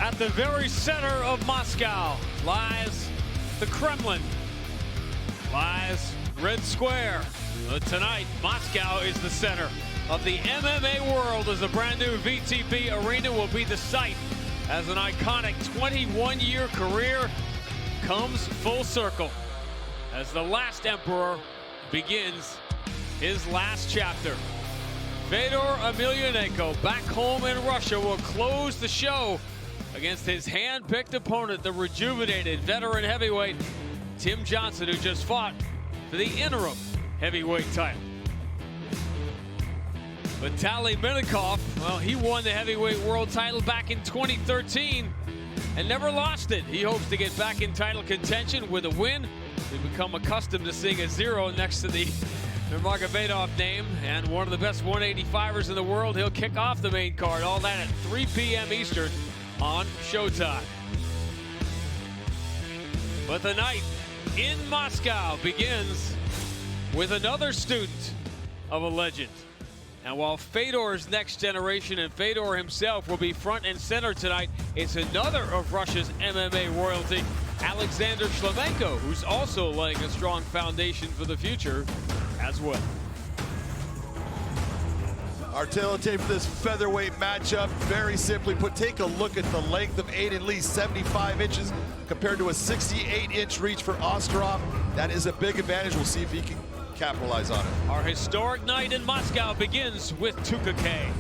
At the very center of Moscow lies the Kremlin, lies Red Square. But tonight, Moscow is the center of the MMA world as a brand new VTB arena will be the site as an iconic 21-year career comes full circle as the last emperor begins his last chapter. Fedor Emelianenko back home in Russia will close the show against his hand-picked opponent, the rejuvenated veteran heavyweight Tim Johnson, who just fought for the interim heavyweight title. Vitaly Minakov, well, he won the heavyweight world title back in 2013 and never lost it. He hopes to get back in title contention with a win. We've become accustomed to seeing a 0 next to the Nurmagomedov name, and one of the best 185ers in the world. He'll kick off the main card, all that at 3 p.m. Eastern on Showtime. But the night in Moscow begins with another student of a legend. And while Fedor's next generation and Fedor himself will be front and center tonight, it's another of Russia's MMA royalty, Alexander Shlemenko, who's also laying a strong foundation for the future as well. Our tape for this featherweight matchup, very simply put, take a look at the length of Aiden Lee, 75 inches compared to a 68-inch reach for Osetrov. That is a big advantage. We'll see if he can capitalize on it. Our historic night in Moscow begins with Tukake.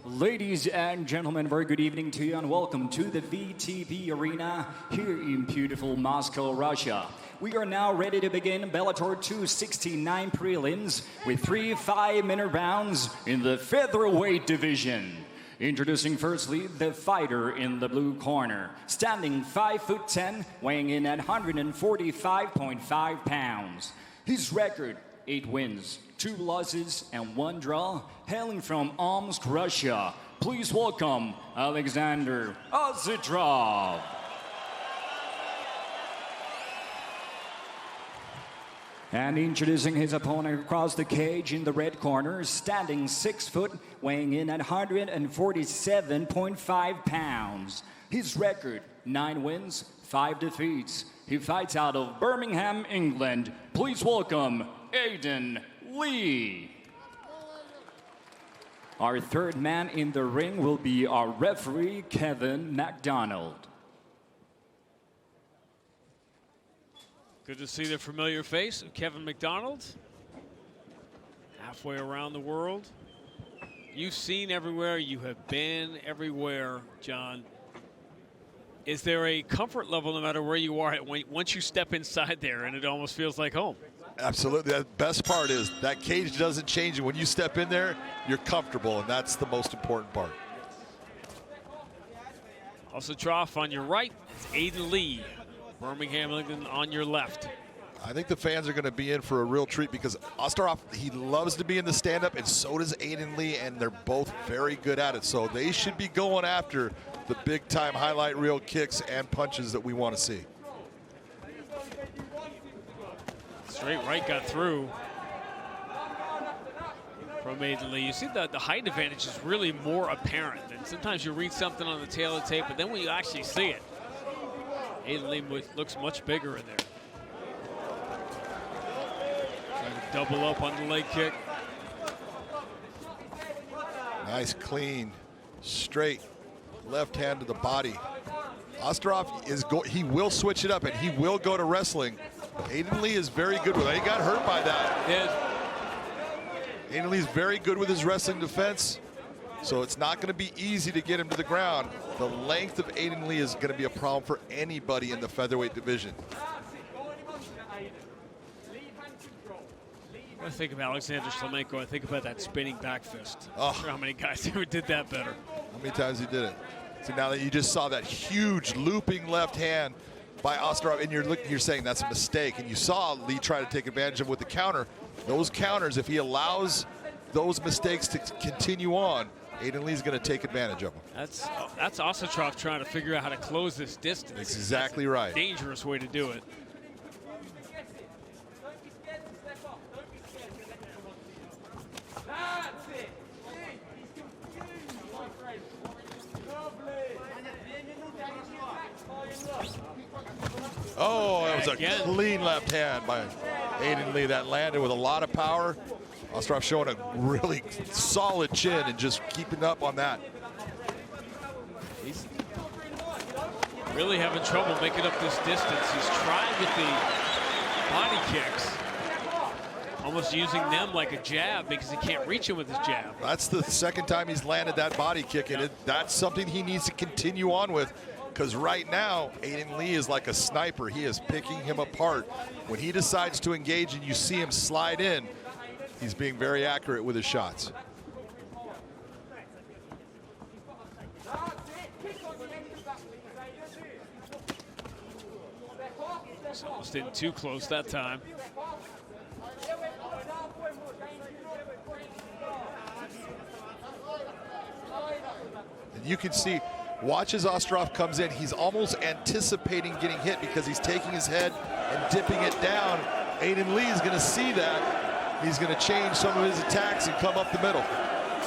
Ladies and gentlemen, very good evening to you and welcome to the VTB Arena here in beautiful Moscow, Russia. We are now ready to begin Bellator 269 prelims with 3 5-minute rounds in the featherweight division. Introducing firstly the fighter in the blue corner, standing 5'10", weighing in at 145.5 pounds. His record, 8 wins, 2 losses, and 1 draw, hailing from Omsk, Russia. Please welcome Alexander Osetrov. And introducing his opponent across the cage in the red corner, standing 6 foot, weighing in at 147.5 pounds. His record, 9 wins, 5 defeats. He fights out of Birmingham, England. Please welcome Aiden Lee. Our third man in the ring will be our referee, Kevin McDonald. Good to see the familiar face of Kevin McDonald. Halfway around the world. You've seen everywhere, you have been everywhere, John. Is there a comfort level no matter where you are once you step inside there and it almost feels like home? Absolutely. The best part is that cage doesn't change. When you step in there, you're comfortable, and that's the most important part. Osetrov on your right, it's Aiden Lee. Birmingham, England on your left. I think the fans are going to be in for a real treat because Osetrov, he loves to be in the stand-up, and so does Aiden Lee, and they're both very good at it. So they should be going after the big-time highlight reel kicks and punches that we want to see. Straight right got through from Aiden Lee. You see the height advantage is really more apparent. And sometimes you read something on the tail of the tape, but then when you actually see it, Aiden Lee looks much bigger in there. Trying to double up on the leg kick. Nice, clean, straight left hand to the body. Osetrov he will switch it up and he will go to wrestling. Aiden Lee is very good with it. He got hurt by that. Yeah. Aiden Lee is very good with his wrestling defense. So it's not going to be easy to get him to the ground. The length of Aiden Lee is going to be a problem for anybody in the featherweight division. When I think of Alexander Shlemenko, I think about that spinning back fist. Oh. I'm not sure how many guys ever did that better. How many times he did it? So now that you just saw that huge looping left hand by Osetrov, and you're saying that's a mistake, and you saw Lee try to take advantage of it with the counter. Those counters, if he allows those mistakes to continue on, Aiden Lee's going to take advantage of them. That's Osetrov trying to figure out how to close this distance. That's exactly right. Dangerous way to do it. was a again. clean left hand by Aiden Lee. That landed with a lot of power. Osetrov showing a really solid chin and just keeping up on that. He's really having trouble making up this distance. He's trying with the body kicks, almost using them like a jab because he can't reach him with his jab. That's the second time he's landed that body kick, and that's something he needs to continue on with, because right now, Aiden Lee is like a sniper. He is picking him apart. When he decides to engage and you see him slide in, he's being very accurate with his shots. Almost didn't too close that time. And you can see, watch as Osetrov comes in, he's almost anticipating getting hit because he's taking his head and dipping it down. Aiden Lee is going to see that. He's going to change some of his attacks and come up the middle.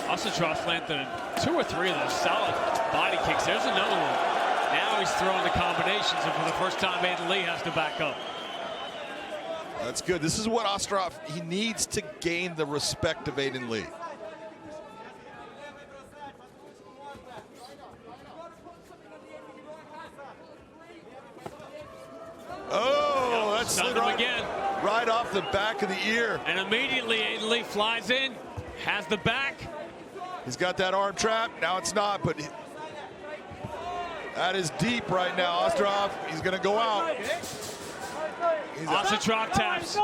Osetrov landed 2 or 3 of those solid body kicks. There's another one. Now he's throwing the combinations, and for the first time, Aiden Lee has to back up. That's good. This is what Osetrov, he needs to gain the respect of Aiden Lee. Oh, that's stunned him again. Right off the back of the ear. And immediately Aiden Lee flies in, has the back. He's got that arm trap. Now it's not, but that is deep right now. Osetrov, he's going to go out. Osetrov taps.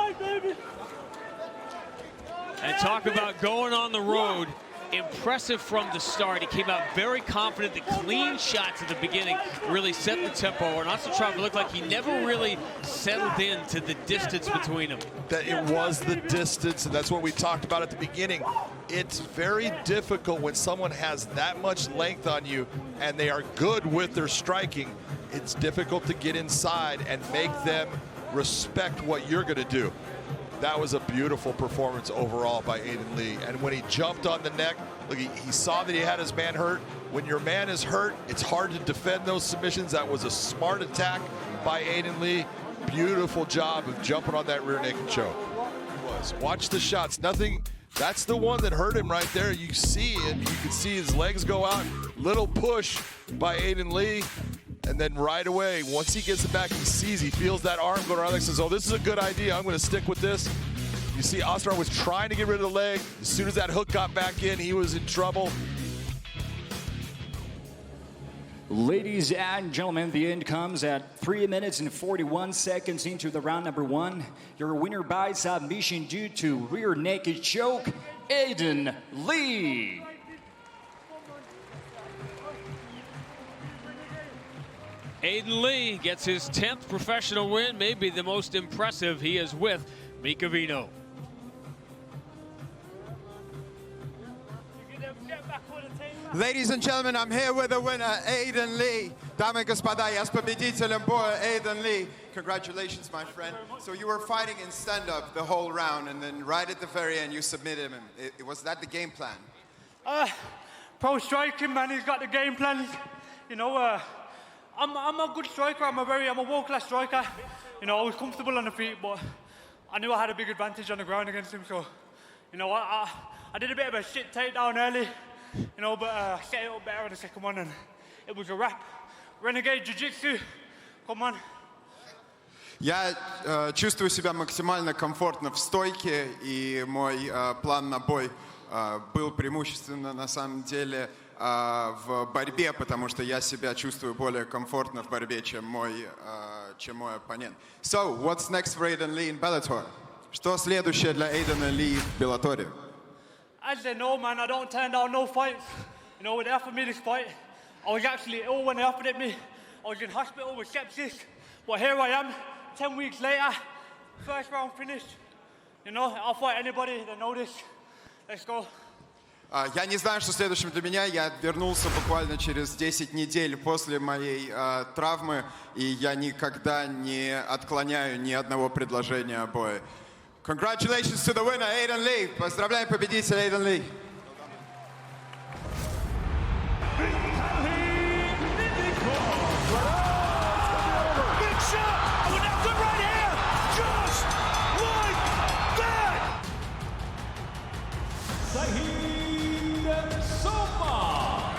And talk about going on the road. Impressive from the start. He came out very confident. The clean shots at the beginning really set the tempo. And Osetrov looked like he never really settled into the distance between them. That it was the distance, and that's what we talked about at the beginning. It's very difficult when someone has that much length on you and they are good with their striking. It's difficult to get inside and make them respect what you're going to do. That was a beautiful performance overall by Aiden Lee. And when he jumped on the neck, look, he saw that he had his man hurt. When your man is hurt, it's hard to defend those submissions. That was a smart attack by Aiden Lee. Beautiful job of jumping on that rear naked choke. Watch the shots. Nothing. That's the one that hurt him right there. You see it. You can see his legs go out. Little push by Aiden Lee. And then right away, once he gets it back, he sees, he feels that arm go around. He says, oh, this is a good idea. I'm going to stick with this. You see Osetrov was trying to get rid of the leg. As soon as that hook got back in, he was in trouble. Ladies and gentlemen, the end comes at 3 minutes and 41 seconds into the round number 1. Your winner by submission due to rear naked choke, Aiden Lee. Aiden Lee gets his 10th professional win, maybe the most impressive. He is with Mikhailov. Ladies and gentlemen, I'm here with the winner, Aiden Lee. Дамы и господа, я с победителем боя, Aiden Lee. Congratulations, my friend. So you were fighting in stand-up the whole round, and then right at the very end, you submitted him. Was that the game plan? Pro striking, man. He's got the game plan. You know, I'm a good striker. I'm a world-class striker. You know, I was comfortable on the feet, but I knew I had a big advantage on the ground against him. So, you know, I did a bit of a shit takedown early, you know, but I set it up better in the second one, and it was a wrap. Renegade Jiu-Jitsu, come on. Я чувствую себя максимально комфортно в стойке, и мой план на бой был преимущественно, на самом деле, в борьбе, потому что я себя чувствую более комфортно в борьбе, чем мой оппонент. So, what's next for Aiden Lee in Bellator? Что следующее для Aiden Lee в Беллаторе? As they know, man, I don't turn down no fights. You know, when they offered me this fight, I was actually ill when they offered it me. I was in hospital with sepsis, but here I am, 10 weeks later, first round finished. You know, I'll fight anybody, they know this. Let's go. Я не знаю, что следующим для меня. Я вернулся буквально через 10 недель после моей травмы, и я никогда не отклоняю ни одного предложения о бое. Congratulations to the winner, Aiden Lee. Поздравляем победителя, Aiden Lee. Big shot! Oh, now good right hand! Sowma.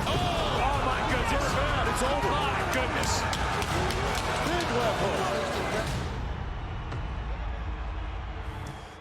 Oh my goodness. It's over. My goodness. Big left hook.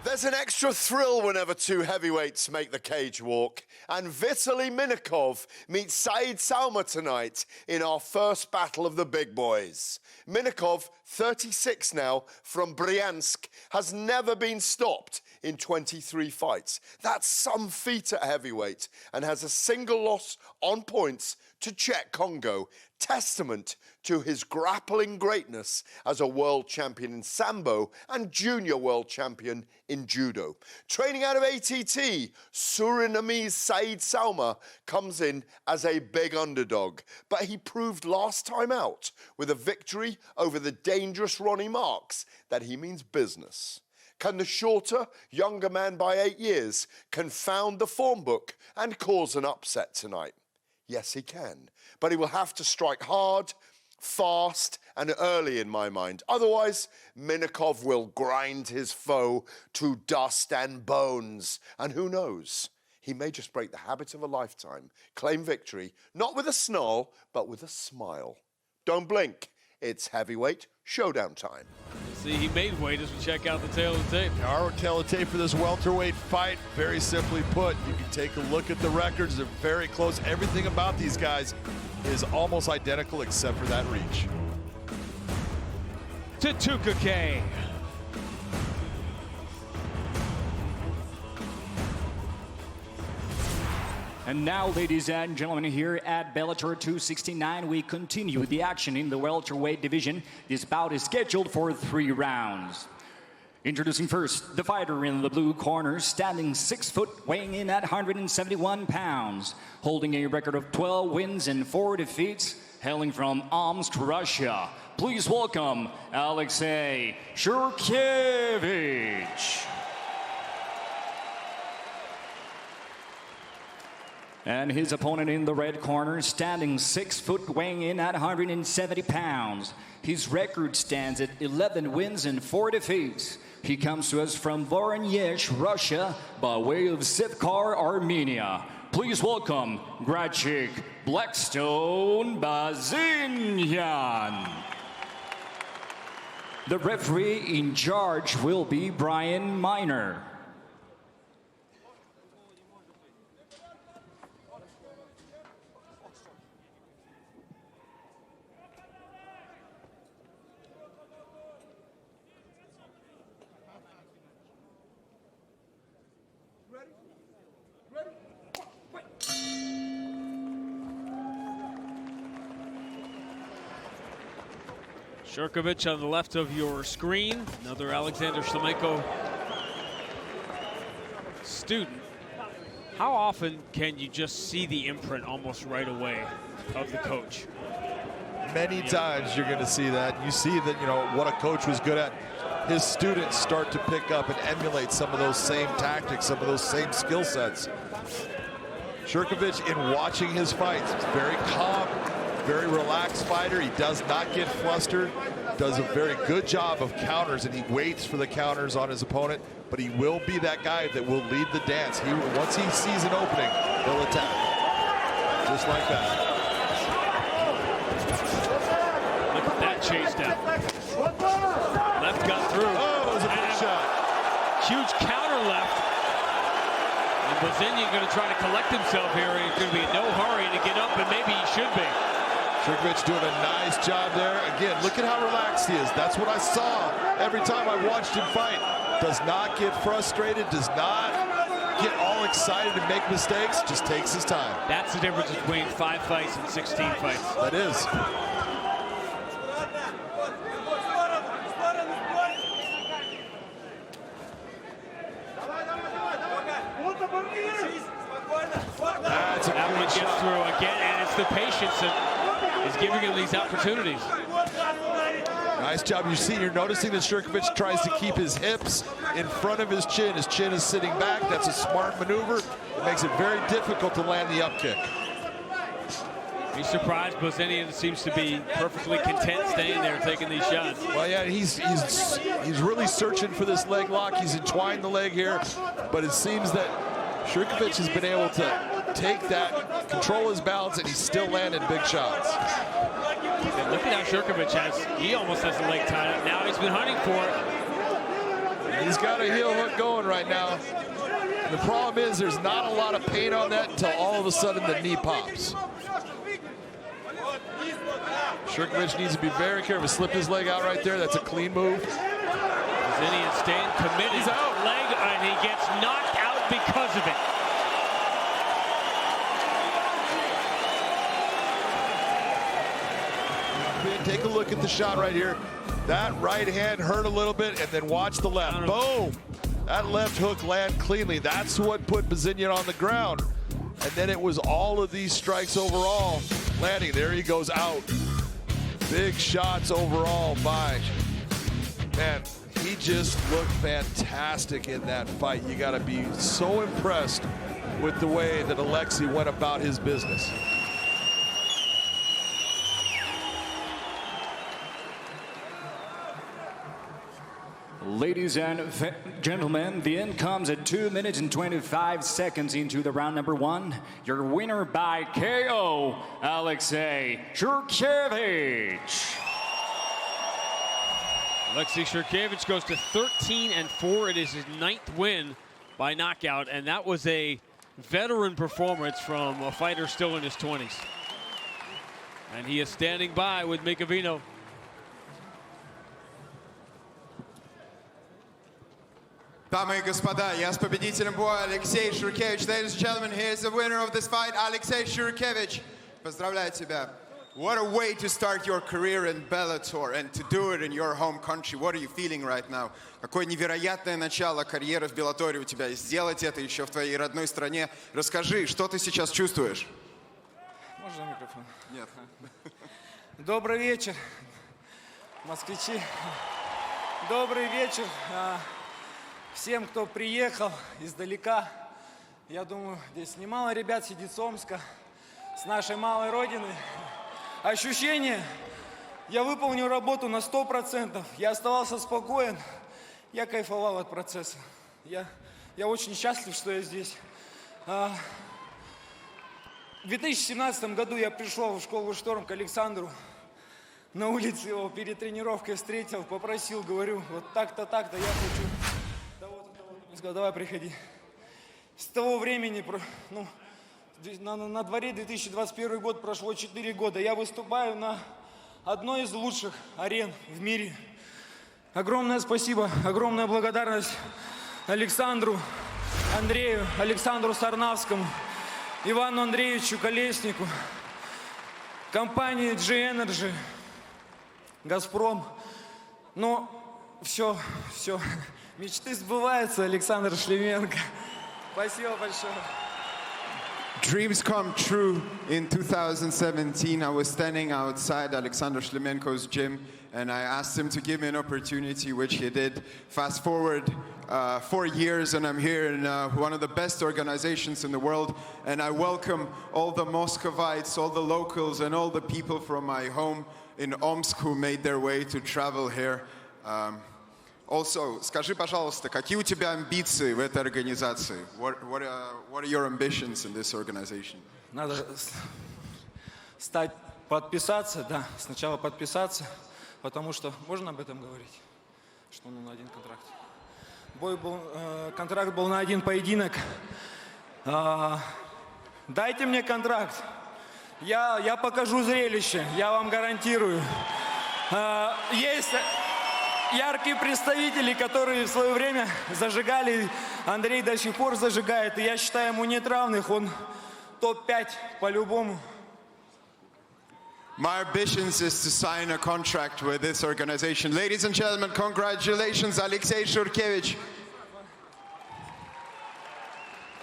There's an extra thrill whenever two heavyweights make the cage walk. And Vitaly Minakov meets Sowma tonight in our first battle of the big boys. Minakov, 36 now, from Bryansk, has never been stopped in 23 fights. That's some feat at heavyweight, and has a single loss on points to Czech Congo, testament to his grappling greatness as a world champion in Sambo and junior world champion in judo. Training out of ATT, Surinamese Sowma comes in as a big underdog, but he proved last time out with a victory over the dangerous Ronnie Marks that he means business. Can the shorter, younger man by 8 years confound the form book and cause an upset tonight? Yes, he can, but he will have to strike hard, fast, and early in my mind. Otherwise, Minakov will grind his foe to dust and bones. And who knows, he may just break the habit of a lifetime, claim victory, not with a snarl, but with a smile. Don't blink, it's heavyweight showdown time. See, he made weight as we check out the tail of the tape. Our tail of tape for this welterweight fight, very simply put, you can take a look at the records. They're very close. Everything about these guys is almost identical except for that reach. To Tukake. And now, ladies and gentlemen, here at Bellator 269, we continue the action in the welterweight division. This bout is scheduled for 3 rounds. Introducing first, the fighter in the blue corner, standing 6 foot, weighing in at 171 pounds, holding a record of 12 wins and 4 defeats, hailing from Omsk, Russia. Please welcome Alexey Shurkevich. And his opponent in the red corner, standing 6 foot, weighing in at 170 pounds. His record stands at 11 wins and 4 defeats. He comes to us from Voronezh, Russia, by way of Sivkar, Armenia. Please welcome Grachik Blackstone Bozinyan. The referee in charge will be Brian Miner. Shurkevich on the left of your screen, another Alexander Shlemenko student. How often can you just see the imprint almost right away of the coach? Many times you're going to see that. You see that, you know, what a coach was good at. His students start to pick up and emulate some of those same tactics, some of those same skill sets. Shurkevich, in watching his fights, is very calm, very relaxed fighter. He does not get flustered, does a very good job of counters, and he waits for the counters on his opponent, but he will be that guy that will lead the dance. Once he sees an opening, he'll attack. Just like that. Look at that chase down. Left got through. Oh, it was a big shot. Huge counter left. And Bozinyan going to try to collect himself here. He's going to be in no hurry to get up, and maybe he should be. Shurkevich doing a nice job there. Again, look at how relaxed he is. That's what I saw every time I watched him fight. Does not get frustrated, does not get all excited and make mistakes, just takes his time. That's the difference between 5 fights and 16 fights. That is. That one gets through again, and it's the patience that is giving him these opportunities. Nice job. You see, you're noticing that Shurkevich tries to keep his hips in front of his chin. His chin is sitting back. That's a smart maneuver. It makes it very difficult to land the up kick. He's surprised. Bozinyan seems to be perfectly content staying there, taking these shots. Well, yeah, he's really searching for this leg lock. He's entwined the leg here, but it seems that Shurkevich has been able to take that, control his balance, and he's still landing big shots. And look at how Shurkevich he almost has the leg tied up. Now he's been hunting for it. He's got a heel hook going right now. The problem is there's not a lot of pain on that until all of a sudden the knee pops. Shurkevich needs to be very careful. Slip his leg out right there. That's a clean move. Bozinyan staying committed. He's out. Leg, and he gets knocked out because of it. Take a look at the shot right here. That right hand hurt a little bit, and then watch the left. Boom! That left hook land cleanly. That's what put Bozinyan on the ground. And then it was all of these strikes overall landing. There he goes out. Big shots overall by, man, he just looked fantastic in that fight. You got to be so impressed with the way that Alexey went about his business. Ladies and gentlemen, the end comes at 2 minutes and 25 seconds into the round number one. Your winner by KO, Alexey Shurkevich. Alexey Shurkevich goes to 13-4. It is his 9th win by knockout, and that was a veteran performance from a fighter still in his 20s. And he is standing by with Mikhailov. Дамы и господа, я с победителем боя Алексей Shurkevich. Ladies and gentlemen, here's the winner of this fight, Alexey Shurkevich. Поздравляю тебя. What a way to start your career in Bellator and to do it in your home country. What are you feeling right now? Какое невероятное начало карьеры в Беллаторе у тебя. И сделать это еще в твоей родной стране. Расскажи, что ты сейчас чувствуешь? Можно микрофон? Нет. Добрый вечер, москвичи. Добрый вечер всем, кто приехал издалека. Я думаю, здесь немало ребят сидит с Омска, с нашей малой родины. Ощущение, я выполнил работу на 100%. Я оставался спокоен, я кайфовал от процесса. Я очень счастлив, что я здесь. В 2017 году я пришел в школу «Шторм» к Александру. На улице его перед тренировкой встретил, попросил, говорю, вот так-то, так-то, я хочу того-то. Он сказал, давай приходи. С того времени, ну, на дворе 2021 год, прошло 4 года. Я выступаю на одной из лучших арен в мире. Огромное спасибо, огромная благодарность Александру, Андрею, Александру Сарнавскому, Ивану Андреевичу Колеснику, компании G-Energy, Газпром. Но все, мечты сбываются, Александр Шлеменко. Спасибо большое. Dreams come true. In 2017, I was standing outside Alexander Shlemenko's gym, and I asked him to give me an opportunity, which he did. Fast forward 4 years, and I'm here in one of the best organizations in the world, and I welcome all the Muscovites, all the locals, and all the people from my home in Omsk who made their way to travel here. Also, скажи, пожалуйста, какие у тебя амбиции в этой организации? What are your ambitions in this organization? Надо подписаться, да, сначала подписаться, потому что, можно об этом говорить, что он на один контракт. Контракт был на один поединок. Дайте мне контракт, я покажу зрелище, я вам гарантирую. Есть яркие представители, которые в свое время зажигали. Андрей до сих пор зажигает. И я считаю, ему нет равных. Он топ-5 по-любому. My ambitions is to sign a contract with this organization. Ladies and gentlemen, congratulations, Alexey Shurkevich.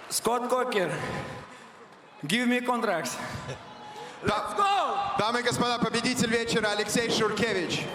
Scott Coker, give me contracts. Let's go! Дамы и господа, победитель вечера Алексей Shurkevich.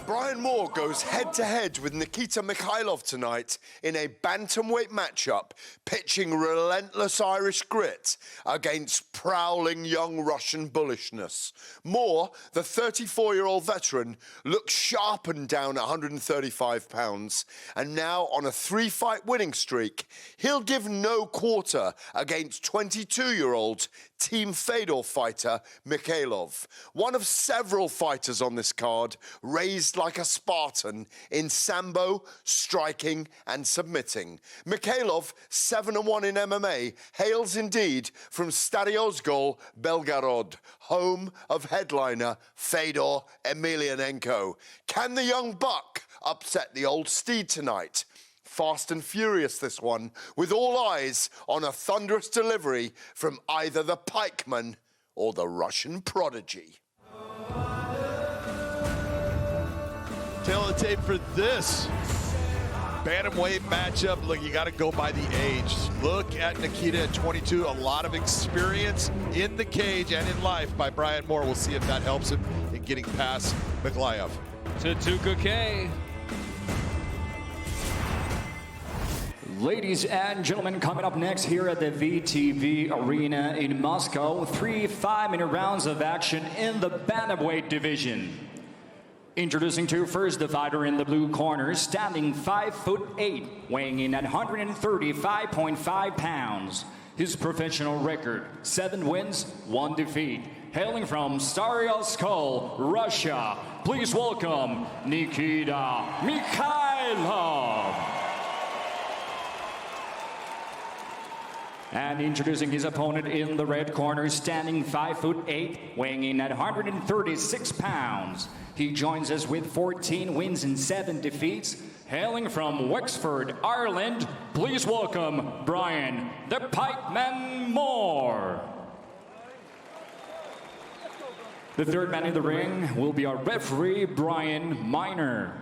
Brian Moore goes head-to-head with Nikita Mikhailov tonight in a bantamweight matchup, pitching relentless Irish grit against prowling young Russian bullishness. Moore, the 34-year-old veteran, looks sharpened down at 135 pounds, and now on a 3-fight winning streak, he'll give no quarter against 22-year-old Team Fedor fighter Mikhailov, one of several fighters on this card raised like a Spartan in sambo, striking and submitting. Mikhailov, 7-1 in MMA, hails indeed from Stadiozgol, Belgorod, home of headliner Fedor Emelianenko. Can the young buck upset the old steed tonight? Fast and furious, this one, with all eyes on a thunderous delivery from either the pikeman or the Russian prodigy. Tail of the tape for this bantamweight matchup. Look, you got to go by the age. Look at Nikita at 22. A lot of experience in the cage and in life by Brian Moore. We'll see if that helps him in getting past Mikhailov. Tutuka K. Ladies and gentlemen, coming up next here at the VTB Arena in Moscow, 3 5-minute rounds of action in the bantamweight division. Introducing to first the fighter in the blue corner, standing 5'8", weighing in at 135.5 pounds. His professional record, 7 wins, 1 defeat. Hailing from Stadiozgol, Russia, please welcome Nikita Mikhailov. And introducing his opponent in the red corner, standing 5'8", weighing in at 136 pounds. He joins us with 14 wins and 7 defeats. Hailing from Wexford, Ireland, please welcome Brian the Pikeman Moore. The third man in the ring will be our referee, Brian Miner.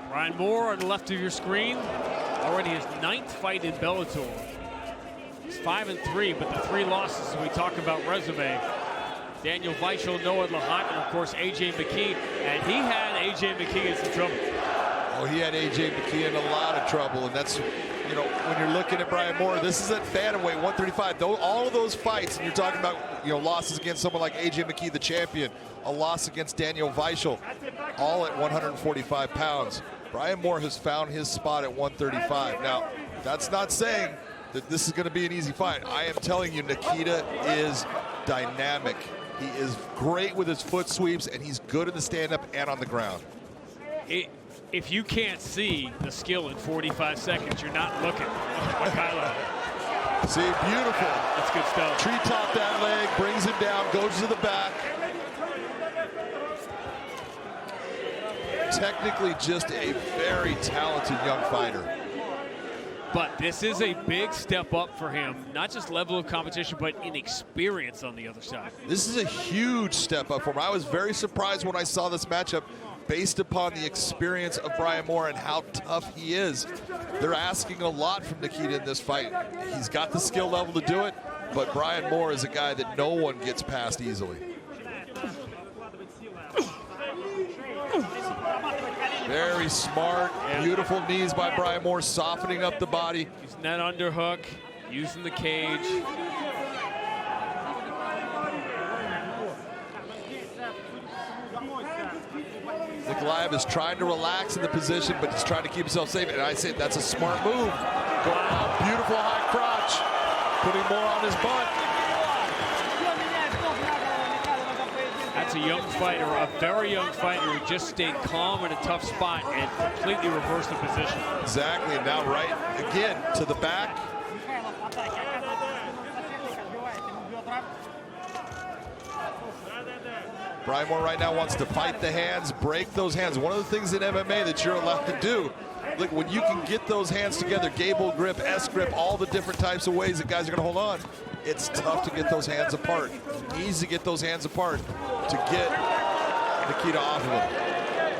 Brian Moore on the left of your screen, already his 9th fight in Bellator. He's 5-3, but the 3 losses we talk about resume. Daniel Weichel, Noah Lahat, and of course AJ McKee, and he had AJ McKee in some trouble. Oh, he had AJ McKee in a lot of trouble, and that's, you know, when you're looking at Brian Moore, this is at bantamweight 135. All of those fights, and you're talking about, you know, losses against someone like AJ McKee, the champion, a loss against Daniel Weichel, all at 145 pounds. Brian Moore has found his spot at 135. Now, that's not saying that this is going to be an easy fight. I am telling you, Nikita is dynamic. He is great with his foot sweeps, and he's good in the stand-up and on the ground. If you can't see the skill in 45 seconds, you're not looking. Mikhailov. See, beautiful. That's good stuff. Treetop that leg, brings him down, goes to the back. Technically just a very talented young fighter. But this is a big step up for him, not just level of competition, but in experience on the other side. This is a huge step up for him. I was very surprised when I saw this matchup based upon the experience of Brian Moore and how tough he is. They're asking a lot from Nikita in this fight. He's got the skill level to do it, but Brian Moore is a guy that no one gets past easily. Very smart, beautiful knees by Brian Moore, softening up the body. Using that underhook, using the cage. Mikhailov is trying to relax in the position, but he's trying to keep himself safe. And I say that's a smart move. Going out, beautiful high crotch, putting more on his butt. That's a young fighter, a very young fighter who just stayed calm in a tough spot and completely reversed the position. Exactly, and now right again to the back. Brian Moore right now wants to fight the hands, break those hands. One of the things in MMA that you're allowed to do, look, when you can get those hands together, gable grip, S grip, all the different types of ways that guys are gonna hold on, it's tough to get those hands apart. He needs to get those hands apart to get Nikita off of him.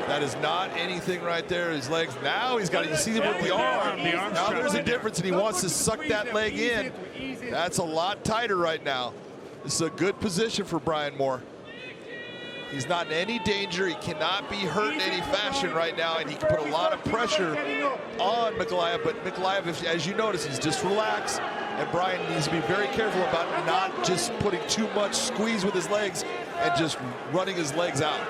That is not anything right there. His legs. Now he's got, you see him with the arm. Now there's a difference, and he wants to suck that leg in. That's a lot tighter right now. This is a good position for Brian Moore. He's not in any danger. He cannot be hurt in any fashion right now, and he can put a lot of pressure on Mikhailov. But Mikhailov, as you notice, he's just relaxed, and Brian needs to be very careful about not just putting too much squeeze with his legs and just running his legs out.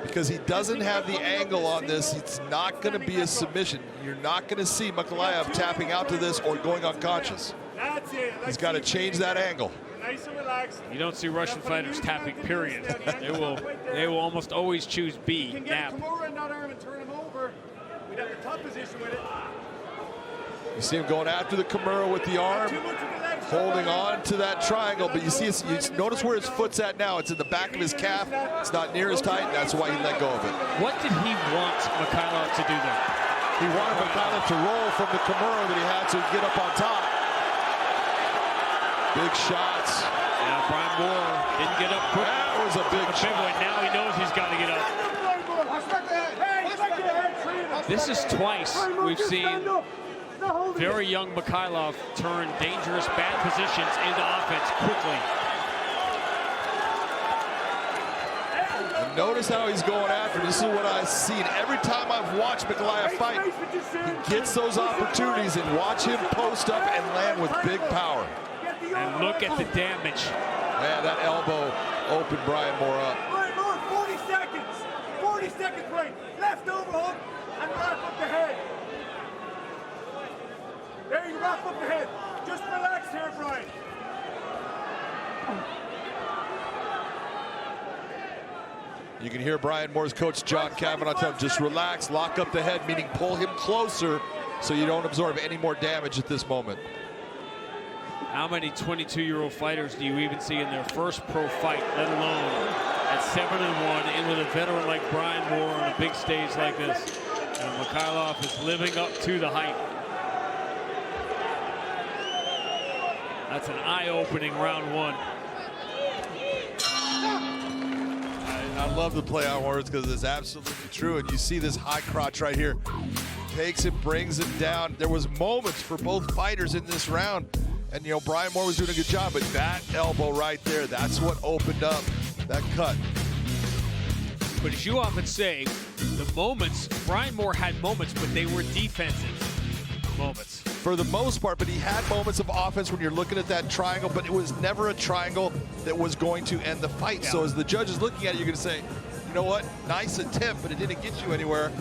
Because he doesn't have the angle on this, it's not going to be a submission. You're not going to see Mikhailov tapping out to this or going unconscious. He's got to change that angle. You don't see Russian fighters tapping, period. They will almost always choose B, nap. You see him going after the Kimura with the arm, holding on to that triangle, but you see, you notice where his foot's at now. It's in the back of his calf. It's not near as tight, and that's why he let go of it. What did he want Mikhailov to do there? He wanted Mikhailov to roll from the Kimura that he had to get up on top. Big shots. Yeah, Brian Moore didn't get up quick. That was a big shot. Now he knows he's got to get up. This is twice we've seen very young Mikhailov turn dangerous bad positions into offense quickly. And notice how he's going after. This is what I've seen every time I've watched Mikhailov fight. He gets those opportunities, and watch him post up and land with big power. And look at the damage. Man, that elbow opened Brian Moore up. Brian Moore, 40 seconds. 40 seconds, right. Left overhook and wrap up the head. There you wrap up the head. Just relax here, Brian. You can hear Brian Moore's coach, John Kavanaugh, tell him, just relax, lock up the head, meaning pull him closer so you don't absorb any more damage at this moment. How many 22-year-old fighters do you even see in their first pro fight, let alone at 7-1, in with a veteran like Brian Moore on a big stage like this? And Mikhailov is living up to the hype. That's an eye-opening round one. I love the play on words because it's absolutely true. And you see this high crotch right here. Takes it, brings it down. There was moments for both fighters in this round. And, you know, Brian Moore was doing a good job, but that elbow right there, that's what opened up that cut. But as you often say, the moments, Brian Moore had moments, but they were defensive moments. For the most part, but he had moments of offense when you're looking at that triangle, but it was never a triangle that was going to end the fight. Yeah. So as the judge is looking at it, you're going to say, you know what, nice attempt, but it didn't get you anywhere.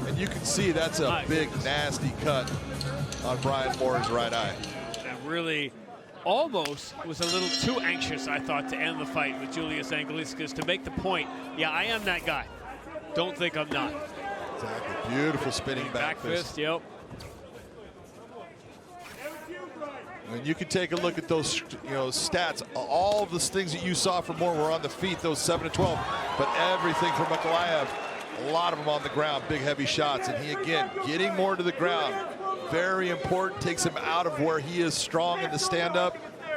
And you can see that's a big, nasty cut on Brian Moore's right eye. Really almost was a little too anxious, I thought, to end the fight with Julius Anglickas to make the point, yeah, I am that guy. Don't think I'm not. Exactly. Beautiful spinning back fist. Yep. And you can take a look at those, stats. All of the things that you saw from Moore were on the feet, those 7-12, but everything from Mikhailov, a lot of them on the ground, big heavy shots, and he again getting more to the ground. Very important, takes him out of where he is strong in the stand-up,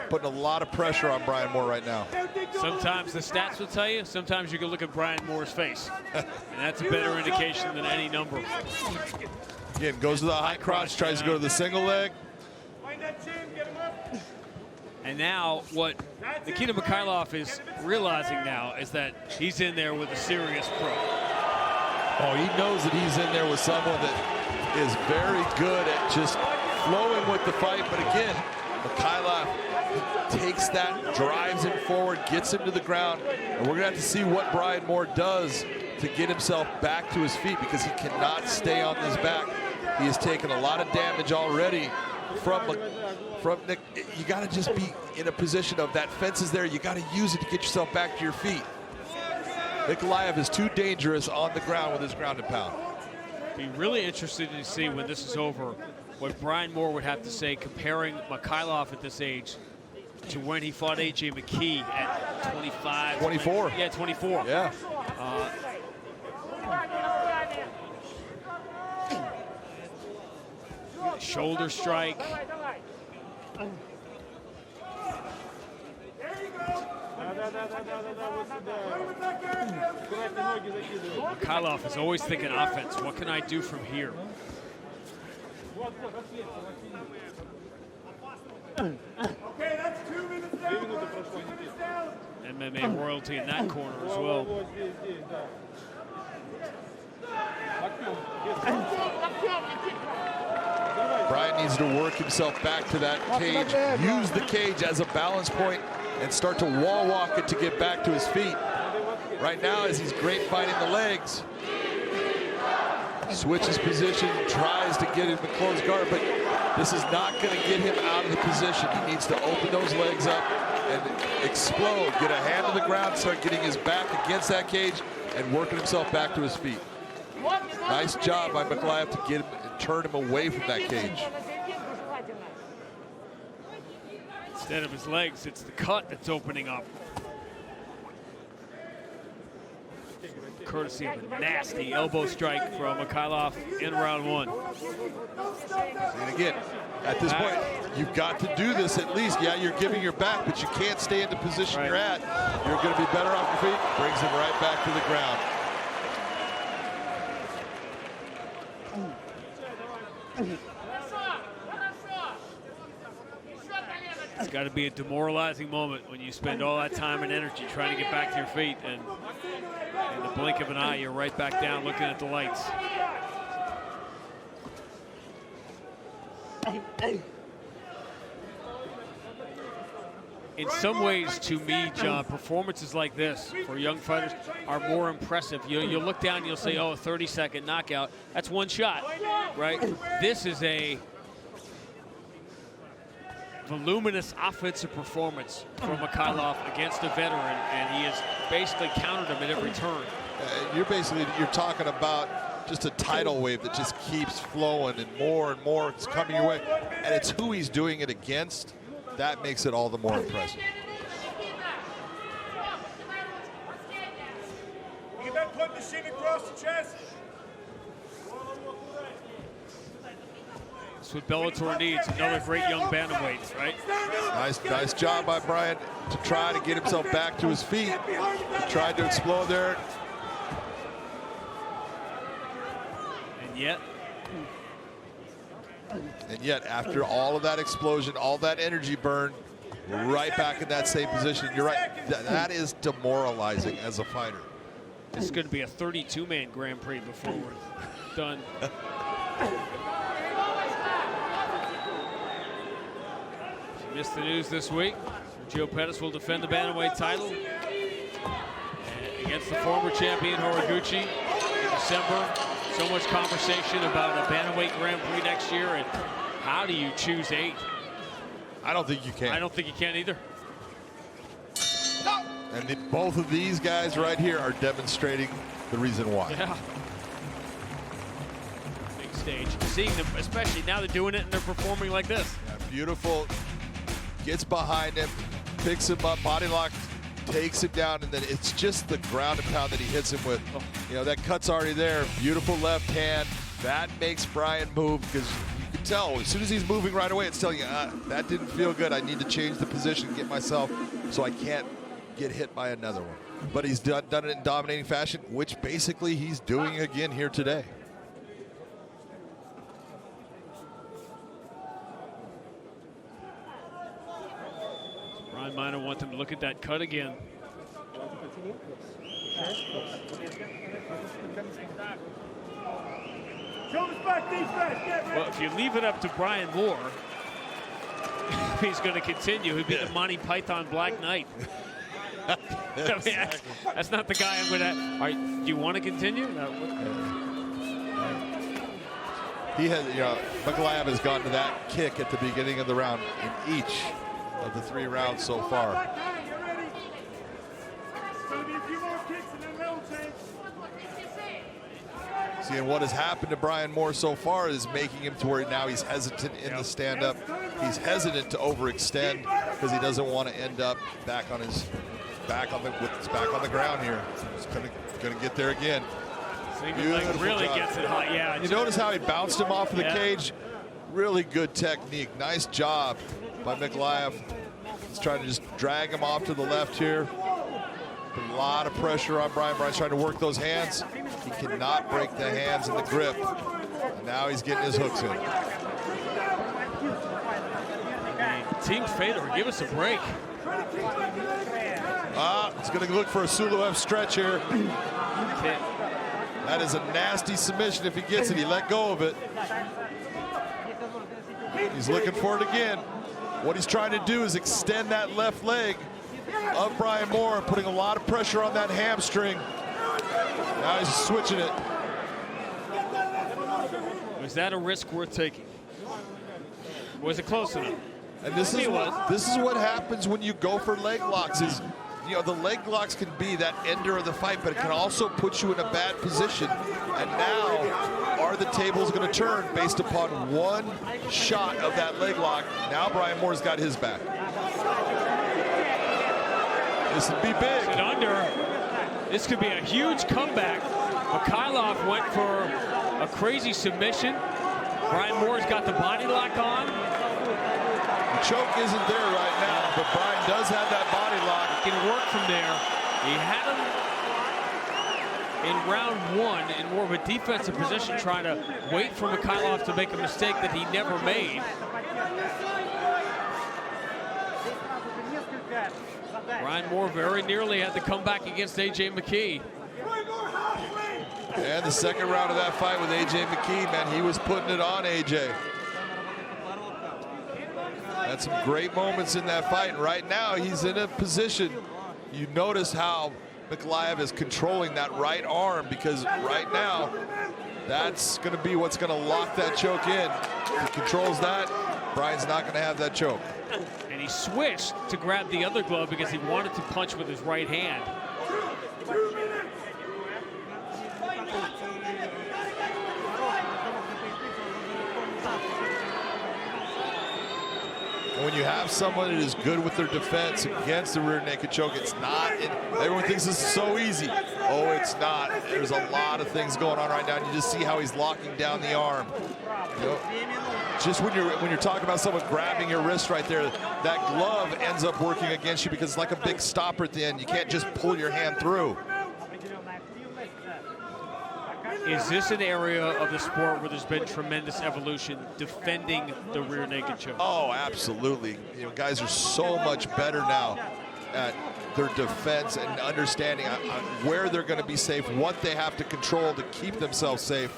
putting a lot of pressure on Brian Moore right now. Sometimes the stats will tell you, sometimes you can look at Brian Moore's face. And that's a better indication than any number. Again, goes to the high crotch, tries to go to the single leg. And now what Nikita Mikhailov is realizing now is that he's in there with a serious pro. Oh, he knows that he's in there with someone that is very good at just flowing with the fight. But again, Mikhailov takes that, drives him forward, gets him to the ground. And we're going to have to see what Brian Moore does to get himself back to his feet, because he cannot stay on his back. He has taken a lot of damage already from Nick. You got to just be in a position of that fence is there. You got to use it to get yourself back to your feet. Mikhailov is too dangerous on the ground with his ground and pound. Be really interested to see when this is over what Brian Moore would have to say comparing Mikhailov at this age to when he fought A.J. McKee at 25. 24. Yeah, 24. Yeah. shoulder strike. Mikhailov is always thinking offense. What can I do from here? Okay, that's 2 minutes down. MMA royalty in that corner as well. Brian needs to work himself back to that cage, use the cage as a balance point, and start to wall walk it to get back to his feet. Right now, as he's grapevine the legs, switches position, tries to get him to close guard, but this is not going to get him out of the position. He needs to open those legs up and explode, get a hand on the ground, start getting his back against that cage, and working himself back to his feet. Nice job by Mikhailov to get him and turn him away from that cage. Instead of his legs, it's the cut that's opening up. Courtesy of a nasty elbow strike from Mikhailov in round 1. And again, at this point, you've got to do this at least. Yeah, you're giving your back, but you can't stay in the position you're at. You're going to be better off your feet. Brings him right back to the ground. It's got to be a demoralizing moment when you spend all that time and energy trying to get back to your feet, and in the blink of an eye, you're right back down looking at the lights. In some ways, to me, John, performances like this for young fighters are more impressive. You'll look down and you'll say, oh, a 30-second knockout. That's one shot, right? This is a voluminous offensive performance from Mikhailov against a veteran, and he has basically countered him at every turn. You're talking about just a tidal wave that just keeps flowing, and more is coming your way, and it's who he's doing it against. That makes it all the more impressive. You can put the machine across the chest. That's what Bellator needs, another great young bantamweight, right? Nice job by Brian to try to get himself back to his feet. He tried to explode there. And yet, after all of that explosion, all that energy burn, we're right back in that same position. You're right, that is demoralizing as a fighter. This is going to be a 32-man Grand Prix before we're done. If you missed the news this week, Sergio Pettis will defend the bantamweight title against the former champion Horiguchi in December. So much conversation about a bantamweight Grand Prix next year, and how do you choose 8? I don't think you can. I don't think you can either. And both of these guys right here are demonstrating the reason why. Yeah. Big stage. Seeing them, especially now they're doing it and they're performing like this. Yeah, beautiful. Gets behind him, picks him up, body lock, takes him down, and then it's just the ground and pound that he hits him with. You know, that cut's already there. Beautiful left hand. That makes Brian move, because you can tell as soon as he's moving right away, it's telling you, that didn't feel good. I need to change the position, get myself so I can't get hit by another one. But he's done it in dominating fashion, which basically he's doing again here today. Brian might want them to look at that cut again. Well, if you leave it up to Brian Moore, he's going to continue. He'd be the Monty Python Black Knight. I mean, that's not the guy I'm going to. Do you want to continue? No. He has, Mikhailov has gotten to that kick at the beginning of the round in each of the 3 rounds so far. See, and what has happened to Brian Moore so far is making him to where now he's hesitant in the stand-up. He's hesitant to overextend because he doesn't want to end up back on his back on the ground here. He's gonna get there again. Really gets it hot. Yeah. You notice how he bounced him off of the cage, Really good technique. Nice job by Mikhailov. He's trying to just drag him off to the left here. Put a lot of pressure on Brian. Brian's trying to work those hands. He cannot break the hands and the grip. And now he's getting his hooks in. Team Fedor, give us a break. He's going to look for a Suluev stretch here. That is a nasty submission if he gets it. He let go of it. He's looking for it again. What he's trying to do is extend that left leg of Brian Moore, putting a lot of pressure on that hamstring. Now he's switching it. Was that a risk worth taking? Was it close enough? And this is what happens when you go for leg locks. Is, you know, the leg locks can be that ender of the fight, but it can also put you in a bad position. And now, are the tables going to turn based upon one shot of that leg lock? Now Brian Moore's got his back. This would be big. And under. This could be a huge comeback. Mikhailov went for a crazy submission. Brian Moore's got the body lock on. The choke isn't there right now, but Brian does have that body lock. He can work from there. He had him in round one in more of a defensive position, trying to wait for Mikhailov to make a mistake that he never made. Brian Moore very nearly had the comeback against A.J. McKee. And the second round of that fight with A.J. McKee, man, he was putting it on A.J. Had some great moments in that fight, and right now he's in a position. You notice how Mikhailov is controlling that right arm, because right now that's going to be what's going to lock that choke in. If he controls that, Brian's not going to have that choke. And he switched to grab the other glove because he wanted to punch with his right hand. When you have someone that is good with their defense against the rear naked choke, it's not. Everyone thinks this is so easy. Oh, it's not. There's a lot of things going on right now, and you just see how he's locking down the arm. You know, just when you're talking about someone grabbing your wrist right there, that glove ends up working against you because it's like a big stopper at the end. You can't just pull your hand through. Is this an area of the sport where there's been tremendous evolution defending the rear naked choke? Oh, absolutely. You know, guys are so much better now at their defense and understanding where they're going to be safe, what they have to control to keep themselves safe.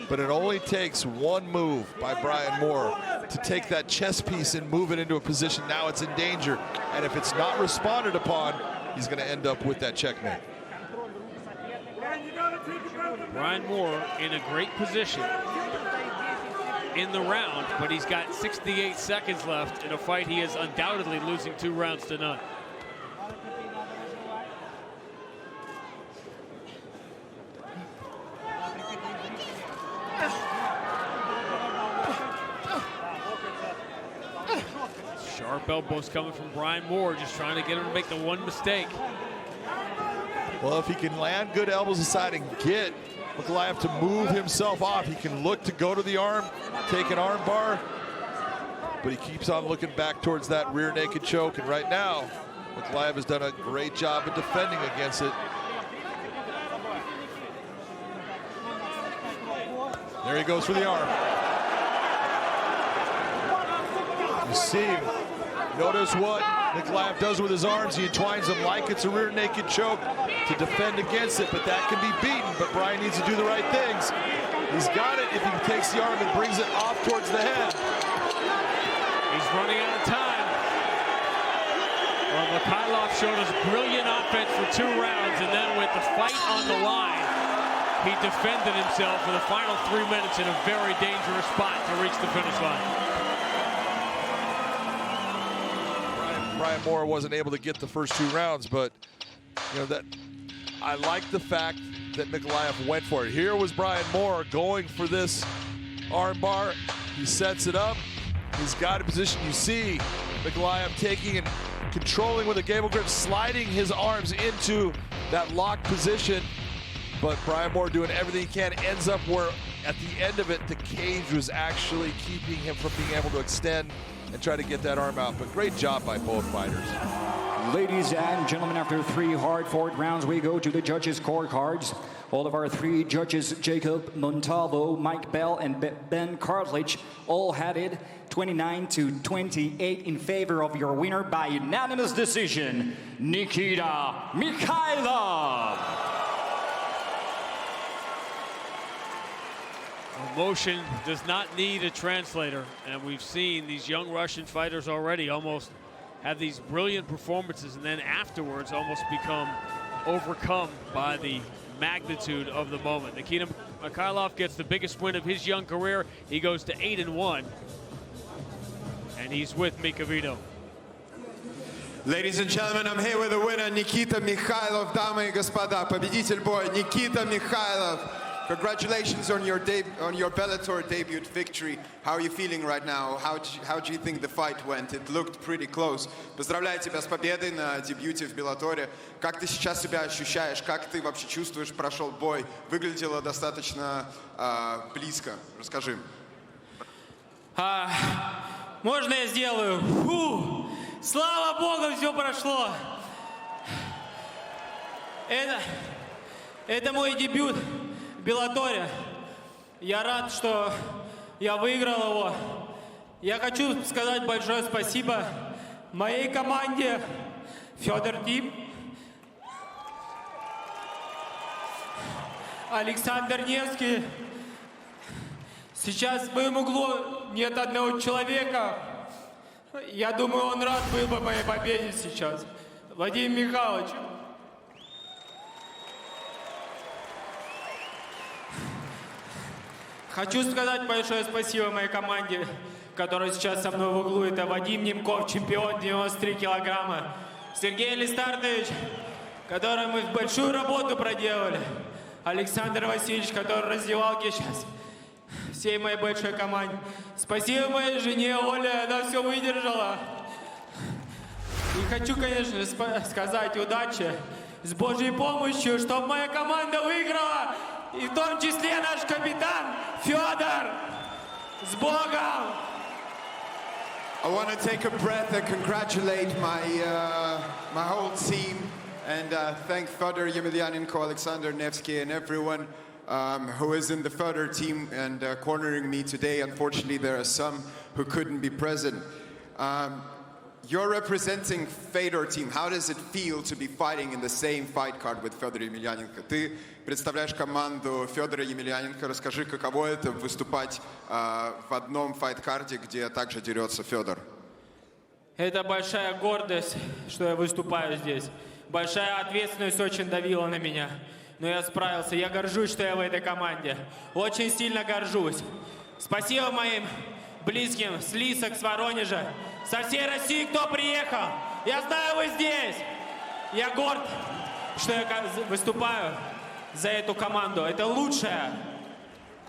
But it only takes one move by Brian Moore to take that chest piece and move it into a position. Now it's in danger. And if it's not responded upon, he's going to end up with that checkmate. Brian Moore in a great position in the round, but he's got 68 seconds left in a fight he is undoubtedly losing 2 rounds to none. Sharp elbows coming from Brian Moore, just trying to get him to make the one mistake. Well, if he can land good elbows aside and get Mikhailov to move himself off, he can look to go to the arm, take an arm bar, but he keeps on looking back towards that rear naked choke. And right now, Mikhailov has done a great job of defending against it. There he goes for the arm. You see, notice what Mikhailov does with his arms. He entwines them like it's a rear naked choke to defend against it, but that can be beaten. But Brian needs to do the right things. He's got it if he takes the arm and brings it off towards the head. He's running out of time. Well, Mikhailov showed us brilliant offense for 2 rounds, and then with the fight on the line, he defended himself for the final 3 minutes in a very dangerous spot to reach the finish line. Brian Moore wasn't able to get the first 2 rounds, but you know that I like the fact that Mikhailov went for it. Here was Brian Moore going for this arm bar. He sets it up. He's got a position. You see Mikhailov taking and controlling with a gable grip, sliding his arms into that locked position. But Brian Moore doing everything he can, ends up where at the end of it, the cage was actually keeping him from being able to extend and try to get that arm out. But great job by both fighters. Ladies and gentlemen, after 3 hard-fought rounds, we go to the judges' scorecards. All of our 3 judges, Jacob Montalvo, Mike Bell, and Ben Cartledge, all had it 29-28 in favor of your winner by unanimous decision, Nikita Mikhailov. Emotion does not need a translator, and we've seen these young Russian fighters already almost have these brilliant performances and then afterwards almost become overcome by the magnitude of the moment. Nikita Mikhailov gets the biggest win of his young career. He goes to 8-1, and he's with Mikhailov. Ladies and gentlemen, I'm here with the winner, Nikita Mikhailov. Дамы и господа, победитель боя, Nikita Mikhailov. Congratulations on your Bellator debut victory. How are you feeling right now? How do you think the fight went? It looked pretty close. Поздравляю тебя с победой на дебюте в Беллаторе. Как ты сейчас себя ощущаешь? Как ты вообще чувствуешь, прошел бой? Выглядело достаточно близко. Расскажи. Можно я сделаю? Фу! Слава Богу, все прошло. Это мой дебют в Беллаторе. Я рад, что я выиграл его. Я хочу сказать большое спасибо моей команде Федор Тим, Александр Невский. Сейчас в моем углу нет одного человека. Я думаю, он рад был бы моей победе сейчас. Владимир Михайлович. Хочу сказать большое спасибо моей команде, которая сейчас со мной в углу. Это Вадим Немков, чемпион 93 килограмма. Сергей Листартович, который мы большую работу проделали. Александр Васильевич, который раздевалки сейчас. Всей моей большой команде. Спасибо моей жене Оле, она все выдержала. И хочу, конечно, сказать удачи с Божьей помощью, чтобы моя команда выиграла. И в том числе наш капитан Федор. С Богом! I want to take a breath and congratulate my whole team and thank Fedor Emelianenko, Alexander Nevsky, and everyone who is in the Fedor team and cornering me today. Unfortunately, there are some who couldn't be present. You're representing Fedor team. How does it feel to be fighting in the same fight card with Fedor Emelianenko? Ты представляешь команду Федора Емельяненко. Расскажи, каково это выступать в одном файт-карде, где также дерется Федор? Это большая гордость, что я выступаю здесь. Большая ответственность очень давила на меня. Но я справился. Я горжусь, что я в этой команде. Очень сильно горжусь. Спасибо моим близким с Лисок, с Воронежа, со всей России, кто приехал. Я знаю, вы здесь. Я горд, что я выступаю за эту команду. Это лучшее.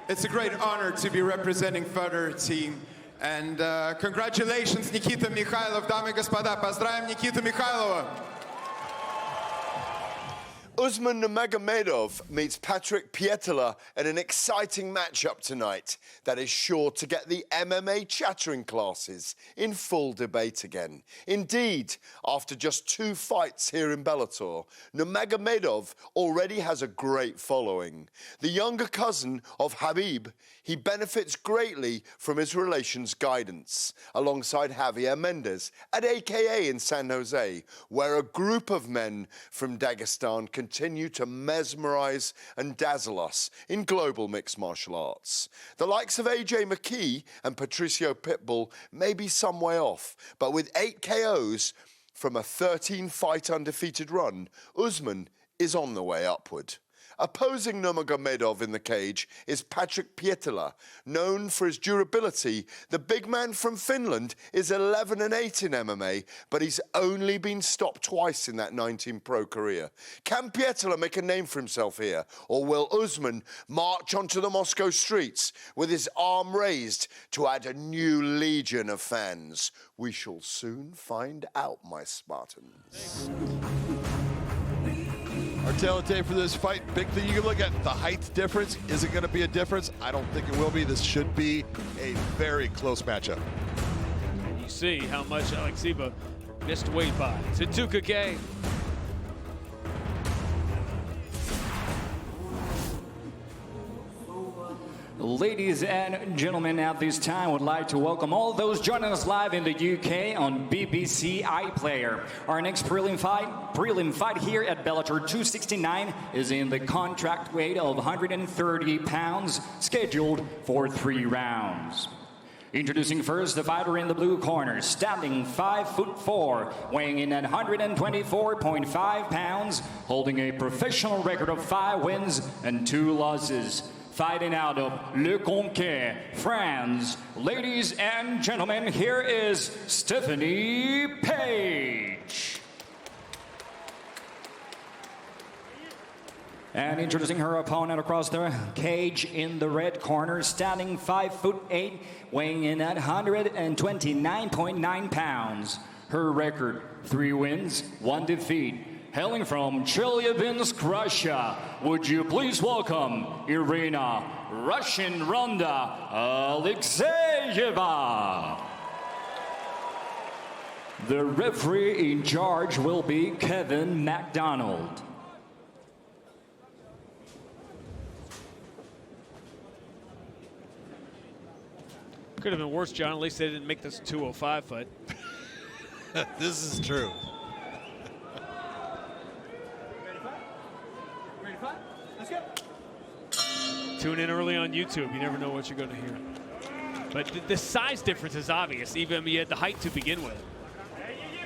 It's a great honor to be representing Fedor team. And congratulations, Nikita Mikhailov. Дамы и господа, поздравим Никиту Михайлова. Usman Nurmagomedov meets Patrik Pietilä in an exciting matchup tonight that is sure to get the MMA chattering classes in full debate again. Indeed, after just 2 fights here in Bellator, Nurmagomedov already has a great following. The younger cousin of Khabib, he benefits greatly from his relation's guidance, alongside Javier Mendez at AKA in San Jose, where a group of men from Dagestan continue to mesmerize and dazzle us in global mixed martial arts. The likes of AJ McKee and Patricio Pitbull may be some way off, but with 8 KOs from a 13-fight undefeated run, Usman is on the way upward. Opposing Nurmagomedov in the cage is Patrik Pietilä. Known for his durability, the big man from Finland is 11-8 in MMA, but he's only been stopped twice in that 19-pro career. Can Pietilä make a name for himself here, or will Usman march onto the Moscow streets with his arm raised to add a new legion of fans? We shall soon find out, my Spartans. Our telltale for this fight, big thing you can look at, the height difference. Is it going to be a difference? I don't think it will be. This should be a very close matchup. And you see how much Alekseeva missed weight by. To 2K. Ladies and gentlemen, at this time, I would like to welcome all those joining us live in the UK on BBC iPlayer. Our next prelim fight here at Bellator 269 is in the contract weight of 130 pounds, scheduled for 3 rounds. Introducing first the fighter in the blue corner, standing 5'4", weighing in at 124.5 pounds, holding a professional record of 5 wins and 2 losses. Fighting out of Le Conquet, France. Ladies and gentlemen, here is Stephanie Page. And introducing her opponent across the cage in the red corner, standing 5'8", weighing in at 129.9 pounds. Her record, 3 wins, 1 defeat. Hailing from Chelyabinsk, Russia, would you please welcome Irina Russian Ronda Alexeyeva. The referee in charge will be Kevin McDonald. Could have been worse, John. At least they didn't make this a 205 fight. This is true. Tune in early on YouTube. You never know what you're going to hear. But the size difference is obvious. Even you had the height to begin with.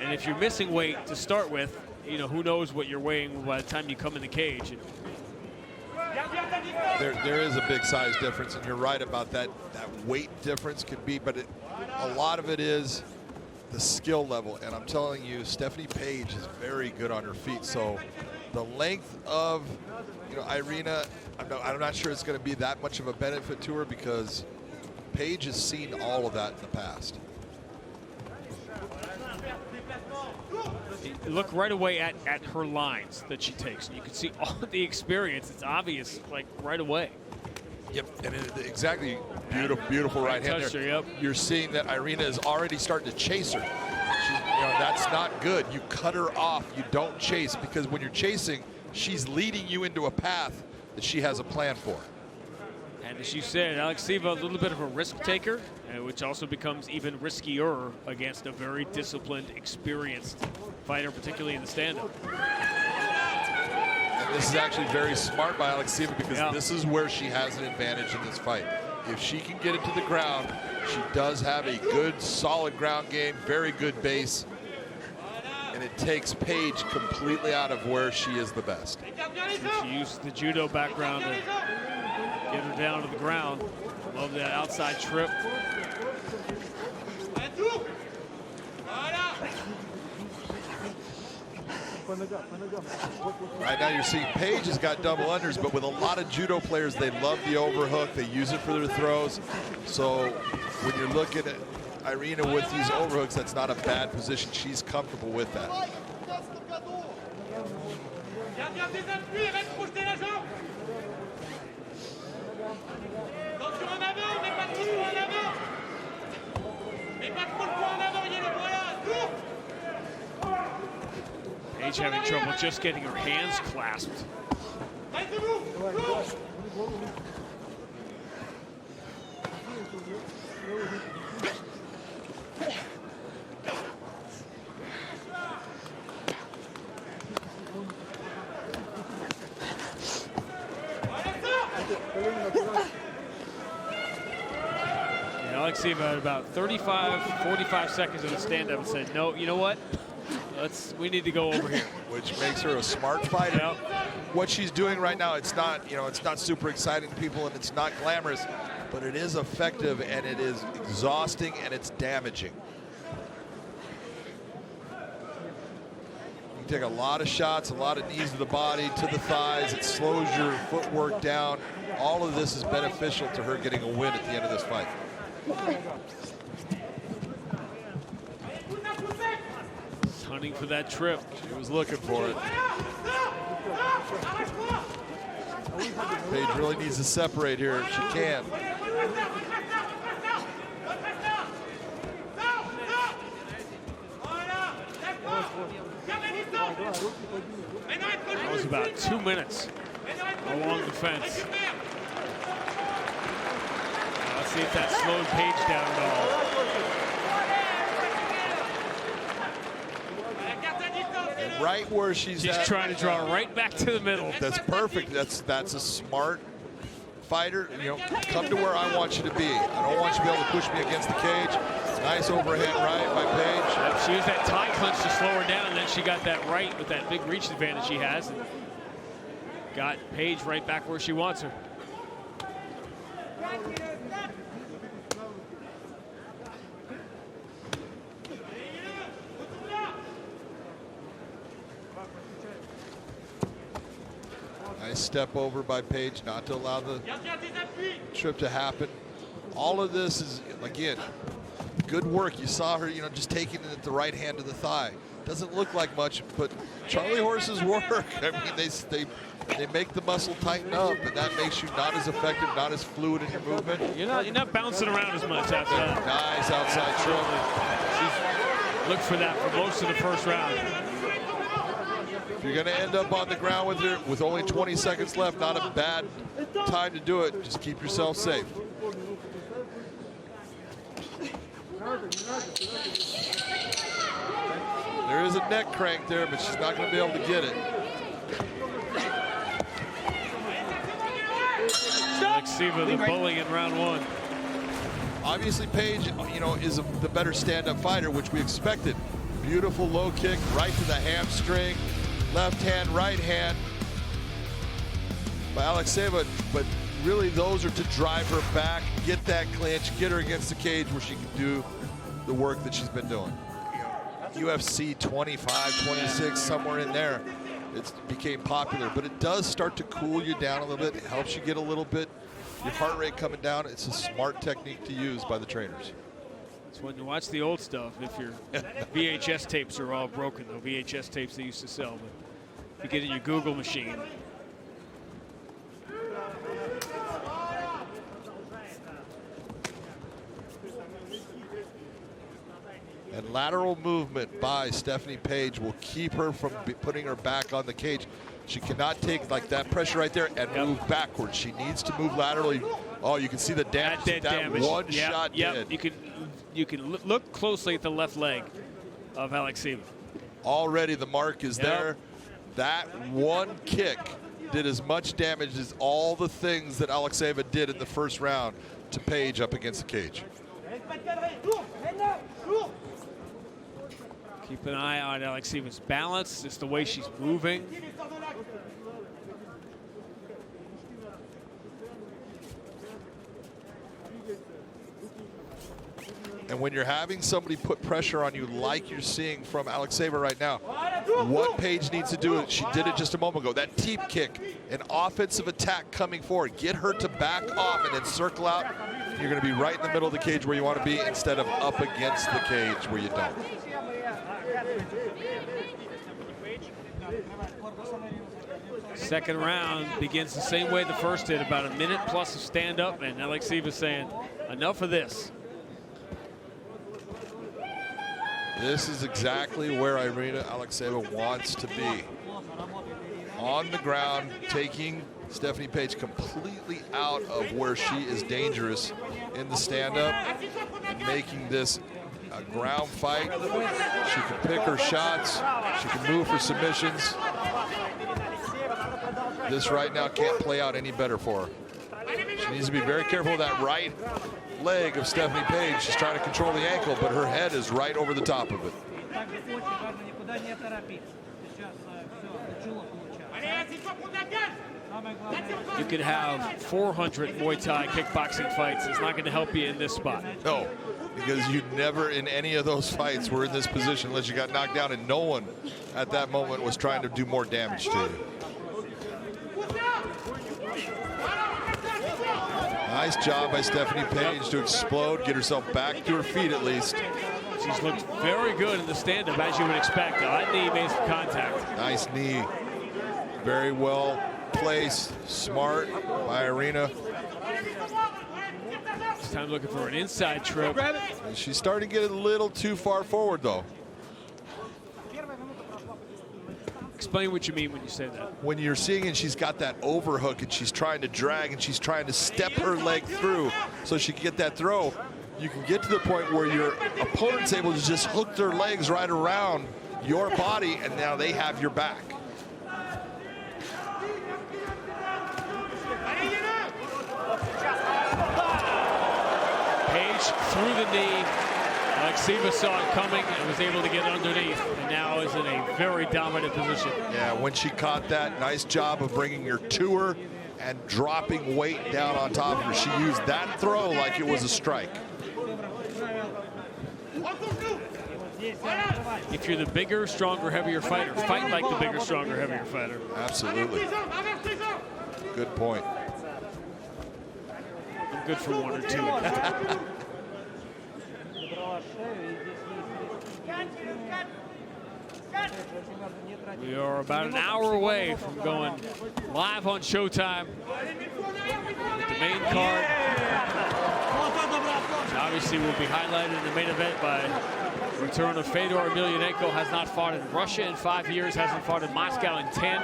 And if you're missing weight to start with, you know, who knows what you're weighing by the time you come in the cage. There is a big size difference, and you're right about that. That weight difference could be, but a lot of it is the skill level. And I'm telling you, Stephanie Page is very good on her feet. So the length of, you know, Irina, I'm not sure it's going to be that much of a benefit to her because Page has seen all of that in the past. Look right away at her lines that she takes. You can see all the experience. It's obvious, like, right away. Yep, and exactly, beautiful right hand there. Her, yep. You're seeing that Irina is already starting to chase her. That's not good. You cut her off. You don't chase, because when you're chasing, she's leading you into a path that she has a plan for. And as you said, Alekseeva, a little bit of a risk taker, which also becomes even riskier against a very disciplined, experienced fighter, particularly in the stand-up. And this is actually very smart by Alekseeva, because this is where she has an advantage in this fight. If she can get it to the ground, she does have a good, solid ground game, very good base, and it takes Page completely out of where she is the best. She used the judo background to get her down to the ground. Love that outside trip. Right now you're seeing Page has got double unders, but with a lot of judo players, they love the overhook. They use it for their throws. So when you're looking at Irina with these overhooks, that's not a bad position. She's comfortable with that. Page having trouble just getting her hands clasped. Alekseeva had about 45 seconds of the stand-up and said, no, you know what? We need to go over here. Which makes her a smart fighter. Yep. What she's doing right now, it's not super exciting to people, and it's not glamorous, but it is effective, and it is exhausting, and it's damaging. You take a lot of shots, a lot of knees to the body, to the thighs. It slows your footwork down. All of this is beneficial to her getting a win at the end of this fight. Hunting for that trip. She was looking for it. Paige really needs to separate here if she can. That was about 2 minutes along the fence. Let's see if that slowed Paige down at all. And right where she's at, trying to draw right back to the middle. That's perfect. That's a smart fighter. You know, come to where I want you to be. I don't want you to be able to push me against the cage. Nice overhand right by Paige. Yep, she used that tie clinch to slow her down, and then she got that right with that big reach advantage she has. And got Paige right back where she wants her. Nice step over by Paige, not to allow the trip to happen. All of this is, again, good work. You saw her, you know, just taking it at the right hand to the thigh. Doesn't look like much, but Charlie horses work. I mean, they make the muscle tighten up, and that makes you not as effective, not as fluid in your movement. You're not bouncing around as much after that. Nice outside trip. She's looked for that for most of the first round. If you're going to end up on the ground with her with only 20 seconds left, not a bad time to do it. Just keep yourself safe. There is a neck crank there, but she's not going to be able to get it. Alekseeva, the bully in round one. Obviously, Paige, you know, is the better stand-up fighter, which we expected. Beautiful low kick right to the hamstring. Left hand, right hand by Alekseeva, but really those are to drive her back, get that clinch, get her against the cage where she can do the work that she's been doing. UFC 25, 26, somewhere in there, it became popular, but it does start to cool you down a little bit. It helps you get a little bit, your heart rate coming down. It's a smart technique to use by the trainers. It's when you watch the old stuff, if your VHS tapes are all broken, though, VHS tapes they used to sell, but you get in your Google machine. And lateral movement by Stephanie Paige will keep her from putting her back on the cage. She cannot take like that pressure right there and move backwards. She needs to move laterally. Oh, you can see the damage that one shot did. You can look closely at the left leg of Alekseeva. Already the mark is there. That one kick did as much damage as all the things that Alekseeva did in the first round to Paige up against the cage. Keep an eye on Alekseeva's balance, just the way she's moving. And when you're having somebody put pressure on you like you're seeing from Alekseeva right now, what Paige needs to do, she did it just a moment ago, that teep kick, an offensive attack coming forward, get her to back off and then circle out. You're going to be right in the middle of the cage where you want to be instead of up against the cage where you don't. Second round begins the same way the first did, about a minute plus of stand up, and Alekseeva saying, enough of this. This is exactly where Irina Alekseeva wants to be. On the ground, taking Stephanie Paige completely out of where she is dangerous in the stand-up and making this a ground fight. She can pick her shots. She can move for submissions. This right now can't play out any better for her. She needs to be very careful with that right leg of Stephanie Paige. She's trying to control the ankle, but her head is right over the top of it. You could have 400 Muay Thai kickboxing fights. It's not going to help you in this spot. No, because you never in any of those fights were in this position unless you got knocked down, and no one at that moment was trying to do more damage to you. Nice job by Stephanie Paige to explode, get herself back to her feet at least. She's looked very good in the stand-up, as you would expect. That knee made some contact. Nice knee. Very well placed, smart by Irina. This time looking for an inside trip. And she's starting to get a little too far forward, though. Explain what you mean when you say that. When you're seeing it, she's got that overhook and she's trying to drag and she's trying to step her leg through so she can get that throw. You can get to the point where your opponent's able to just hook their legs right around your body, and now they have your back. Page through the knee. Alekseeva saw it coming and was able to get underneath, and now is in a very dominant position. Yeah, when she caught that, nice job of bringing her to her and dropping weight down on top of her. She used that throw like it was a strike. If you're the bigger, stronger, heavier fighter, fight like the bigger, stronger, heavier fighter. Absolutely. Good point. I'm good for one or two. We are about an hour away from going live on Showtime with the main card. Which obviously will be highlighted in the main event by return of Fedor Emelianenko. Has not fought in Russia in 5 years, hasn't fought in Moscow in 10.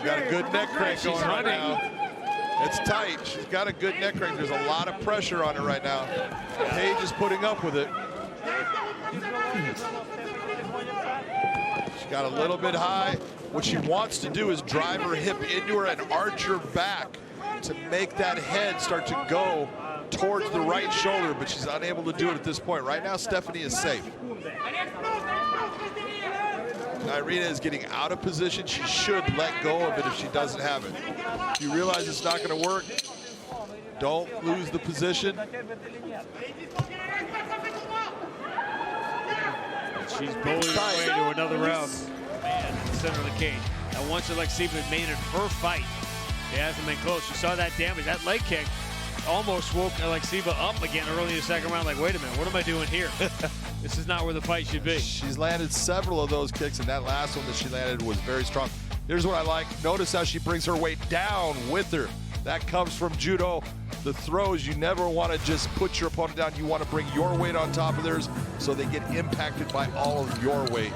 Got a good neck crank going right now. It's tight. She's got a good neck crank. There's a lot of pressure on her right now. Paige is putting up with it. She got a little bit high. What she wants to do is drive her hip into her and arch her back to make that head start to go towards the right shoulder, but she's unable to do it at this point. Right now, Stephanie is safe. Irina is getting out of position. She should let go of it if she doesn't have it. If you realize it's not going to work, don't lose the position. She's bowling her way to another round. Man, in the center of the cage. Now, once Alekseeva made it her fight, it hasn't been close. You saw that damage. That leg kick almost woke Alekseeva up again early in the second round. Like, wait a minute, what am I doing here? This is not where the fight should be. She's landed several of those kicks, and that last one that she landed was very strong. Here's what I like. Notice how she brings her weight down with her. That comes from judo. The throws, you never want to just put your opponent down. You want to bring your weight on top of theirs so they get impacted by all of your weight.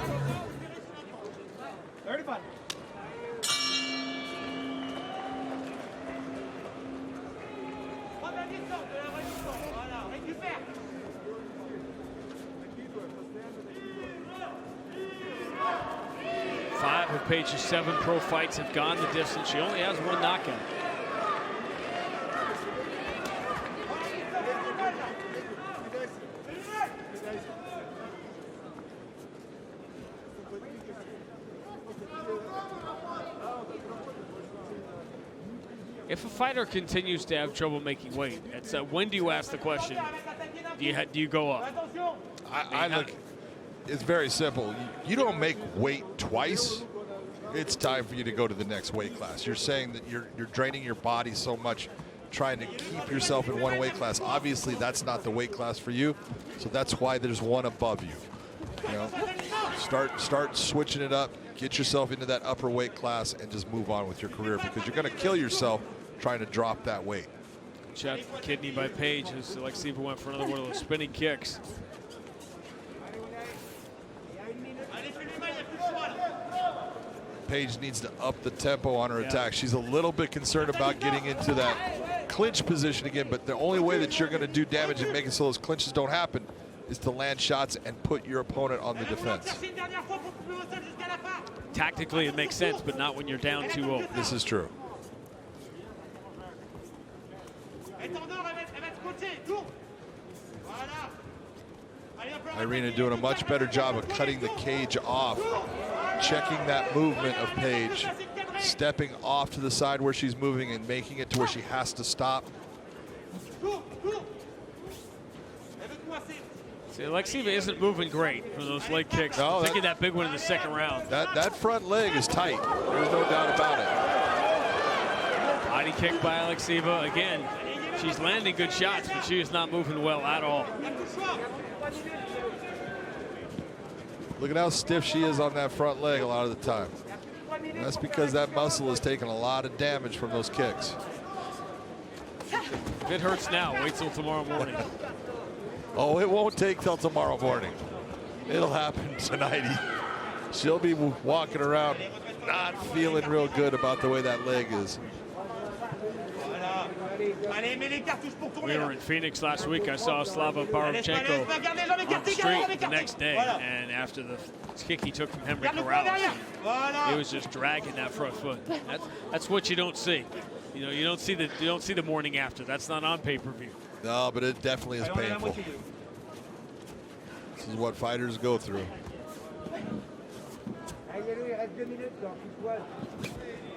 Five of Paige's 7 pro fights have gone the distance. She only has 1 knockout. If a fighter continues to have trouble making weight, it's when do you ask the question? Do you go up? I look. It's very simple. You don't make weight twice. It's time for you to go to the next weight class. You're saying that you're draining your body so much trying to keep yourself in one weight class. Obviously, that's not the weight class for you, so that's why there's one above you. You know, start switching it up. Get yourself into that upper weight class and just move on with your career, because you're going to kill yourself trying to drop that weight. Shot kidney by Paige as Alekseeva went for another one of those spinning kicks. Paige needs to up the tempo on her attack. She's a little bit concerned about getting into that clinch position again, but the only way that you're going to do damage and make it so those clinches don't happen is to land shots and put your opponent on the defense. Tactically, it makes sense, but not when you're down 2-0. This is true. Irina doing a much better job of cutting the cage off, checking that movement of Paige, stepping off to the side where she's moving and making it to where she has to stop. See, Alekseeva isn't moving great from those leg kicks. No, Thinking that big one in the second round. That front leg is tight. There's no doubt about it. Body kick by Alekseeva. Again, she's landing good shots, but she is not moving well at all. Look at how stiff she is on that front leg a lot of the time. That's because that muscle has taken a lot of damage from those kicks. If it hurts now, wait till tomorrow morning. Oh, it won't take till tomorrow morning. It'll happen tonight. She'll be walking around not feeling real good about the way that leg is. We were in Phoenix last week. I saw Slava Barabchenko on the street the next day, and after the kick he took from Henry Corrales, he was just dragging that front foot. That's what you don't see. You know, you don't see the morning after. That's not on pay-per-view. No, but it definitely is painful. This is what fighters go through.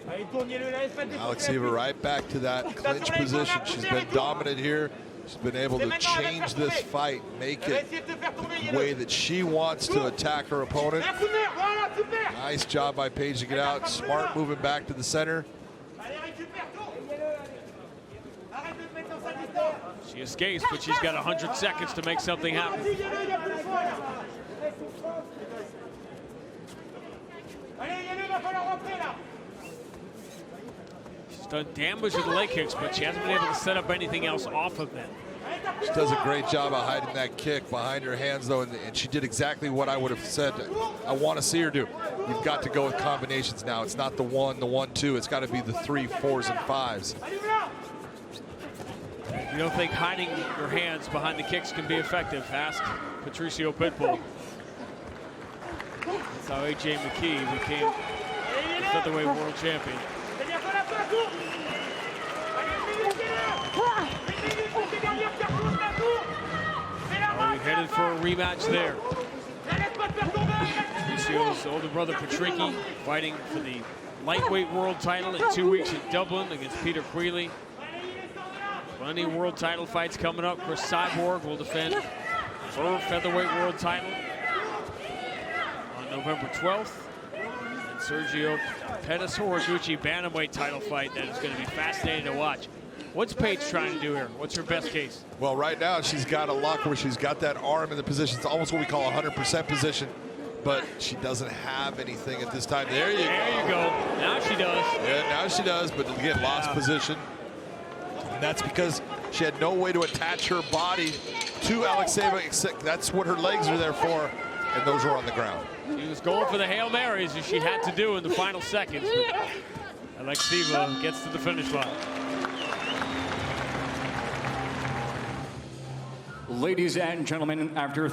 Alekseeva right back to that clinch position. She's been dominant here. She's been able to change this fight, make it the way that she wants to attack her opponent. Nice job by Paige to get out. Smart moving back to the center. She escapes, but she's got 100 seconds to make something happen. She's done damage with the leg kicks, but she hasn't been able to set up anything else off of them. She does a great job of hiding that kick behind her hands, though, and she did exactly what I would have said I want to see her do. You've got to go with combinations now. It's not the 1-2. It's got to be the 3, 4s, and 5s. You don't think hiding your hands behind the kicks can be effective? Ask Patricio Pitbull. That's how AJ McKee became the featherweight world champion. Are we headed for a rematch there? Patricio's older brother Patricky fighting for the lightweight world title in 2 weeks in Dublin against Peter Queally. Plenty of world title fights coming up. Chris Cyborg will defend her featherweight world title on November 12th. And Sergio Pettis Horiguchi bantamweight title fight that is going to be fascinating to watch. What's Paige trying to do here? What's her best case? Well, right now she's got a lock where she's got that arm in the position. It's almost what we call a 100% position, but she doesn't have anything at this time. There you go. There you go. Now she does. Yeah, now she does, but again, lost position. And that's because she had no way to attach her body to Alekseeva. That's what her legs are there for, and those are on the ground. She was going for the Hail Marys as she had to do in the final seconds. But Alekseeva gets to the finish line. Ladies and gentlemen, after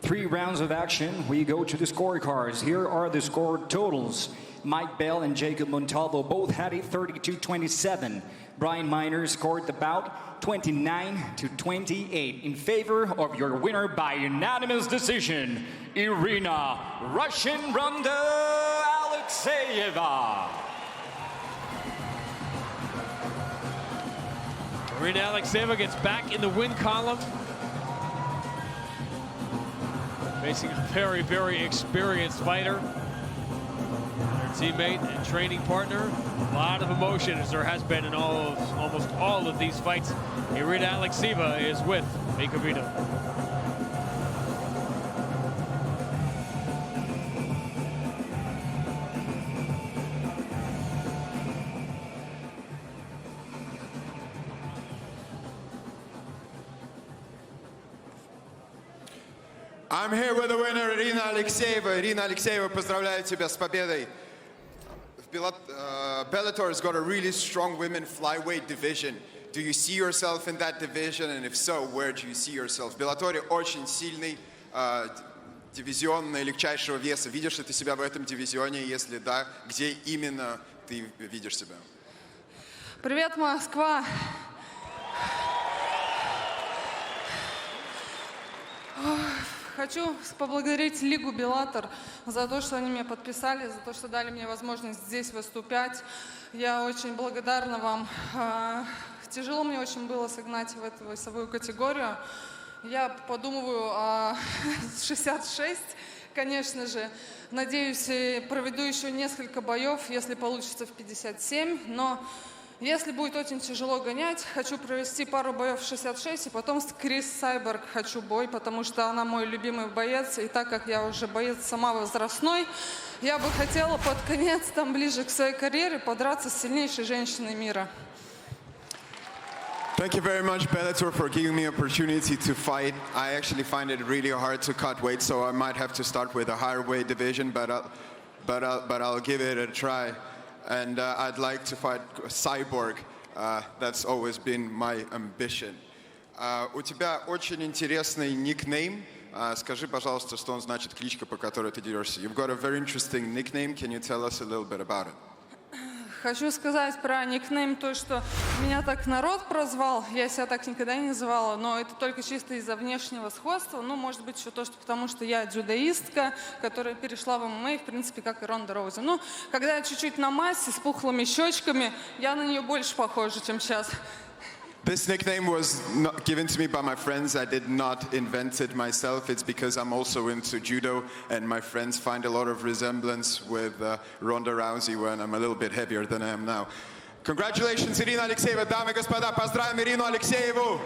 three rounds of action, we go to the scorecards. Here are the score totals. Mike Bell and Jacob Montalvo both had it 32-27. Brian Miner scored the bout 29-28 in favor of your winner by unanimous decision, Irina Russian Ronda Alekseeva. Irina Alekseeva gets back in the win column. Facing a very, very experienced fighter. Her teammate and training partner. A lot of emotion as there has been in almost all of these fights. Irina Alekseeva is with Mikhailov. I'm here with the winner, Irina Alekseeva. Irina Alekseeva, поздравляю тебя с победой. Bellator has got a really strong women flyweight division. Do you see yourself in that division? And if so, where do you see yourself? В Беллаторе очень сильный дивизион легчайшего веса. Видишь ли ты себя в этом дивизионе? Если да, где именно ты видишь себя? Привет, Москва. Хочу поблагодарить Лигу Bellator за то, что они меня подписали, за то, что дали мне возможность здесь выступать. Я очень благодарна вам. Тяжело мне очень было согнать в эту весовую категорию. Я подумываю о 66, конечно же. Надеюсь, проведу еще несколько боев, если получится в 57. Но Если будет очень тяжело гонять, хочу провести пару боев в 66, и потом с Крис Сайберг хочу бой, потому что она мой любимый боец, и так как я уже боец сама возрастной, я бы хотела под конец, там ближе к своей карьере, подраться с сильнейшей женщиной мира. Thank you very much, Bellator, for giving me opportunity to fight. I actually find it really hard to cut weight, so I might have to start with a higher weight division, but I'll give it a try. And I'd like to fight Cyborg. That's always been my ambition. У тебя очень интересный никнейм. Скажи, пожалуйста, что он значит, кличка, по которой ты дерешься. You've got a very interesting nickname. Can you tell us a little bit about it? Хочу сказать про никнейм то, что меня так народ прозвал, я себя так никогда не называла, но это только чисто из-за внешнего сходства, ну, может быть, еще то, что потому что я дзюдоистка, которая перешла в ММА, в принципе, как и Ронда Роузи. Ну, когда я чуть-чуть на массе, с пухлыми щечками, я на нее больше похожа, чем сейчас. This nickname was not given to me by my friends. I did not invent it myself. It's because I'm also into judo, and my friends find a lot of resemblance with Ronda Rousey when I'm a little bit heavier than I am now. Congratulations, Irina Alekseeva. Дамы и господа, поздравим Ирину Алексееву!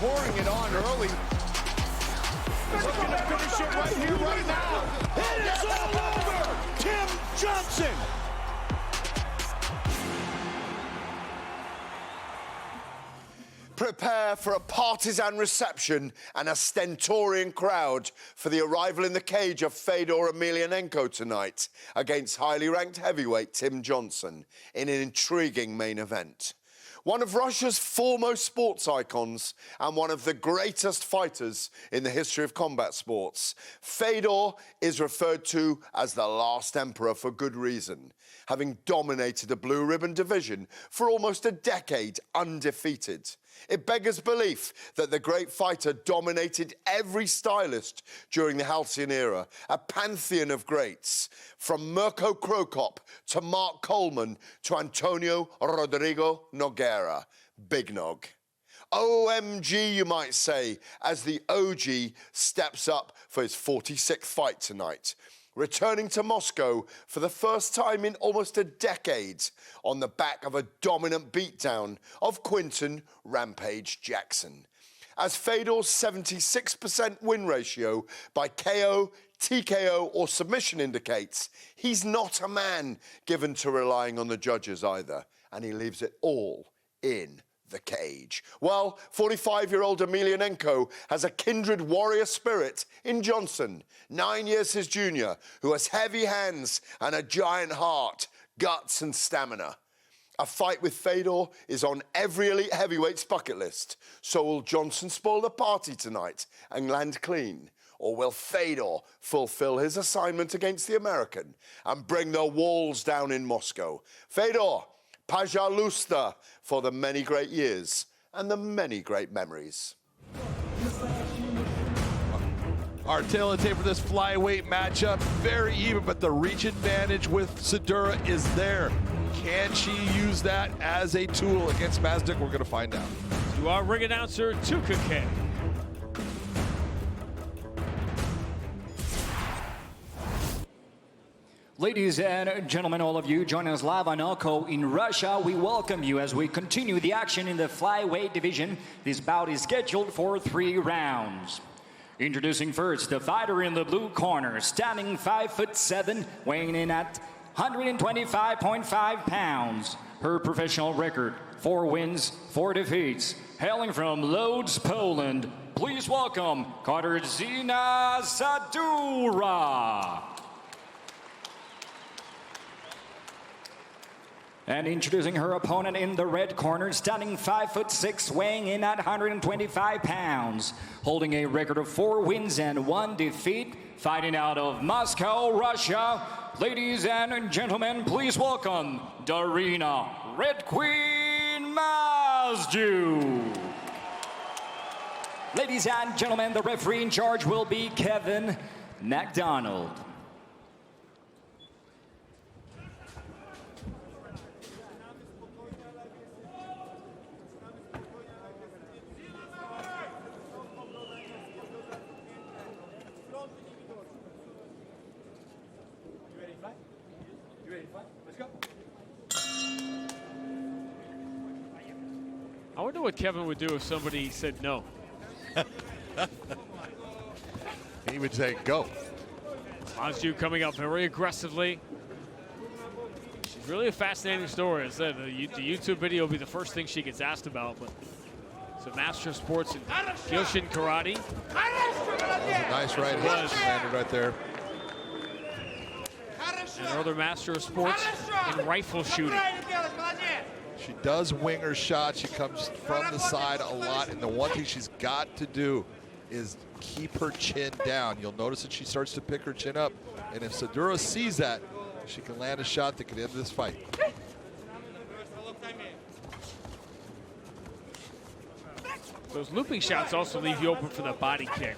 Pouring it on early. Looking to finish it right here, right now. And it's all over! Tim Johnson! Prepare for a partisan reception and a stentorian crowd for the arrival in the cage of Fedor Emelianenko tonight against highly ranked heavyweight Tim Johnson in an intriguing main event. One of Russia's foremost sports icons and one of the greatest fighters in the history of combat sports, Fedor is referred to as the last emperor for good reason, having dominated the blue ribbon division for almost a decade undefeated. It beggars belief that the great fighter dominated every stylist during the Halcyon era, a pantheon of greats, from Mirko Krokop to Mark Coleman to Antonio Rodrigo Nogueira, Big Nog. OMG, you might say, as the OG steps up for his 46th fight tonight, returning to Moscow for the first time in almost a decade on the back of a dominant beatdown of Quinton Rampage Jackson. As Fedor's 76% win ratio by KO, TKO or submission indicates, he's not a man given to relying on the judges either, and he leaves it all in the cage. Well, 45-year-old Emelianenko has a kindred warrior spirit in Johnson, 9 years his junior, who has heavy hands and a giant heart, guts and stamina. A fight with Fedor is on every elite heavyweight's bucket list. So will Johnson spoil the party tonight and land clean? Or will Fedor fulfill his assignment against the American and bring the walls down in Moscow? Fedor, Pajalusta, for the many great years and the many great memories. Our tail of the tape for this flyweight matchup, very even, but the reach advantage with Sadura is there. Can she use that as a tool against Mazdyuk? We're going to find out. To our ring announcer, Tuka K. Ladies and gentlemen, all of you joining us live on Oko in Russia, we welcome you as we continue the action in the flyweight division. This bout is scheduled for 3 rounds. Introducing first, the fighter in the blue corner, standing 5'7", weighing in at 125.5 pounds. Her professional record, 4 wins, 4 defeats. Hailing from Lodz, Poland, please welcome Katarzyna Sadura. And introducing her opponent in the red corner, standing 5'6", weighing in at 125 pounds, holding a record of 4 wins and 1 defeat, fighting out of Moscow, Russia. Ladies and gentlemen, please welcome Darina, Red Queen Mazdyuk. Ladies and gentlemen, the referee in charge will be Kevin McDonald. I wonder what Kevin would do if somebody said no. He would say go. Mazdyuk coming up very aggressively. She's really a fascinating story. As I said, the YouTube video will be the first thing she gets asked about. But it's a master of sports in Kyoshin karate. Nice right hand. She landed right there. And another master of sports in rifle shooting. She does wing her shot. She comes from the side a lot, and the one thing she's got to do is keep her chin down. You'll notice that she starts to pick her chin up, and if Sadura sees that, she can land a shot that could end this fight. Those looping shots also leave you open for the body kick.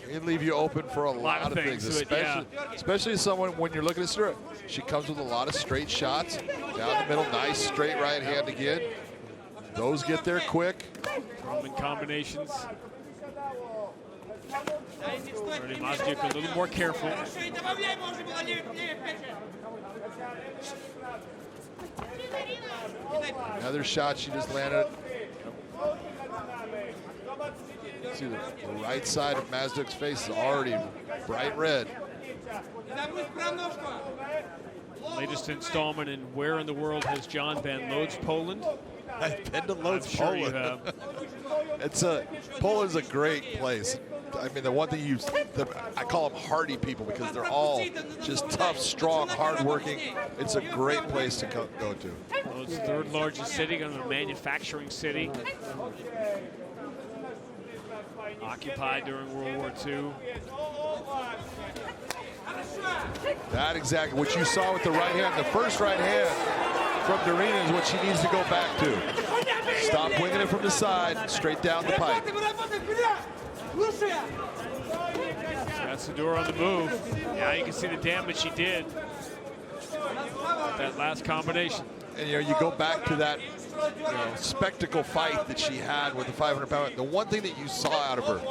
It leave you open for a lot of things, especially someone when you're looking at Sadura. She comes with a lot of straight shots down the middle. Nice straight right hand again. Those get there quick. Roman combinations. Mazdyuk a little more careful. Another shot she just landed. See the right side of Mazdyuk's face is already bright red. Latest installment in Where in the World Has John Been Loads Poland? I've been to Loads I'm sure Poland. you have. Poland's a great place. I mean, the one thing I call them hardy people because they're all just tough, strong, hardworking. It's a great place to go to. Well, it's the third largest city, kind of a manufacturing city. Occupied during World War II. That exactly what you saw with the right hand. The first right hand from Darina is what she needs to go back to. Stop winging it from the side, straight down the pipe. Got Sadura on the move. Yeah, you can see the damage she did. That last combination. And you go back to that spectacle fight that she had with the 500-pound. The one thing that you saw out of her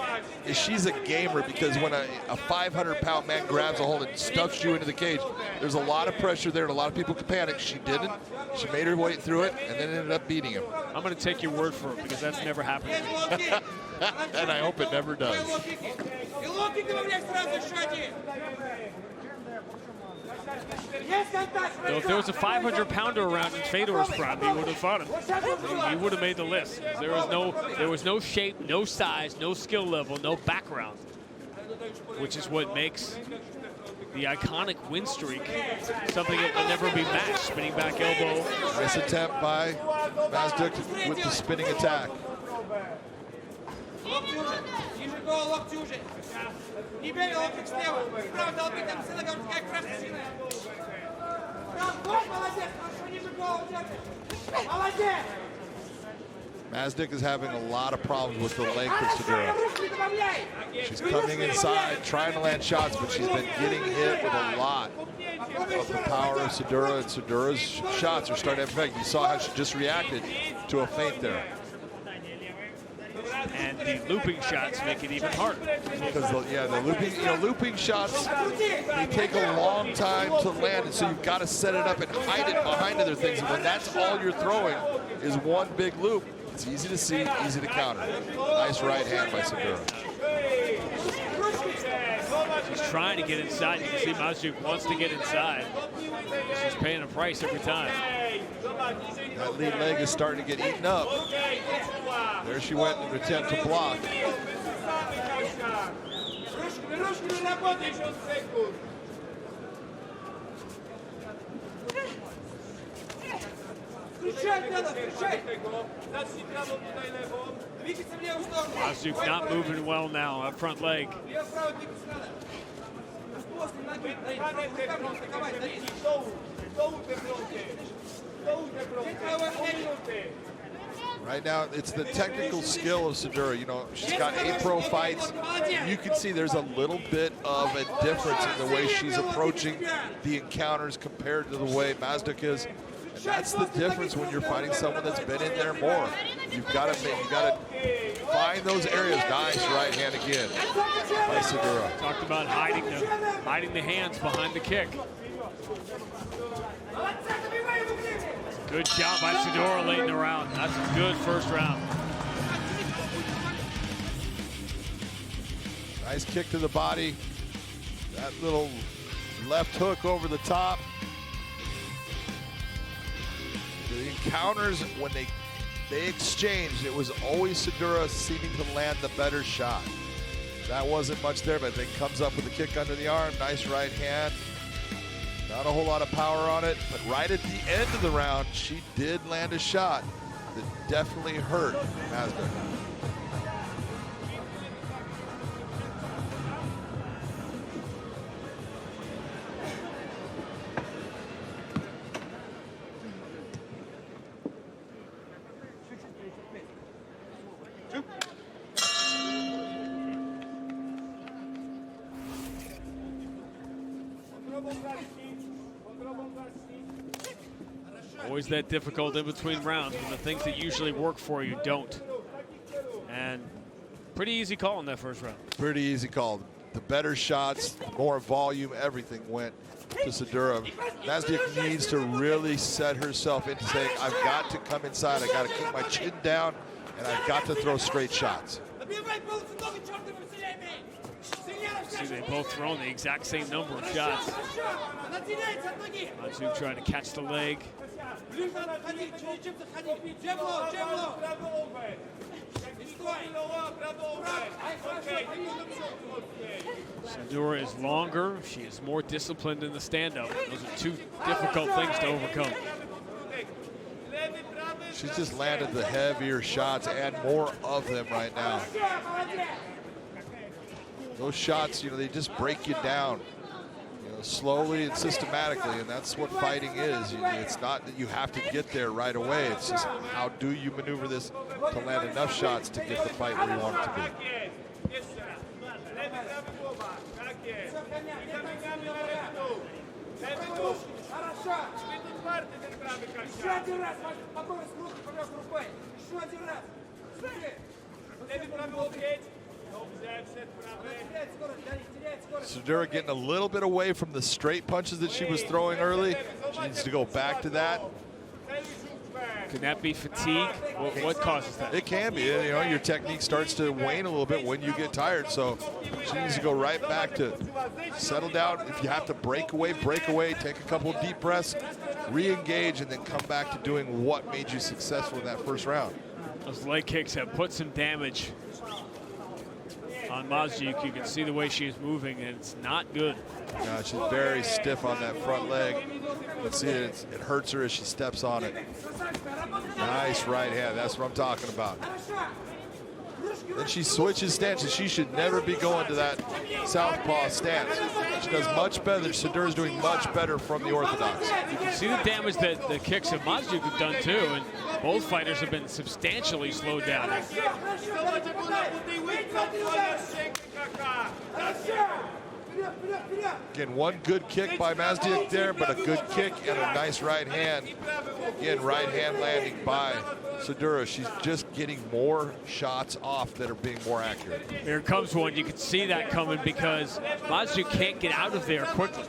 is she's a gamer, because when a 500-pound man grabs a hold and stuffs you into the cage, there's a lot of pressure there and a lot of people can panic. She didn't. She made her way through it and then ended up beating him. I'm going to take your word for it because that's never happened to me. And I hope it never does. So if there was a 500-pounder around in Fedor's prime, he would have fought him. He would have made the list. There was no shape, no size, no skill level, no background, which is what makes the iconic win streak something that will never be matched. Spinning back elbow. Nice attempt by Mazdyuk with the spinning attack. Mazdyuk is having a lot of problems with the length of Sadura. She's coming inside, trying to land shots, but she's been getting hit with a lot of the power of Sadura, and Sadura's shots are starting to have effect. You saw how she just reacted to a feint there. And the looping shots make it even harder. Because the looping shots, they take a long time to land, and so you've got to set it up and hide it behind other things. And when that's all you're throwing is one big loop, it's easy to see, easy to counter. Nice right hand by Sadura. She's trying to get inside. You can see Mazdyuk wants to get inside. She's paying a price every time. That lead leg is starting to get eaten up. There she went in an attempt to block. Mazdyuk not moving well now, up front leg. Right now, it's the technical skill of Sadura. You know, she's got 8 pro fights. You can see there's a little bit of a difference in the way she's approaching the encounters compared to the way Mazdyuk is. And that's the difference when you're fighting someone that's been in there more. You've got to find those areas. Nice right hand again by Sadura. Talked about hiding the hands behind the kick. Good job by Sadura late in the round. That's a good first round. Nice kick to the body. That little left hook over the top. The encounters, when they exchanged, it was always Sadura seeming to land the better shot. That wasn't much there, but then comes up with a kick under the arm. Nice right hand. Not a whole lot of power on it, but right at the end of the round, she did land a shot that definitely hurt Mazdyuk. Always that difficult in between rounds when the things that usually work for you don't. And pretty easy call in that first round. Pretty easy call. The better shots, more volume, everything went to Sadura. Mazdyuk needs to really set herself into saying, I've got to come inside, I got to keep my chin down, and I've got to throw straight shots. See, they both thrown the exact same number of shots. Mazdyuk trying to catch the leg. Sadura is longer. She is more disciplined in the stand-up. Those are two difficult things to overcome. She's just landed the heavier shots and more of them right now. Those shots, you know, they just break you down, you know, slowly and systematically, and that's what fighting is. It's not that you have to get there right away. It's just how do you maneuver this to land enough shots to get the fight where you want it to be. Sadura getting a little bit away from the straight punches that she was throwing early. She needs to go back to that. Can that be fatigue? What causes that? It can be. You know, your technique starts to wane a little bit when you get tired. So she needs to go right back to settle down. If you have to break away, take a couple of deep breaths, re-engage, and then come back to doing what made you successful in that first round. Those leg kicks have put some damage on Mazdyuk. You can see the way she is moving, and it's not good. No, she's very stiff on that front leg. Let's see it hurts her as she steps on it. Nice right hand. That's what I'm talking about. Then she switches stances. She should never be going to that southpaw stance. She does much better. Sadura's doing much better from the orthodox. You can see the damage that the kicks of Mazdyuk have done too, and both fighters have been substantially slowed down. Again, one good kick by Mazdyuk there, but a good kick and a nice right hand. Again, right hand landing by Sadura. She's just getting more shots off that are being more accurate. Here comes one. You can see that coming because Mazdyuk can't get out of there quickly.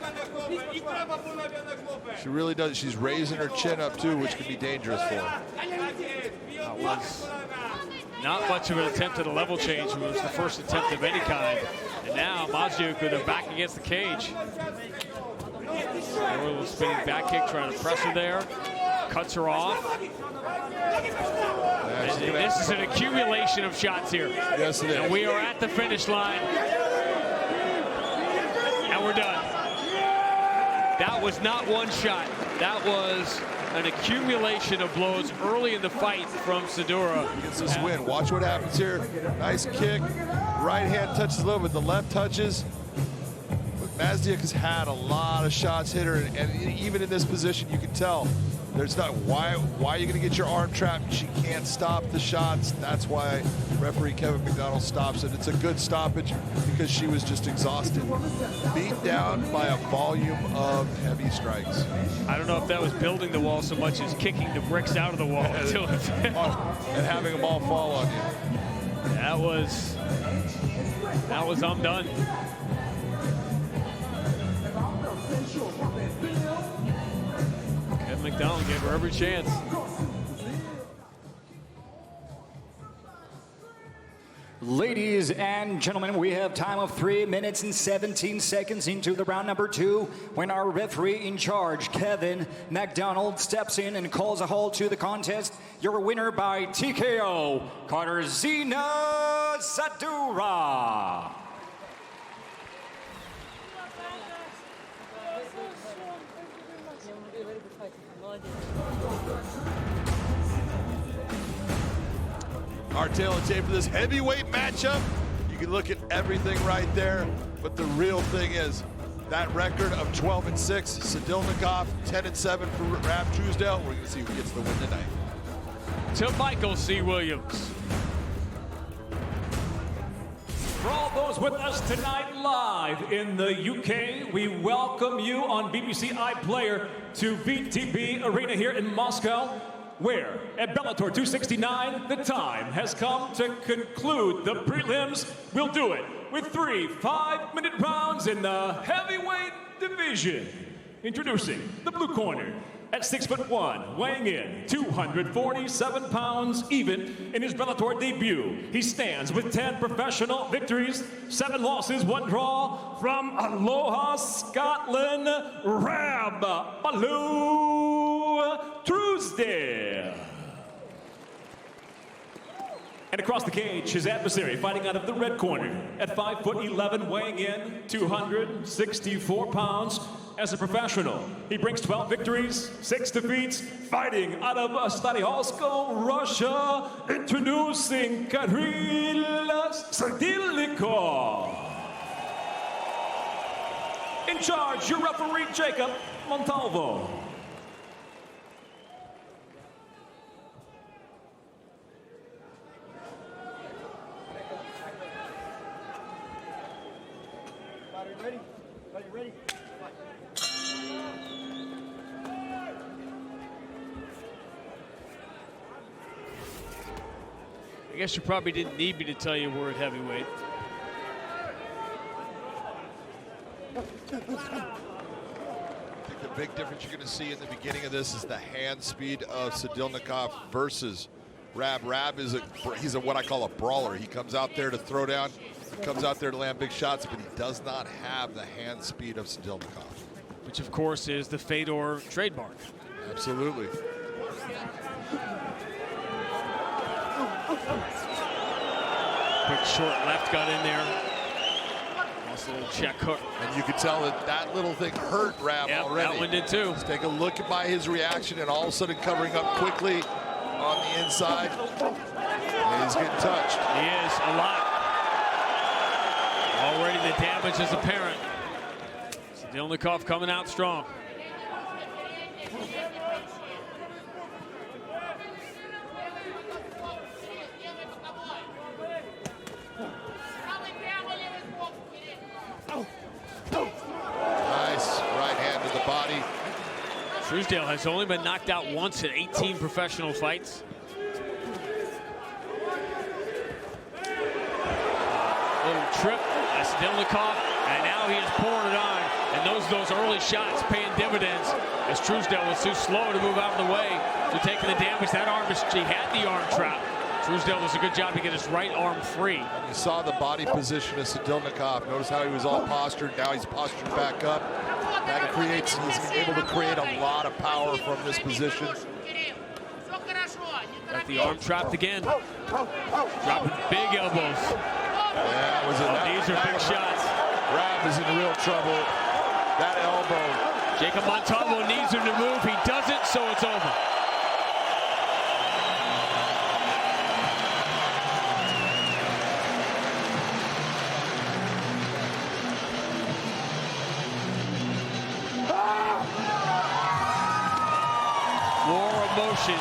She really does. She's raising her chin up too, which can be dangerous for her. That was not much of an attempt at a level change. It was the first attempt of any kind. And now Mazdyuk with her back against the cage. A little spinning back kick, trying to press her there. Cuts her off. And this is an accumulation of shots here. Yes, it is. And we are at the finish line. And we're done. That was not one shot. That was an accumulation of blows early in the fight from Sadura. He gets this win. Watch what happens here. Nice kick. Right hand touches a little bit. The left touches. But Mazdyuk has had a lot of shots hit her, and even in this position, you can tell there's not why are you going to get your arm trapped? She can't stop the shots. That's why referee Kevin McDonald stops it. It's a good stoppage because she was just exhausted, beat down by a volume of heavy strikes. I don't know if that was building the wall so much as kicking the bricks out of the wall until it fell. And having them all fall on you. That was I'm done. Kevin McDonald gave her every chance. Ladies and gentlemen, we have time of 3 minutes and 17 seconds into the round number 2 when our referee in charge, Kevin McDonald, steps in and calls a halt to the contest. Your winner by TKO, Katarzyna Sadura. Our tail and tape for this heavyweight matchup. You can look at everything right there, but the real thing is that record of 12-6, Sidelnikov, 10-7 for Rab Truesdale. We're going to see who gets the win tonight. To Michael C. Williams. For all those with us tonight live in the UK, we welcome you on BBC iPlayer to VTB Arena here in Moscow, where at Bellator 269, the time has come to conclude the prelims. We'll do it with 3 5-minute rounds in the heavyweight division. Introducing the blue corner at 6'1", weighing in 247 pounds even in his Bellator debut. He stands with 10 professional victories, 7 losses, 1 draw from Aloha, Scotland, Rab Truesdale. And across the cage, his adversary fighting out of the red corner at 5'11", weighing in 264 pounds. As a professional, he brings 12 victories, 6 defeats, fighting out of Stariholsko, Russia, introducing Kirill Sidelnikov. In charge, your referee, Jacob Montalvo. Ready? Are you ready? I guess you probably didn't need me to tell you we're at heavyweight. I think the big difference you're going to see in the beginning of this is the hand speed of Sidelnikov versus Rab. Rab is he's what I call a brawler. He comes out there to throw down, comes out there to land big shots, but he does not have the hand speed of Sidelnikov. Which, of course, is the Fedor trademark. Absolutely. Quick short left got in there. Nice little check hook. And you could tell that that little thing hurt Rab already. That one did too. Let's take a look by his reaction, and all of a sudden covering up quickly on the inside. And he's getting touched. He is, a lot. Already the damage is apparent. Sidelnikov coming out strong. Nice right hand to the body. Truesdale has only been knocked out once in 18 professional fights. Little trip by Sidelnikov, and now he is pouring it on. And those early shots paying dividends as Truesdale was too slow to move out of the way to taking the damage. That arm, he had the arm trap. Truesdale does a good job to get his right arm free. You saw the body position of Sidelnikov. Notice how he was all postured. Now he's postured back up. That creates, he's able to create a lot of power from this position. Got the arm trapped again. Dropping big elbows. Yeah, these are big shots. Rab is in real trouble. That elbow. Jacob Montalvo needs him to move. He doesn't, so it's over. More emotion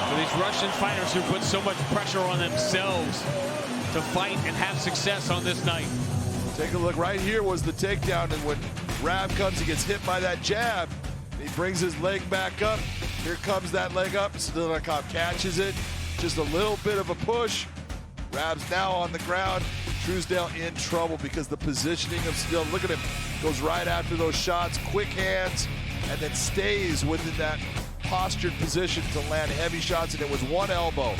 for these Russian fighters who put so much pressure on themselves to fight and have success on this night. Take a look. Right here was the takedown, and when Rab comes, he gets hit by that jab. He brings his leg back up. Here comes that leg up. Sidelnikov catches it. Just a little bit of a push. Rab's now on the ground. Truesdale in trouble because the positioning of Sidelnikov, look at him, goes right after those shots, quick hands, and then stays within that postured position to land heavy shots. And it was one elbow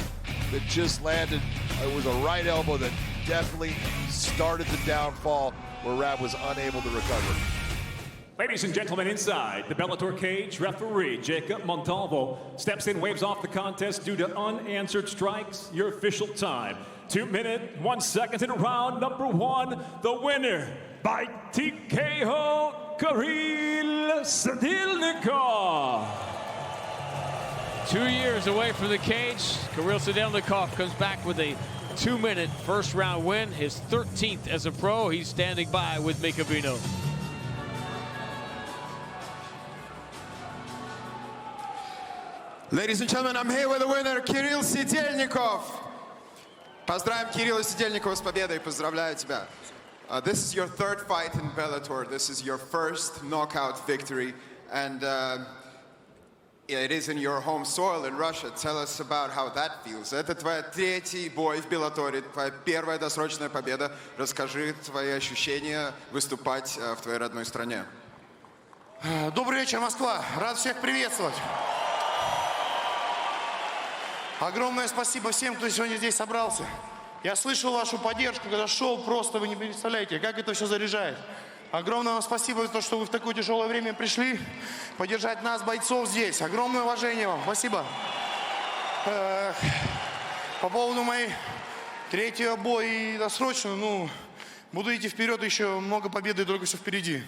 that just landed. It was a right elbow that definitely started the downfall where Rab was unable to recover. Ladies and gentlemen, inside the Bellator cage, referee Jacob Montalvo steps in, waves off the contest due to unanswered strikes. Your official time, 2 minutes, 1 second in round number 1. The winner by TKO, Kirill Sidelnikov. 2 years away from the cage, Kirill Sidelnikov comes back with a 2-minute first round win, his 13th as a pro. He's standing by with Mikhailov. Ladies and gentlemen, I'm here with the winner, Kirill Sidelnikov. Поздравим Кирилла Сидельникова с победой. Поздравляю тебя. This is your third fight in Bellator. This is your first knockout victory. And it is in your home soil in Russia. Tell us about how that feels. Это твой третий бой в Беллаторе, твоя первая досрочная победа. Расскажи твои ощущения выступать в твоей родной стране. Добрый вечер, Москва. Рад всех приветствовать. Огромное спасибо всем, кто сегодня здесь собрался. Я слышал вашу поддержку, когда шел, просто вы не представляете, как это все заряжает. Огромное вам спасибо за то, что вы в такое тяжелое время пришли поддержать нас, бойцов, здесь. Огромное уважение вам. Спасибо. По поводу моей третьего боя и досрочного, буду идти вперед, еще много побед и только все впереди.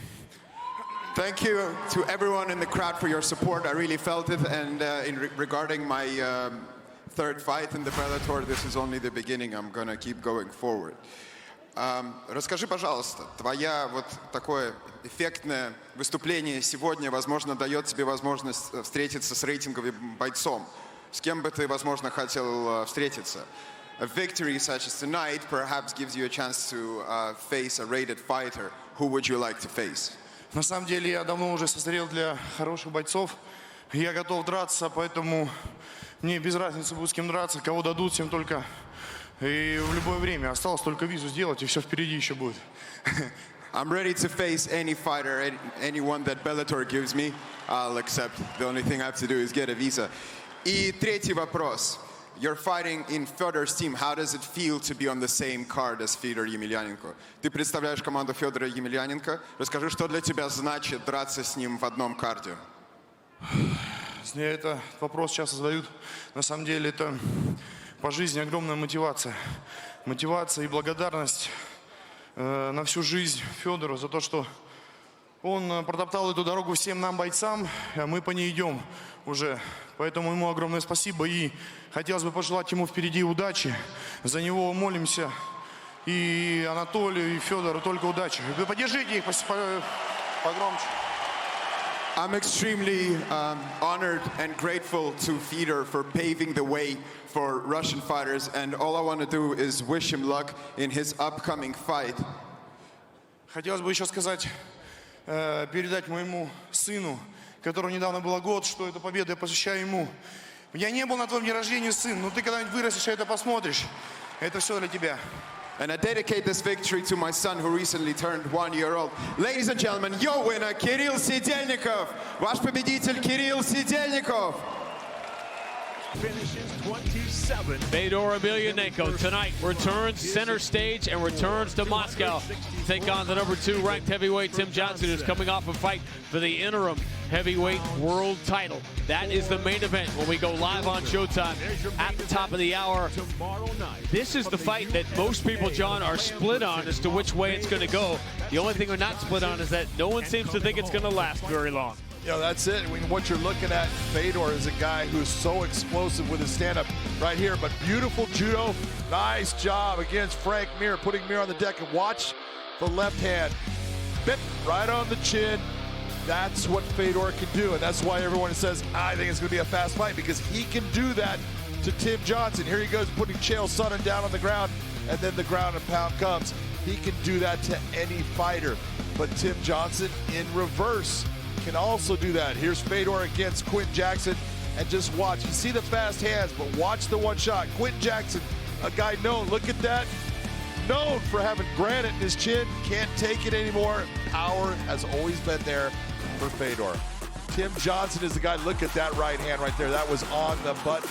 Thank you to everyone in the crowd for your support. I really felt it. And regarding my third fight in the Bellator, this is only the beginning. I'm gonna keep going forward. Расскажи, пожалуйста, твоя вот такое эффектное выступление сегодня, возможно, дает тебе возможность встретиться с рейтинговым бойцом. С кем бы ты, возможно, хотел встретиться? A victory such as tonight perhaps gives you a chance to face a rated fighter. Who would you like to face? На самом деле, я давно уже созрел для хороших бойцов. Я готов драться, поэтому мне без разницы будет с кем драться, кого дадут, всем только. И в любое время. Осталось только визу сделать, и все впереди еще будет. I'm ready to face any fighter, anyone that Bellator gives me. I'll accept. The only thing I have to do is get a visa. И третий вопрос. You're fighting in Fedor's team. How does it feel to be on the same card as Fedor Emelianenko? Ты представляешь команду Федора Емельяненко. Расскажи, что для тебя значит драться с ним в одном карде? Мне этот вопрос часто задают. На самом деле, это по жизни огромная мотивация. Мотивация и благодарность на всю жизнь Федору за то, что он протоптал эту дорогу всем нам, бойцам, а мы по ней идем уже. Поэтому ему огромное спасибо. И хотелось бы пожелать ему впереди удачи. За него молимся. И Анатолию, и Федору только удачи. Вы поддержите их погромче. I'm extremely honored and grateful to Fedor for paving the way for Russian fighters, and all I want to do is wish him luck in his upcoming fight. Хотелось бы еще сказать, передать моему сыну, которому недавно было год, что эту победу я посвящаю ему. Я не был на твоем дне рождения, сын, но ты когда-нибудь вырастешь и это посмотришь. Это все для тебя. And I dedicate this victory to my son who recently turned 1 year old. Ladies and gentlemen, your winner, Kirill Sidelnikov. Ваш победитель, Кирилл Сидельников. finishes 27. Fedor Emelianenko tonight returns center stage and returns to Moscow to take on the #2 ranked heavyweight Tim Johnson, who's coming off a fight for the interim heavyweight world title. That is the main event when we go live on Showtime at the top of the hour. This is the fight that most people, John, are split on as to which way it's going to go. The only thing we're not split on is that no one seems to think it's going to last very long. You know, that's it. I mean, what you're looking at, Fedor is a guy who's so explosive with his stand-up right here, but beautiful judo. Nice job against Frank Mir, putting Mir on the deck, and watch the left hand. Bit right on the chin. That's what Fedor can do, and that's why everyone says, I think it's going to be a fast fight, because he can do that to Tim Johnson. Here he goes, putting Chael Sonnen down on the ground, and then the ground and pound comes. He can do that to any fighter, but Tim Johnson in reverse can also do that. Here's Fedor against Quinton Jackson, and just watch. You see the fast hands, but watch the one shot. Quinton Jackson, a guy known, look at that, known for having granite in his chin, can't take it anymore. Power has always been there for Fedor. Tim Johnson is the guy, look at that right hand right there, that was on the button.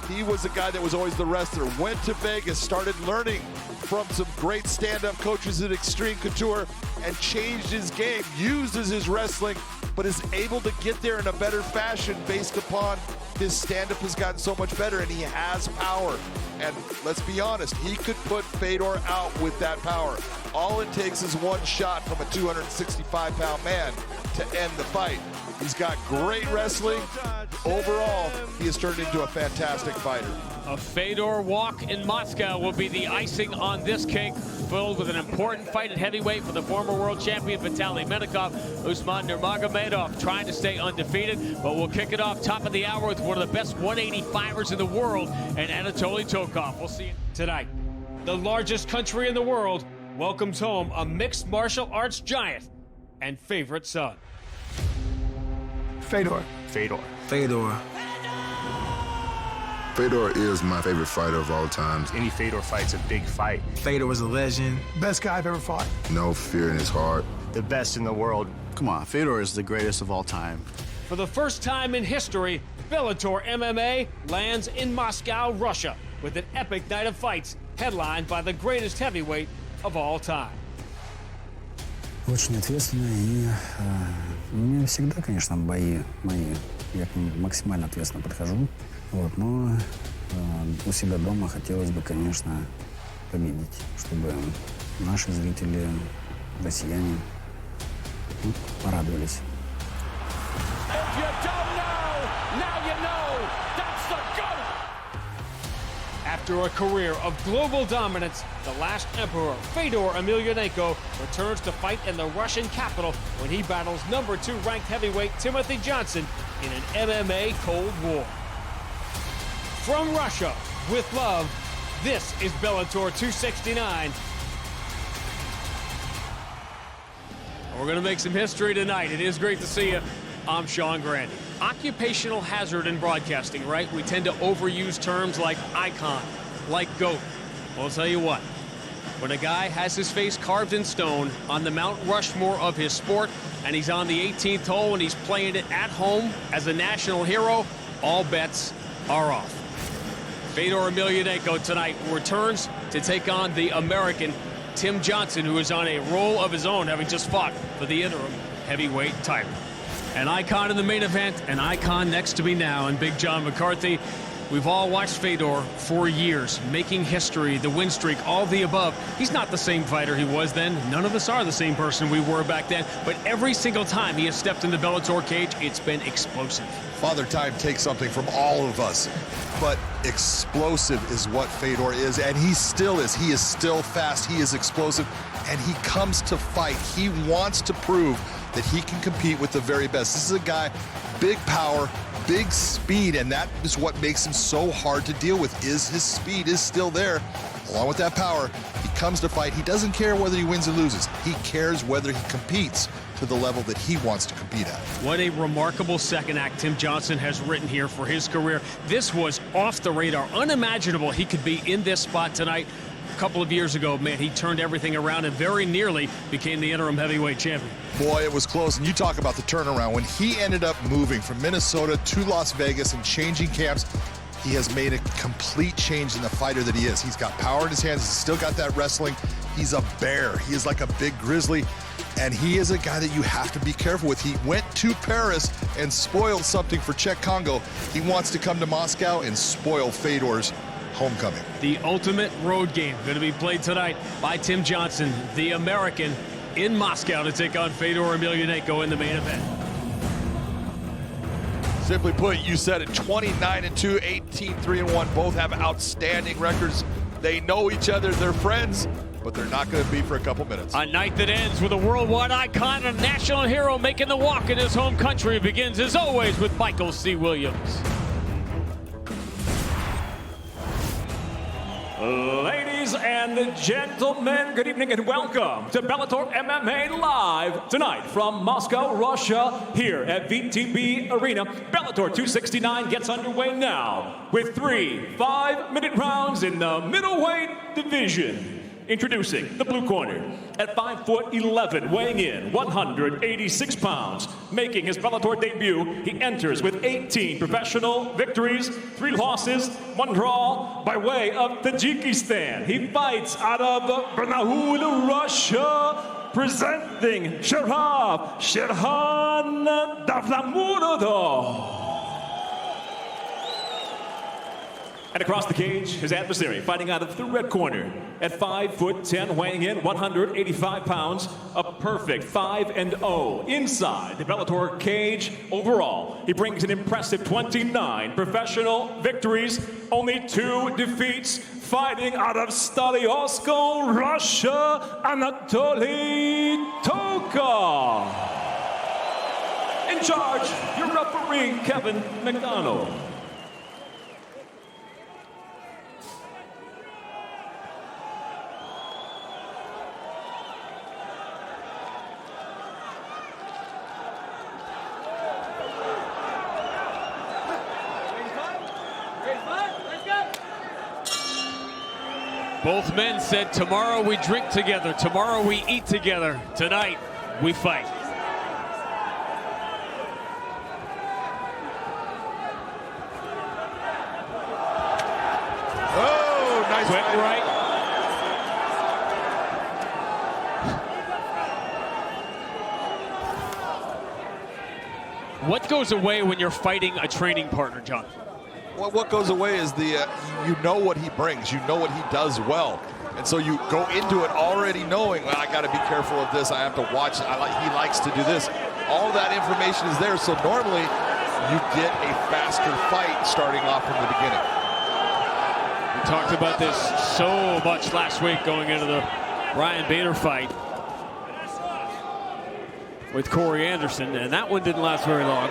He was the guy that was always the wrestler, went to Vegas, started learning from some great stand-up coaches at Extreme Couture, and changed his game, uses his wrestling, but is able to get there in a better fashion based upon his stand-up has gotten so much better, and he has power. And let's be honest, he could put Fedor out with that power. All it takes is one shot from a 265-pound man to end the fight. He's got great wrestling. Overall, he has turned into a fantastic fighter. A Fedor walk in Moscow will be the icing on this cake, filled with an important fight at heavyweight for the former world champion Vitaly Minakov. Usman Nurmagomedov trying to stay undefeated, but we'll kick it off top of the hour with one of the best 185ers in the world, and Anatoly Tokov. We'll see you tonight. The largest country in the world welcomes home a mixed martial arts giant and favorite son. Fedor. Fedor. Fedor. Fedor is my favorite fighter of all time. Any Fedor fight's a big fight. Fedor was a legend. Best guy I've ever fought. No fear in his heart. The best in the world. Come on, Fedor is the greatest of all time. For the first time in history, Bellator MMA lands in Moscow, Russia, with an epic night of fights headlined by the greatest heavyweight of all time. Очень ответственно, и у меня всегда, конечно, бои мои. Я к ним максимально ответственно подхожу. Вот, но у себя дома хотелось бы, конечно, победить, чтобы наши зрители, россияне, порадовались. After a career of global dominance, the last emperor, Fedor Emelianenko, returns to fight in the Russian capital when he battles #2 ranked heavyweight Timothy Johnson in an MMA Cold War. From Russia, with love, this is Bellator 269. We're going to make some history tonight. It is great to see you. I'm Sean Grande. Occupational hazard in broadcasting, right? We tend to overuse terms like icon, like GOAT. Well, I'll tell you what. When a guy has his face carved in stone on the Mount Rushmore of his sport, and he's on the 18th hole and he's playing it at home as a national hero, all bets are off. Fedor Emelianenko tonight returns to take on the American Tim Johnson, who is on a roll of his own, having just fought for the interim heavyweight title. An icon in the main event, an icon next to me now, and Big John McCarthy. We've all watched Fedor for years, making history, the win streak, all the above. He's not the same fighter he was then. None of us are the same person we were back then. But every single time he has stepped in the Bellator cage, it's been explosive. Father Time takes something from all of us, but explosive is what Fedor is, and he still is. He is still fast, he is explosive, and he comes to fight. He wants to prove that he can compete with the very best. This is a guy, big power, big speed, and that is what makes him so hard to deal with, is his speed is still there. Along with that power, he comes to fight. He doesn't care whether he wins or loses. He cares whether he competes to the level that he wants to compete at. What a remarkable second act Tim Johnson has written here for his career. This was off the radar, unimaginable he could be in this spot tonight. A couple of years ago, man, he turned everything around and very nearly became the interim heavyweight champion. Boy, it was close, and you talk about the turnaround. When he ended up moving from Minnesota to Las Vegas and changing camps, he has made a complete change in the fighter that he is. He's got power in his hands. He's still got that wrestling. He's a bear. He is like a big grizzly. And he is a guy that you have to be careful with. He went to Paris and spoiled something for Czech Congo. He wants to come to Moscow and spoil Fedor's homecoming. The ultimate road game going to be played tonight by Tim Johnson, the American, in Moscow to take on Fedor Emelianenko in the main event. Simply put, you said it, 29-2, 18-3-1. Both have outstanding records. They know each other, they're friends, but they're not going to be for a couple minutes. A night that ends with a worldwide icon and a national hero making the walk in his home country. It begins, as always, with Michael C. Williams. Ladies and gentlemen, good evening and welcome to Bellator MMA Live tonight from Moscow, Russia, here at VTB Arena. Bellator 269 gets underway now with 3 5-minute rounds in the middleweight division. Introducing the blue corner at 5'11", weighing in 186 pounds, making his Bellator debut. He enters with 18 professional victories, 3 losses, 1 draw by way of Tajikistan. He fights out of Barnaul, Russia, presenting Sharaf, Davlatmurodov. And across the cage, his adversary fighting out of the red corner at 5'10", weighing in 185 pounds, a perfect 5-0 inside the Bellator cage. Overall, he brings an impressive 29 professional victories, only 2 defeats, fighting out of Staliorsko, Russia, Anatoly Tokov. In charge, your referee, Kevin McDonald. Both men said tomorrow we drink together, tomorrow we eat together, tonight we fight. Oh, nice quick right. What goes away when you're fighting a training partner, John? Well, what goes away is you know what he brings, you know what he does well, and so you go into it already knowing, well, I got to be careful of this. I have to watch. He likes to do this. All that information is there, so normally you get a faster fight starting off from the beginning. We talked about this so much last week going into the Ryan Bader fight with Corey Anderson, and that one didn't last very long.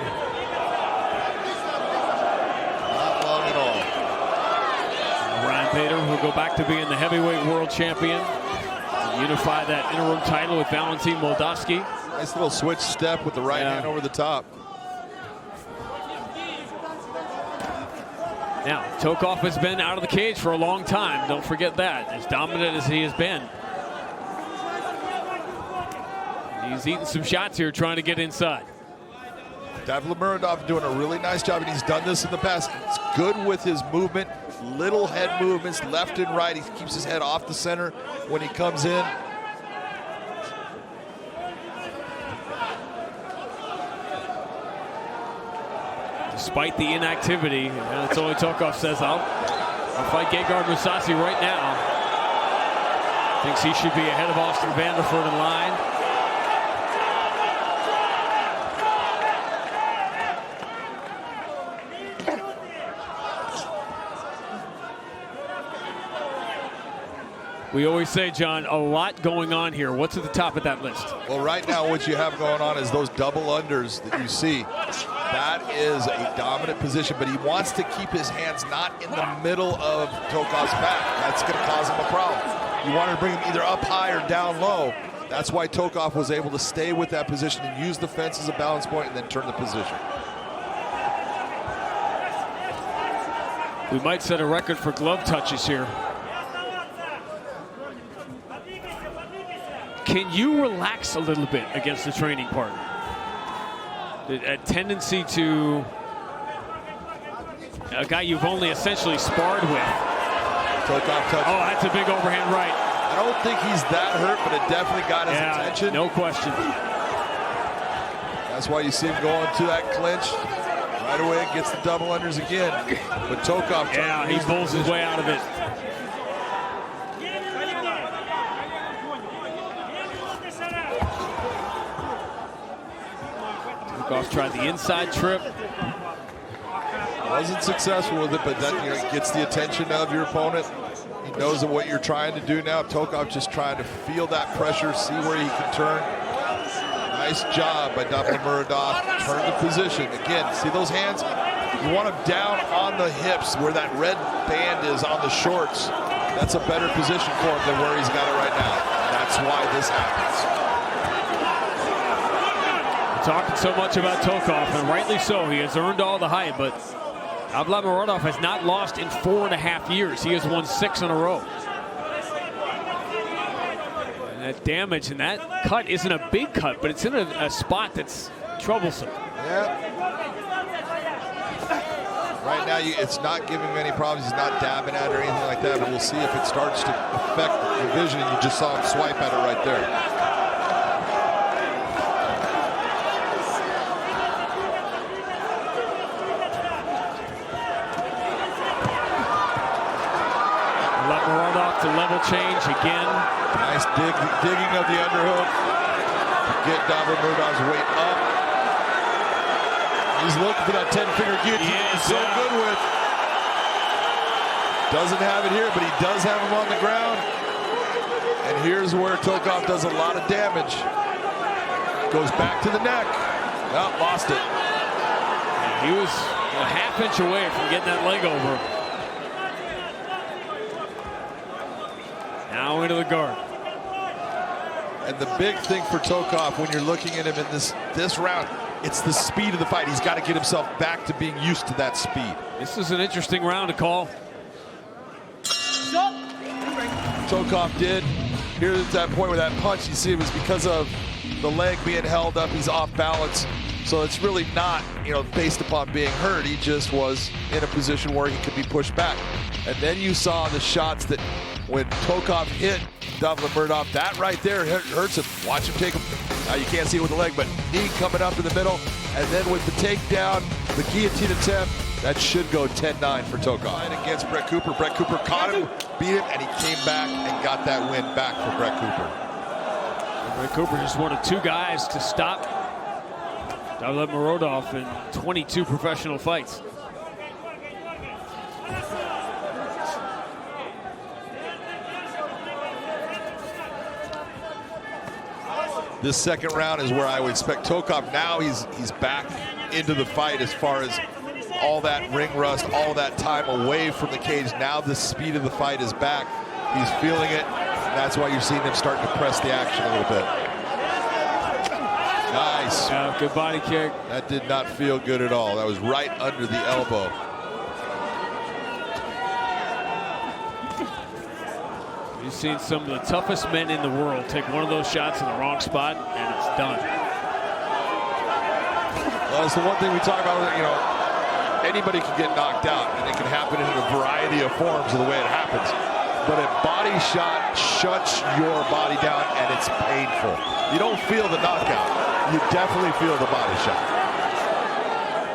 Bader will go back to being the heavyweight world champion, unify that interim title with Valentin Moldavsky. Nice little switch step with the right hand over the top. Now, Tokov has been out of the cage for a long time. Don't forget that, as dominant as he has been. He's eating some shots here, trying to get inside. Davlatmurodov doing a really nice job, and he's done this in the past. It's good with his movement, little head movements, left and right. He keeps his head off the center when he comes in. Despite the inactivity, that's only Tokov says, I'll fight Gegard Mousasi right now. Thinks he should be ahead of Austin Vanderford in line. We always say, John, a lot going on here. What's at the top of that list? Well, right now what you have going on is those double unders that you see. That is a dominant position, but he wants to keep his hands not in the middle of Tokov's back. That's going to cause him a problem. You want to bring him either up high or down low. That's why Tokov was able to stay with that position and use the fence as a balance point and then turn the position. We might set a record for glove touches here. Can you relax a little bit against the training partner? A tendency to a guy you've only essentially sparred with. Tokov touch. Oh, that's a big overhand right. I don't think he's that hurt, but it definitely got his attention. No question. That's why you see him going to that clinch. Right away, gets the double unders again. But Tokov, yeah, he pulls his way out of it. Tokov tried the inside trip. Wasn't successful with it, but that gets the attention of your opponent. He knows what you're trying to do now. Tokov just trying to feel that pressure, see where he can turn. Nice job by Davlatmurodov. Turn the position. Again, see those hands? You want him down on the hips where that red band is on the shorts. That's a better position for him than where he's got it right now. And that's why this happens. We're talking so much about Tokov, and rightly so. He has earned all the hype, but Davlatmurodov has not lost in 4.5 years. He has won 6 in a row. And that damage and that cut isn't a big cut, but it's in a spot that's troublesome. Yeah. Right now, it's not giving him any problems. He's not dabbing at it or anything like that, but we'll see if it starts to affect the vision. You just saw him swipe at it right there. Davlatmurodov to level change again. Nice digging of the underhook. Get Davlatmurodov's weight up. He's looking for that 10-finger guillotine. He's so good with. Doesn't have it here, but he does have him on the ground. And here's where Tokov does a lot of damage. Goes back to the neck. Well, lost it. He was a half-inch away from getting that leg over. Now into the guard. And the big thing for Tokov when you're looking at him in this round, it's the speed of the fight. He's got to get himself back to being used to that speed. This is an interesting round to call. Tokov did. Here's that point where that punch, you see it was because of the leg being held up. He's off balance. So it's really not, based upon being hurt. He just was in a position where he could be pushed back. And then you saw the shots that when Tokov hit Davlatmurodov, that right there hurts him. Watch him take him. Now you can't see it with the leg, but knee coming up in the middle. And then with the takedown, the guillotine attempt, that should go 10-9 for Tokov. Against Brett Cooper. Brett Cooper caught him, beat him, and he came back and got that win back for Brett Cooper. And Brett Cooper just one of 2 guys to stop Davlatmurodov in 22 professional fights. This second round is where I would expect Tokov. Now he's back into the fight as far as all that ring rust, all that time away from the cage. Now the speed of the fight is back. He's feeling it. That's why you're seeing him starting to press the action a little bit. Nice. Yeah, good body kick. That did not feel good at all. That was right under the elbow. You've seen some of the toughest men in the world take one of those shots in the wrong spot, and it's done. Well, it's the one thing we talk about, anybody can get knocked out, and it can happen in a variety of forms of the way it happens. But a body shot shuts your body down, and it's painful. You don't feel the knockout. You definitely feel the body shot.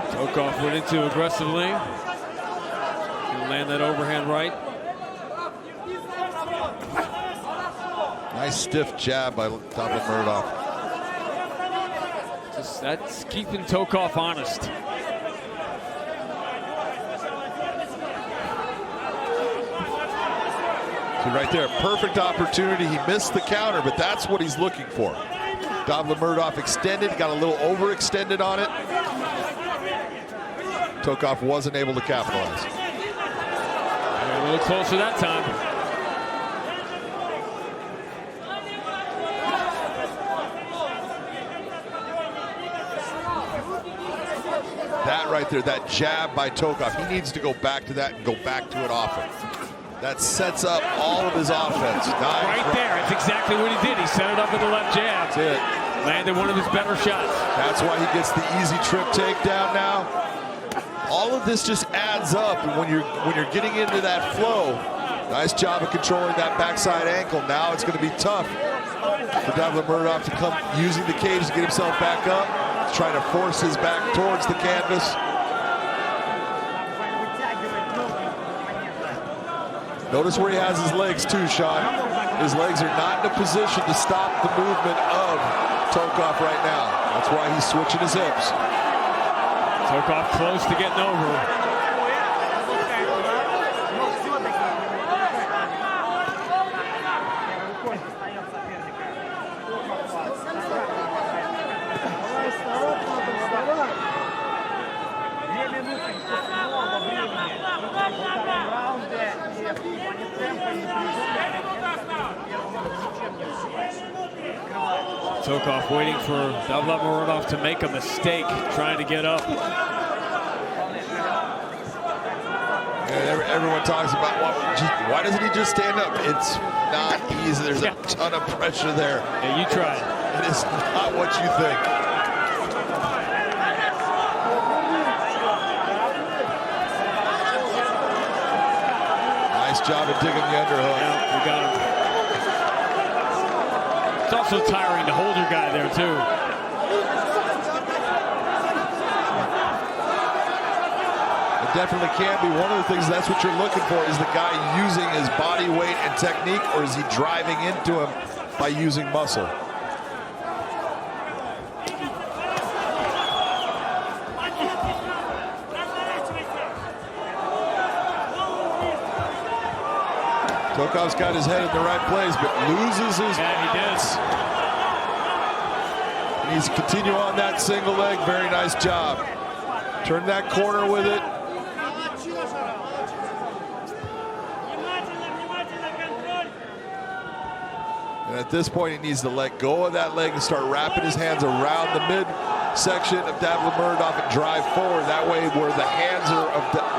Tokov went into aggressively. He'll land that overhand right. Nice stiff jab by Davlatmurodov. That's keeping Tokov honest. See right there, perfect opportunity. He missed the counter, but that's what he's looking for. Davlatmurodov extended, got a little overextended on it. Tokov wasn't able to capitalize. A little closer that time. That right there, that jab by Tokov, he needs to go back to that and go back to it often. That sets up all of his offense. Nice. Right there, that's exactly what he did. He set it up with the left jab. That's it. Landed one of his better shots. That's why he gets the easy trip takedown now. all of this just adds up. And when you're getting into that flow, nice job of controlling that backside ankle. Now it's going to be tough for Davlatmurodov to come using the cage to get himself back up. He's trying to force his back towards the canvas. Notice where he has his legs too, Sean. His legs are not in a position to stop the movement of Tokov right now. That's why he's switching his hips. Tokov close to getting over. Tokov waiting for Davlatmurodov to make a mistake, trying to get up. Yeah, everyone talks about why doesn't he just stand up? It's not easy. There's a ton of pressure there. Yeah, you try it. It is not what you think. Nice job of digging the underhook. Yeah, we got him. It's also tiring to hold your guy there, too. It definitely can be. One of the things, that's what you're looking for, is the guy using his body weight and technique, or is he driving into him by using muscle? Tokov's got his head in the right place, but loses his balance. He needs to continue on that single leg. Very nice job. Turn that corner with it. And at this point, he needs to let go of that leg and start wrapping his hands around the midsection of Davlatmurodov and drive forward. That way, where the hands are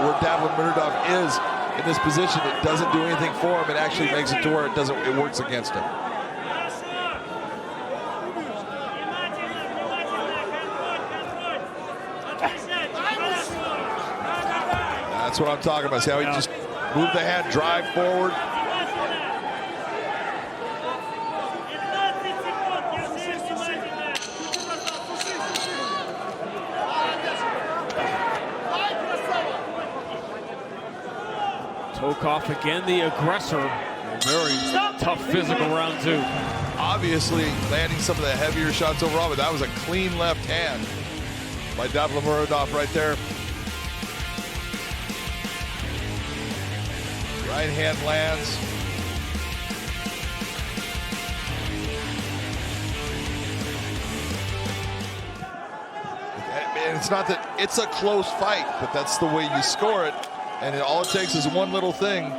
where Davlatmurodov is in this position, it doesn't do anything for him. It actually makes it to where it works against him. That's what I'm talking about. See how he just moved the hand, drive forward. Tokov again, the aggressor. Very tough physical round two. Obviously landing some of the heavier shots overall, but that was a clean left hand by Davlatmurodov right there. Right hand lands. And it's not that it's a close fight, but that's the way you score it. And all it takes is one little thing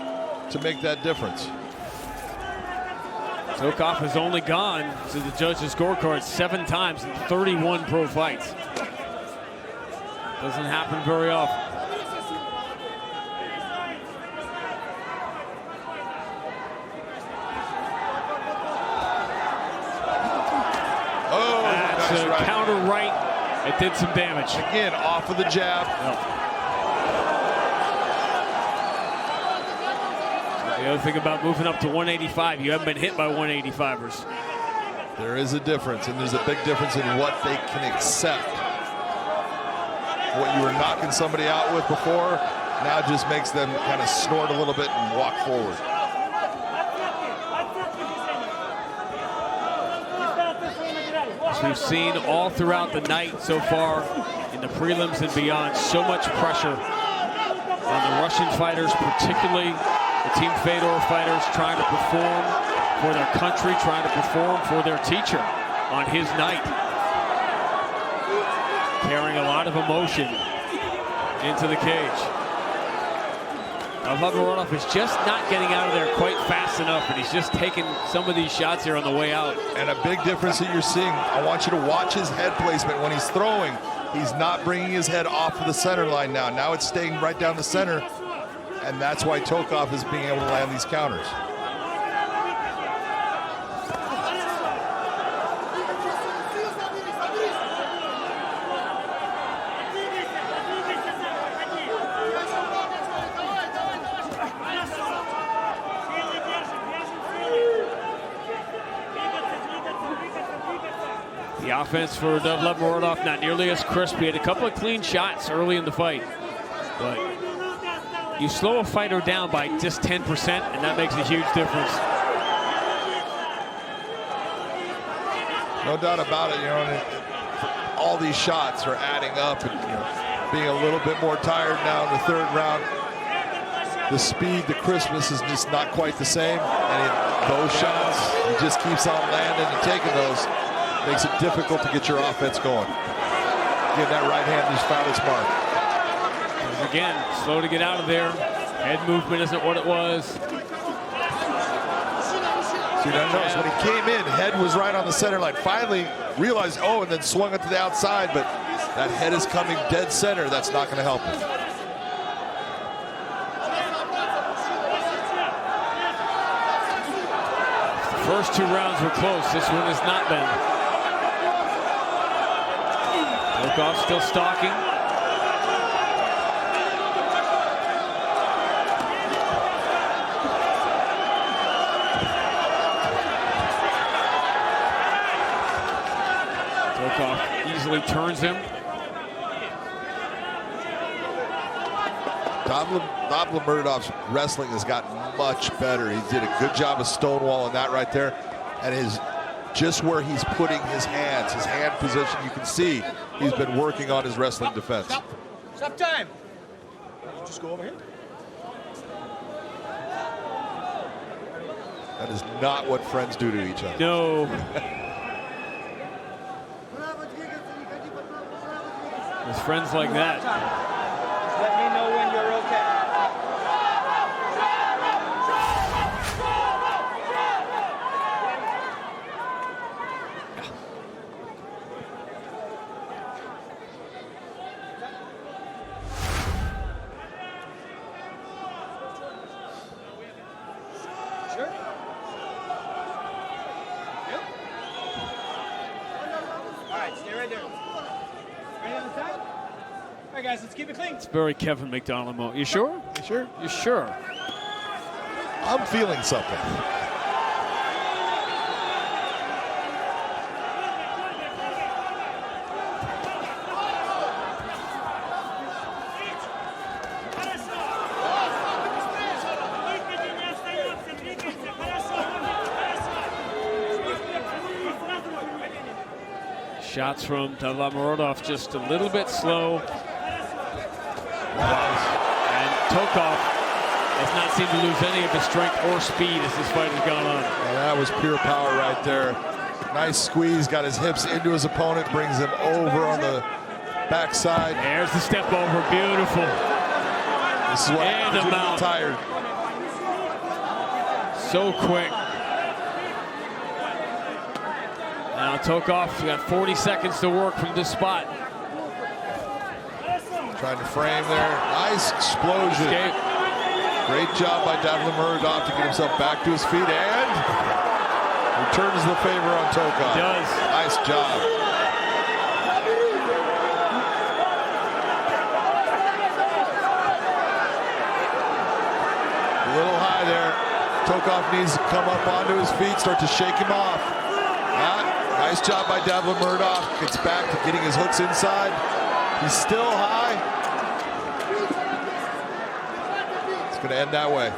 to make that difference. Tokov has only gone to the judges' scorecard 7 times in 31 pro fights. Doesn't happen very often. Oh, that's nice a right. counter right. It did some damage. Again, off of the jab. Yep. The other thing about moving up to 185, you haven't been hit by 185ers. There is a difference, and there's a big difference in what they can accept. What you were knocking somebody out with before, now just makes them kind of snort a little bit and walk forward. As we've seen all throughout the night so far in the prelims and beyond, so much pressure on the Russian fighters, particularly the Team Fedor fighters, trying to perform for their country, trying to perform for their teacher on his night. Carrying a lot of emotion into the cage. Davlatmurodov is just not getting out of there quite fast enough, and he's just taking some of these shots here on the way out. And a big difference that you're seeing, I want you to watch his head placement when he's throwing. He's not bringing his head off of the center line now. Now it's staying right down the center, and that's why Tokov is being able to land these counters. The offense for Davlatmurodov not nearly as crisp. He had a couple of clean shots early in the fight, but you slow a fighter down by just 10%, and that makes a huge difference. No doubt about it. You know, all these shots are adding up, and being a little bit more tired now in the third round. The speed, the crispness is just not quite the same, and those shots, he just keeps on landing and taking those. Makes it difficult to get your offense going. Again, that right hand just found its mark. And again, slow to get out of there. Head movement isn't what it was. See, notice when he came in, head was right on the center line. Finally realized, oh, and then swung it to the outside, but that head is coming dead center. That's not going to help him. The first 2 rounds were close. This one has not been. Tokov still stalking. Tokov easily turns him. Davlatmurodov's wrestling has gotten much better. He did a good job of stonewalling that right there, and just where he's putting his hands, his hand position, you can see he's been working on his wrestling defense. Stop time. Just go over here. That is not what friends do to each other. No. With friends like that. Let me know when you're okay. Guys, let's keep it clean. It's very Kevin McDonald mode. You sure? You sure? You sure? I'm feeling something. Shots from Davlatmurodov just a little bit slow. And Tokov has not seemed to lose any of his strength or speed as this fight has gone on. And that was pure power right there. Nice squeeze, got his hips into his opponent, brings him over on the backside. There's the step over, beautiful. This is what happens when you get tired. So quick. Now Tokov, got 40 seconds to work from this spot. Trying to frame there. Nice explosion. Escape. Great job by Davlatmurodov to get himself back to his feet and returns the favor on Tokov. He does. Nice job. A little high there. Tokov needs to come up onto his feet, start to shake him off. Nice job by Davlatmurodov. Gets back to getting his hooks inside. He's still high. It's going to end that way.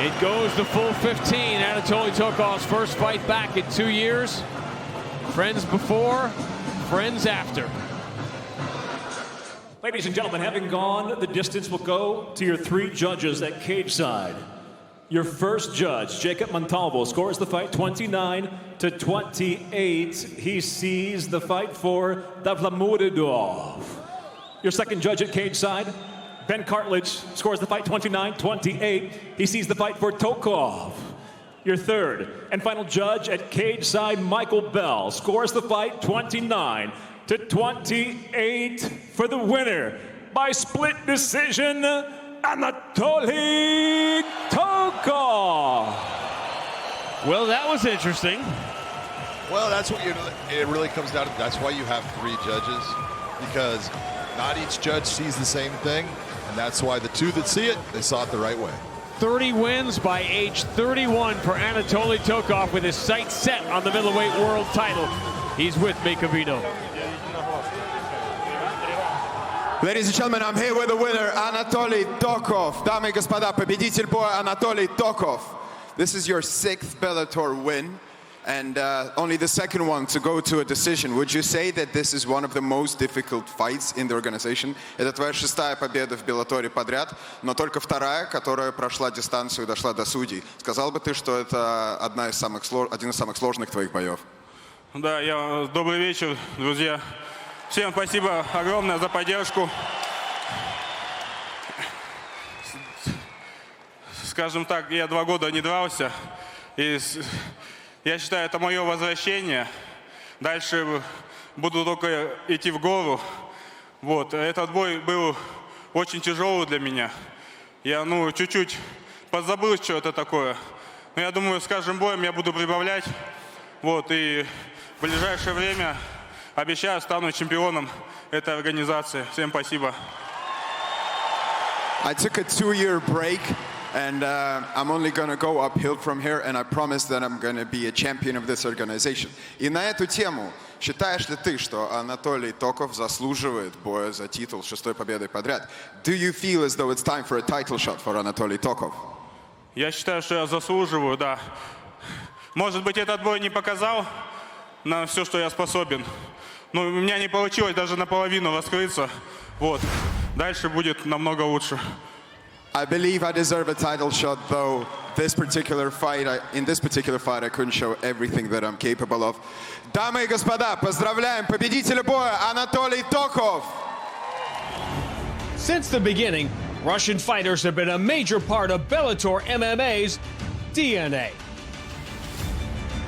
It goes the full 15. Anatoly Tokov's first fight back in 2 years. Friends before, friends after. Ladies and gentlemen, having gone the distance, we'll go to your 3 judges at cage side. Your first judge, Jacob Montalvo, scores the fight 29-28. He sees the fight for Davlatmurodov. Your second judge at cage side, Ben Cartledge, scores the fight 29-28. He sees the fight for Tokov. Your third and final judge at cage side, Michael Bell, scores the fight 29-28 for the winner by split decision, Anatoly Tokov. Well, that was interesting. Well, that's what it really comes down to. That's why you have 3 judges, because not each judge sees the same thing, and that's why the 2 that see it, they saw it the right way. 30 wins by age 31 for Anatoly Tokov with his sights set on the middleweight world title. He's with Mikhailov. Ladies and gentlemen, I'm here with the winner, Anatoly Tokov. Дамы и господа, победитель боя Anatoly Tokov. This is your 6th Bellator win, and only the 2nd one to go to a decision. Would you say that this is one of the most difficult fights in the organization? Это твоя 6-я победа в Беллаторе подряд, но только 2-я, которая прошла дистанцию и дошла до судей. Сказал бы ты, что это один из самых сложных твоих боев? Да, добрый вечер, друзья. Всем спасибо огромное за поддержку. Скажем так, я 2 года не дрался, и я считаю, это мое возвращение. Дальше буду только идти в гору. Вот, этот бой был очень тяжелый для меня. Я, чуть-чуть подзабыл, что это такое. Но я думаю, с каждым боем я буду прибавлять. Вот, и в ближайшее время, обещаю, стану чемпионом этой организации. Всем спасибо. I took a 2-year break, and I'm only going to go uphill from here, and I promise that I'm going to be a champion of this organization. И на эту тему, считаешь ли ты, что Анатолий Токов заслуживает боя за титул 6-й победой подряд? Do you feel as though it's time for a title shot for Anatoly Tokov? Я считаю, что я заслуживаю, да. Может быть, этот бой не показал на все, что я способен. Но у меня не получилось даже наполовину раскрыться. Вот. Дальше будет намного лучше. I believe I deserve a title shot, though in this particular fight, I couldn't show everything that I'm capable of. Дамы и господа, поздравляем победителя боя Анатолий Токов! Since the beginning, Russian fighters have been a major part of Bellator MMA's DNA.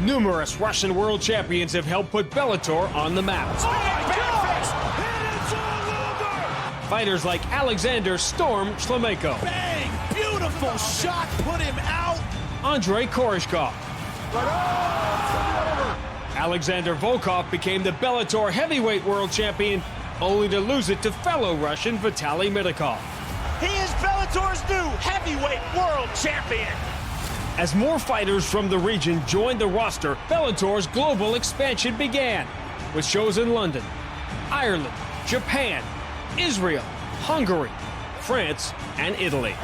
Numerous Russian world champions have helped put Bellator on the map. Fighters like Alexander Storm Shlemenko. Bang! Beautiful shot, put him out. Andrei Koreshkov. Alexander Volkov became the Bellator heavyweight world champion, only to lose it to fellow Russian Vitaly Minakov. He is Bellator's new heavyweight world champion. As more fighters from the region joined the roster, Bellator's global expansion began, with shows in London, Ireland, Japan, Israel, Hungary, France, and Italy.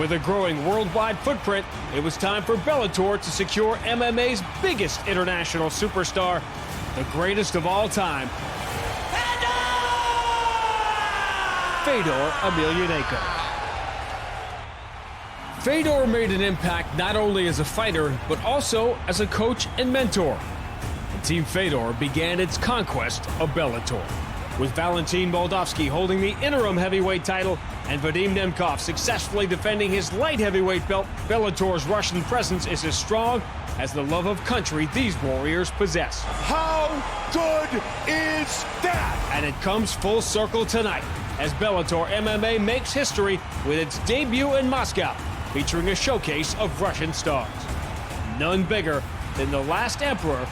With a growing worldwide footprint, it was time for Bellator to secure MMA's biggest international superstar, the greatest of all time, Fedor Emelianenko. Fedor made an impact not only as a fighter, but also as a coach and mentor. And Team Fedor began its conquest of Bellator, with Valentin Moldavsky holding the interim heavyweight title and Vadim Nemkov successfully defending his light heavyweight belt. Bellator's Russian presence is as strong as the love of country these warriors possess. How good is that? And it comes full circle tonight as Bellator MMA makes history with its debut in Moscow, featuring a showcase of Russian stars. None bigger than the last emperor,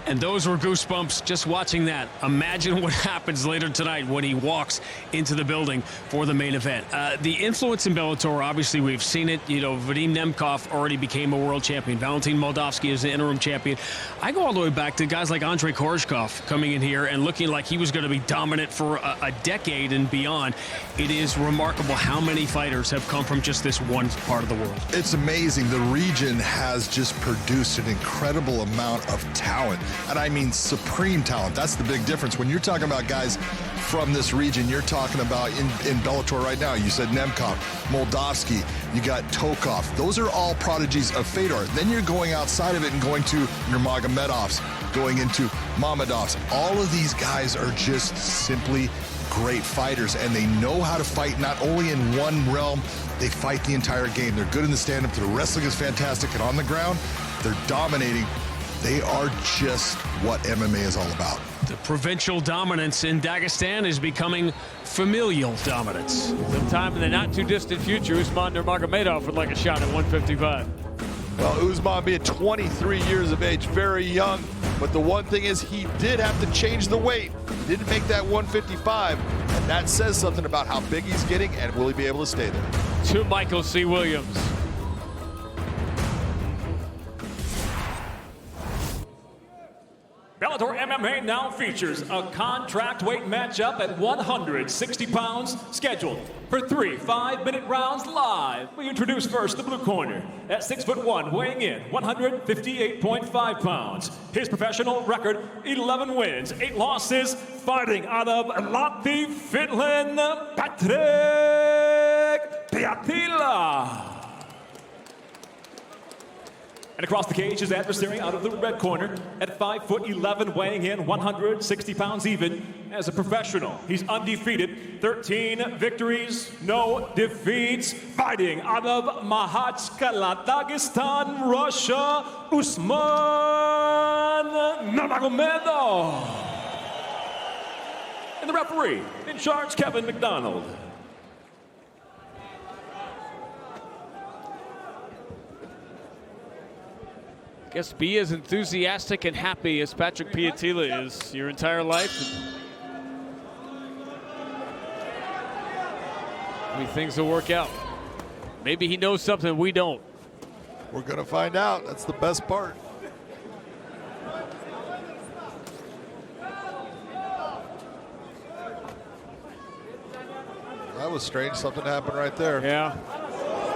and those were goosebumps just watching that. Imagine what happens later tonight when he walks into the building for the main event. The influence in Bellator, obviously we've seen it. You know, Vadim Nemkov already became a world champion. Valentin Moldavsky is the interim champion. I go all the way back to guys like Andrei Koreshkov coming in here and looking like he was going to be dominant for a decade and beyond. It is remarkable how many fighters have come from just this one part of the world. It's amazing. The region has just produced an incredible amount of talent. And I mean supreme talent. That's the big difference. When you're talking about guys from this region, you're talking about in Bellator right now, you said Nemkov, Moldavsky, you got Tokov. Those are all prodigies of Fedor. Then you're going outside of it and going to Nurmagomedovs, going into Mamedovs. All of these guys are just simply great fighters, and they know how to fight not only in one realm, they fight the entire game. They're good in the stand-up. Their wrestling is fantastic, and on the ground, they're dominating. They are just what MMA is all about. The provincial dominance in Dagestan is becoming familial dominance. Sometime in the not-too-distant future, Usman Nurmagomedov would like a shot at 155. Well, Usman being 23 years of age, very young, But the one thing is he did have to change the weight. He didn't make that 155, and that says something about how big he's getting and will he be able to stay there. To Michael C. Williams. Bellator MMA now features a contract weight matchup at 160 pounds, scheduled for 3 5-minute rounds live. We introduce first the blue corner at 6'1", weighing in 158.5 pounds. His professional record, 11 wins, 8 losses, fighting out of Latvia, Finland, Patrik Pietilä. And across the cage, his adversary out of the red corner at 5'11", weighing in 160 pounds even. As a professional, he's undefeated, 13 victories, no defeats. Fighting out of Makhachkala, Dagestan, Russia, Usman Nurmagomedov. And the referee in charge, Kevin McDonald. I guess be as enthusiastic and happy as Patrik Pietilä is your entire life. I mean, things will work out. Maybe he knows something we don't. We're gonna find out. That's the best part. That was strange. Something happened right there. Yeah.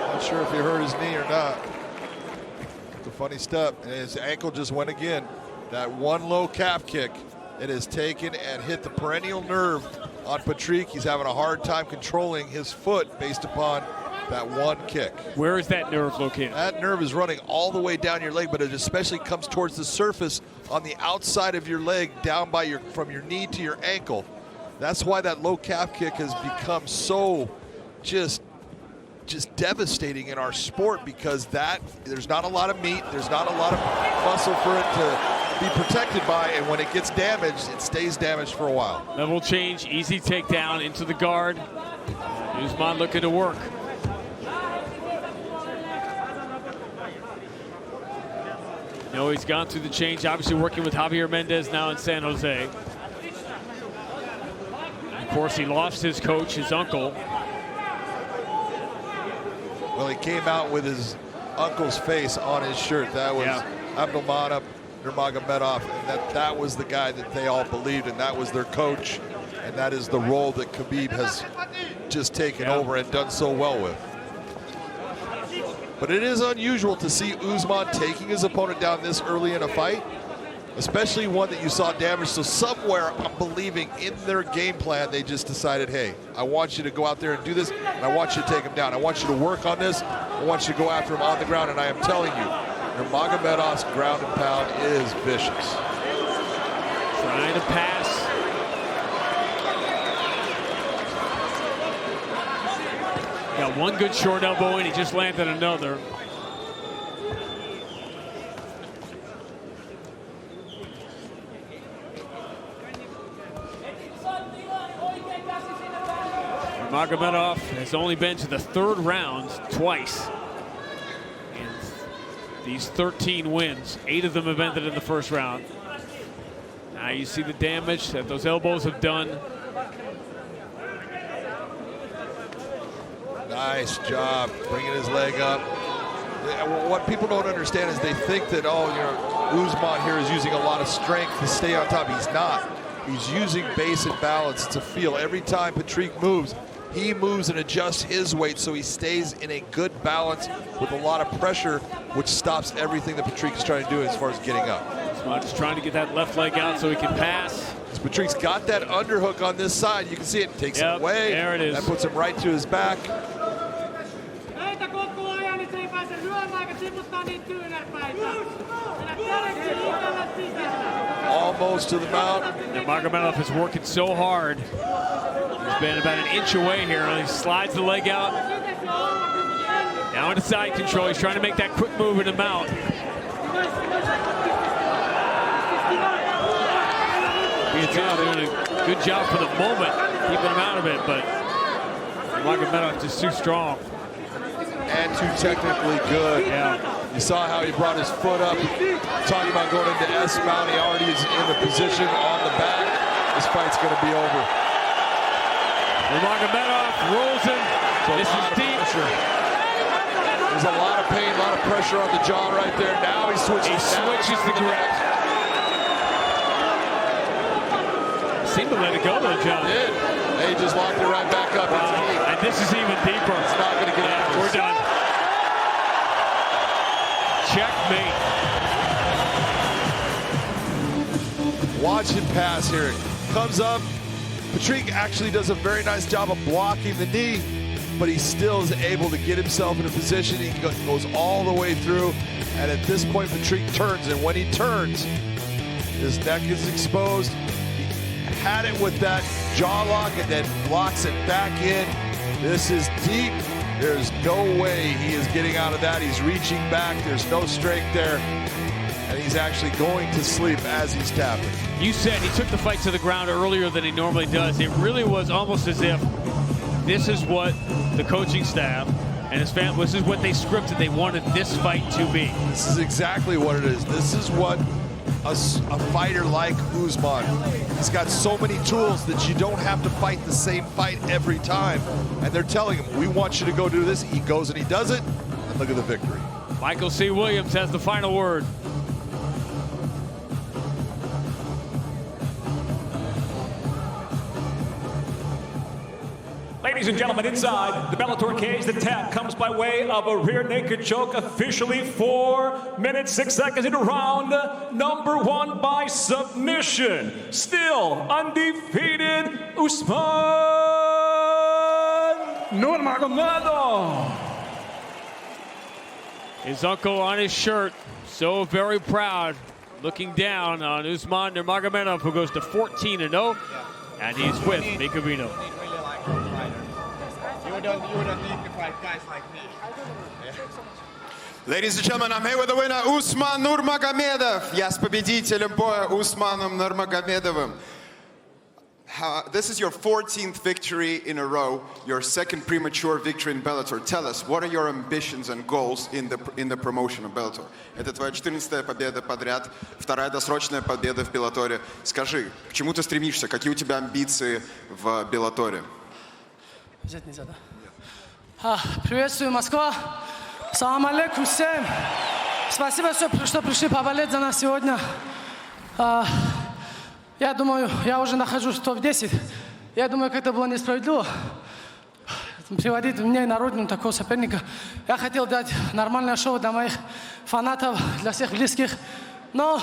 Not sure if he hurt his knee or not. It's a funny step, and his ankle just went again. That one low calf kick, it has taken and hit the perennial nerve on Patrik. He's having a hard time controlling his foot based upon that one kick. Where is that nerve located? That nerve is running all the way down your leg, but it especially comes towards the surface on the outside of your leg, down by from your knee to your ankle. That's why that low calf kick has become so just devastating in our sport, because there's not a lot of meat, there's not a lot of muscle for it to be protected by, and when it gets damaged, it stays damaged for a while. Level change, easy takedown into the guard. Usman looking to work. You know, he's gone through the change, obviously working with Javier Mendez now in San Jose. And of course, he lost his coach, his uncle. Well, he came out with his uncle's face on his shirt. That was Usman Nurmagomedov, and that was the guy that they all believed, and that was their coach, and that is the role that Khabib has just taken over and done so well with. But it is unusual to see Usman taking his opponent down this early in a fight, especially one that you saw damaged. So somewhere, I'm believing in their game plan, they just decided, hey, I want you to go out there and do this, and I want you to take him down. I want you to work on this. I want you to go after him on the ground, and I am telling you, Nurmagomedov's ground and pound is vicious. Trying to pass. Got one good short elbow, and he just landed another. Nurmagomedov has only been to the third round twice. And these 13 wins, 8 of them have ended in the first round. Now you see the damage that those elbows have done. Nice job bringing his leg up. What people don't understand is they think that, Usman here is using a lot of strength to stay on top. He's not. He's using base and balance. It's a feel. Every time Patrik moves, he moves and adjusts his weight so he stays in a good balance with a lot of pressure, which stops everything that Patrik is trying to do as far as getting up. Usman's trying to get that left leg out so he can pass. Patrik's got that underhook on this side. You can see it takes him away. There it is. That puts him right to his back. Almost to the mount. Nurmagomedov is working so hard. He's been about an inch away here. He slides the leg out. Now into side control. He's trying to make that quick move in the mount. Pietilä doing a good job for the moment, keeping him out of it, but Nurmagomedov just too strong. And too technically good. Yeah. You saw how he brought his foot up. Talking about going into S mount. He already is in the position on the back. This fight's going to be over. Nurmagomedov rolls him. This is deep. There's a lot of pain, a lot of pressure on the jaw right there. Now he switches the grip. Seemed to let it go though, John. He did. He just locked it right back up. Wow. And this is even deeper. It's not going to get out. We're done. Checkmate. Watch him pass here. Comes up. Patrik actually does a very nice job of blocking the knee, but he still is able to get himself in a position. He goes all the way through, and at this point, Patrik turns, and when he turns, his neck is exposed. He had it with that jaw lock and then blocks it back in. This is deep. There's no way he is getting out of that. He's reaching back. There's no strength there. And he's actually going to sleep as he's tapping. You said he took the fight to the ground earlier than he normally does. It really was almost as if this is what the coaching staff and his family, this is what they scripted. They wanted this fight to be. This is exactly what it is. This is what a fighter like Usman, he's got so many tools that you don't have to fight the same fight every time. And they're telling him, we want you to go do this. He goes and he does it. And look at the victory. Michael C. Williams has the final word. Ladies and gentlemen, inside the Bellator cage, the tap comes by way of a rear naked choke, officially 4 minutes, 6 seconds into round number 1 by submission. Still undefeated, Usman Nurmagomedov. His uncle on his shirt, so very proud, looking down on Usman Nurmagomedov, who goes to 14-0, and he's with Mikhailov. You don't need to fight guys like me. Ladies and gentlemen, I'm here with the winner, Usman Nurmagomedov. Я с победителем боя Усманом Нурмагомедовым. This is your 14th victory in a row, your second premature victory in Bellator. Tell us, what are your ambitions and goals in the promotion of Bellator? Это твоя 14-я победа подряд, вторая досрочная победа в Беллаторе. Скажи, к чему ты стремишься? Какие у тебя амбиции в Беллаторе? Взять нельзя, да? Приветствую, Москва. Салам алейкум всем. Спасибо, что пришли поболеть за нас сегодня. Я думаю, я уже нахожусь в топ-10. Я думаю, как это было несправедливо. Приводить мне на родину такого соперника. Я хотел дать нормальное шоу для моих фанатов, для всех близких. Но,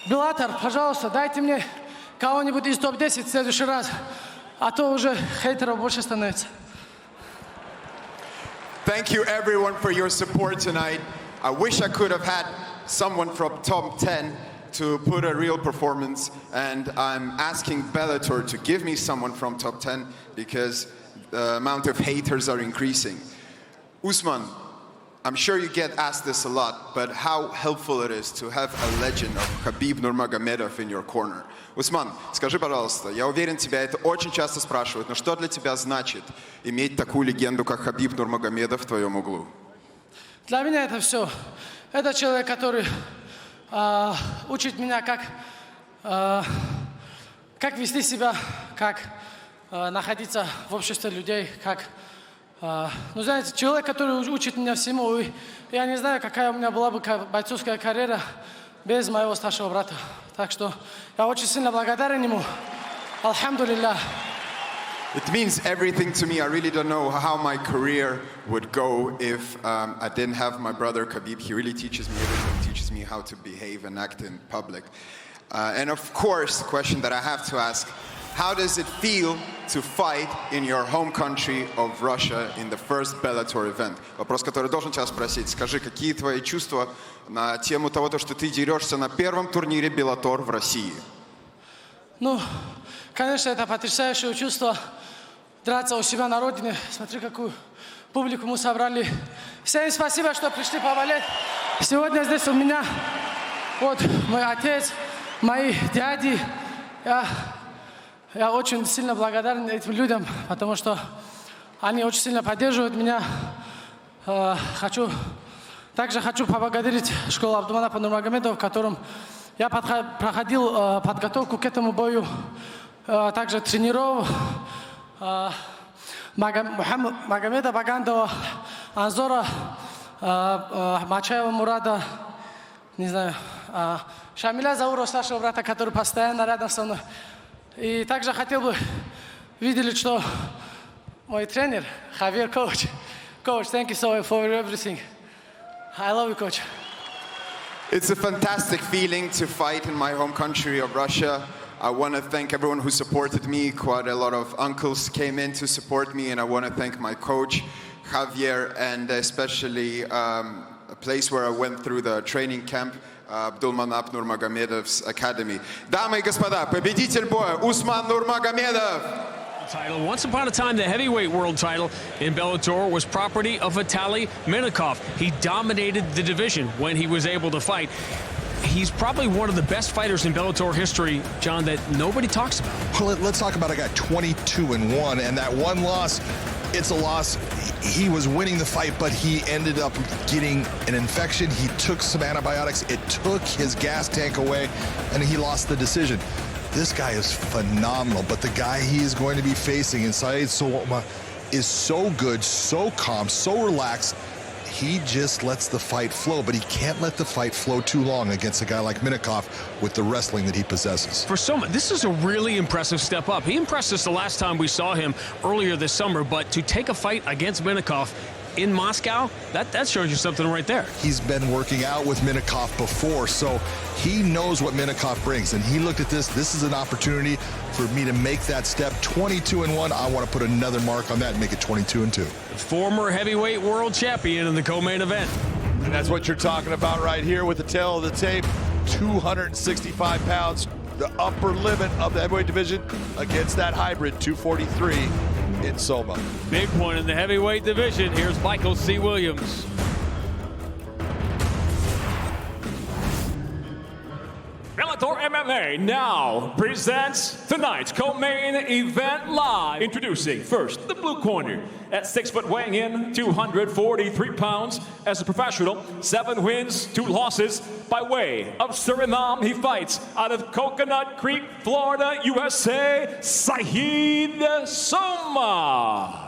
Беллатор, пожалуйста, дайте мне кого-нибудь из топ-10 в следующий раз. А то уже хейтеров больше становится. Thank you everyone for your support tonight. I wish I could have had someone from top 10 to put a real performance, and I'm asking Bellator to give me someone from top 10 because the amount of haters are increasing. Usman, I'm sure you get asked this a lot, but how helpful it is to have a legend of Khabib Nurmagomedov in your corner. Усман, скажи, пожалуйста, я уверен, тебя это очень часто спрашивают, но что для тебя значит иметь такую легенду, как Кhabib Нурмагомедов в твоем углу? Для меня это все. Это человек, который учит меня, как вести себя, как находиться в обществе людей, как... Ну, знаете, человек, который учит меня всему. И я не знаю, какая у меня была бы бойцовская карьера без моего старшего брата. Так что я очень сильно благодарен ему. Алхамдулилlah. It means everything to me. I really don't know how my career would go if I didn't have my brother Khabib. He really teaches me everything, teaches me how to behave and act in public. And of course, the question that I have to ask, how does it feel to fight in your home country of Russia in the first Bellator event? Вопрос, который должен тебя спросить. Скажи, какие твои чувства на тему того, что ты дерешься на первом турнире Bellator в России? Ну, конечно, это потрясающее чувство драться у себя на родине. Смотри, какую публику мы собрали. Всем спасибо, что пришли поболеть. Сегодня здесь у меня вот мой отец, мои дяди. Я очень сильно благодарен этим людям, потому что они очень сильно поддерживают меня. Хочу Также хочу поблагодарить школу Усмана Нурмагомедова, в котором я проходил подготовку к этому бою. Также тренеров Магомеда Багандова, Анзора, Мачаева Мурада, не знаю, Шамиля Заурова, старшего брата, который постоянно рядом со мной. И также хотел бы видеть, что мой тренер, Javier, coach, thank you so much for everything. I love you, coach. It's a fantastic feeling to fight in my home country of Russia. I want to thank everyone who supported me. Quite a lot of uncles came in to support me, and I want to thank my coach, Javier, and especially a place where I went through the training camp, Abdulmanap Nurmagomedov's academy. Дамы и господа, победитель боя Usman Nurmagomedov. Title. Once upon a time, the heavyweight world title in Bellator was property of Vitaly Minakov. He dominated the division when he was able to fight. He's probably one of the best fighters in Bellator history, John, that nobody talks about. Well, let's talk about a guy 22-1, and that one loss, it's a loss. He was winning the fight, but he ended up getting an infection. He took some antibiotics. It took his gas tank away, and he lost the decision. This guy is phenomenal, but the guy he is going to be facing in Sowma is so good, so calm, so relaxed. He just lets the fight flow, but he can't let the fight flow too long against a guy like Minakov with the wrestling that he possesses. For Sowma, this is a really impressive step up. He impressed us the last time we saw him earlier this summer, but to take a fight against Minakov in Moscow, that shows you something right there. He's been working out with Minakov before, so he knows what Minakov brings, and he looked at this. This is an opportunity for me to make that step. 22-1, I want to put another mark on that and make it 22-2. Former heavyweight world champion in the co-main event. And that's what you're talking about right here with the tail of the tape. 265 pounds, the upper limit of the heavyweight division against that hybrid 243 in Sowma. Big one in the heavyweight division. Here's Michael C. Williams. Bellator MMA now presents tonight's co-main event live. Introducing first the blue corner at 6 foot, weighing in 243 pounds as a professional, 7 wins, 2 losses. By way of Suriname, he fights out of Coconut Creek, Florida, USA, Sowma.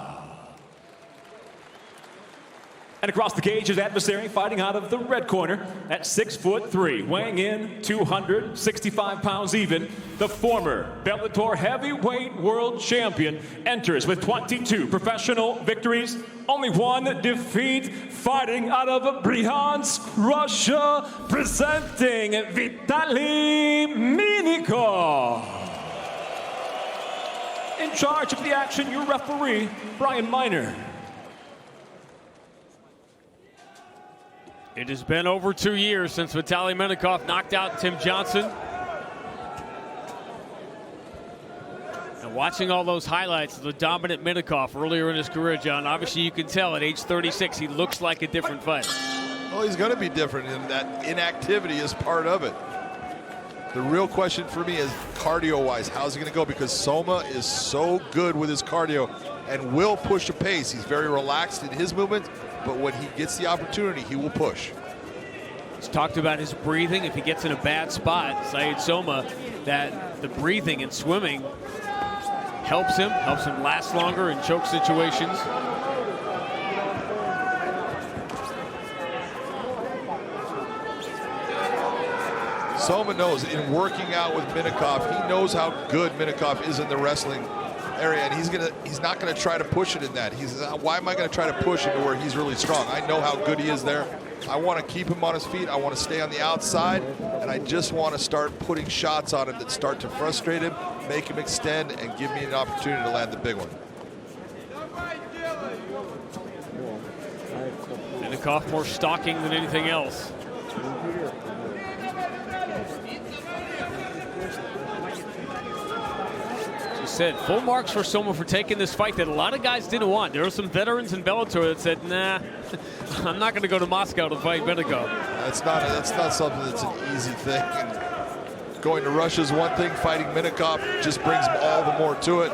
And across the cage, his adversary fighting out of the red corner at 6'3", weighing in 265 pounds even. The former Bellator heavyweight world champion enters with 22 professional victories, only 1 defeat, fighting out of Bryansk, Russia, presenting Vitaly Minakov. In charge of the action, your referee, Brian Miner. It has been over 2 years since Vitaly Minakov knocked out Tim Johnson. And watching all those highlights of the dominant Minakov earlier in his career, John, obviously you can tell at age 36 he looks like a different fighter. Well, he's going to be different, and that inactivity is part of it. The real question for me is cardio-wise, how's he going to go? Because Sowma is so good with his cardio and will push a pace. He's very relaxed in his movement, but when he gets the opportunity, he will push. He's talked about his breathing. If he gets in a bad spot, Sowma, that the breathing and swimming helps him last longer in choke situations. Sowma knows in working out with Minakov, he knows how good Minakov is in the wrestling area, and he's not gonna try to push it in that. Why am I gonna try to push into where he's really strong? I know how good he is there. I want to keep him on his feet. I want to stay on the outside, and I just want to start putting shots on him that start to frustrate him, make him extend, and give me an opportunity to land the big one. Minakov more stalking than anything else. Said full marks for Sowma for taking this fight that a lot of guys didn't want. There were some veterans in Bellator that said, nah, I'm not going to go to Moscow to fight Minakov. That's not something that's an easy thing. And going to Russia is one thing. Fighting Minakov just brings all the more to it.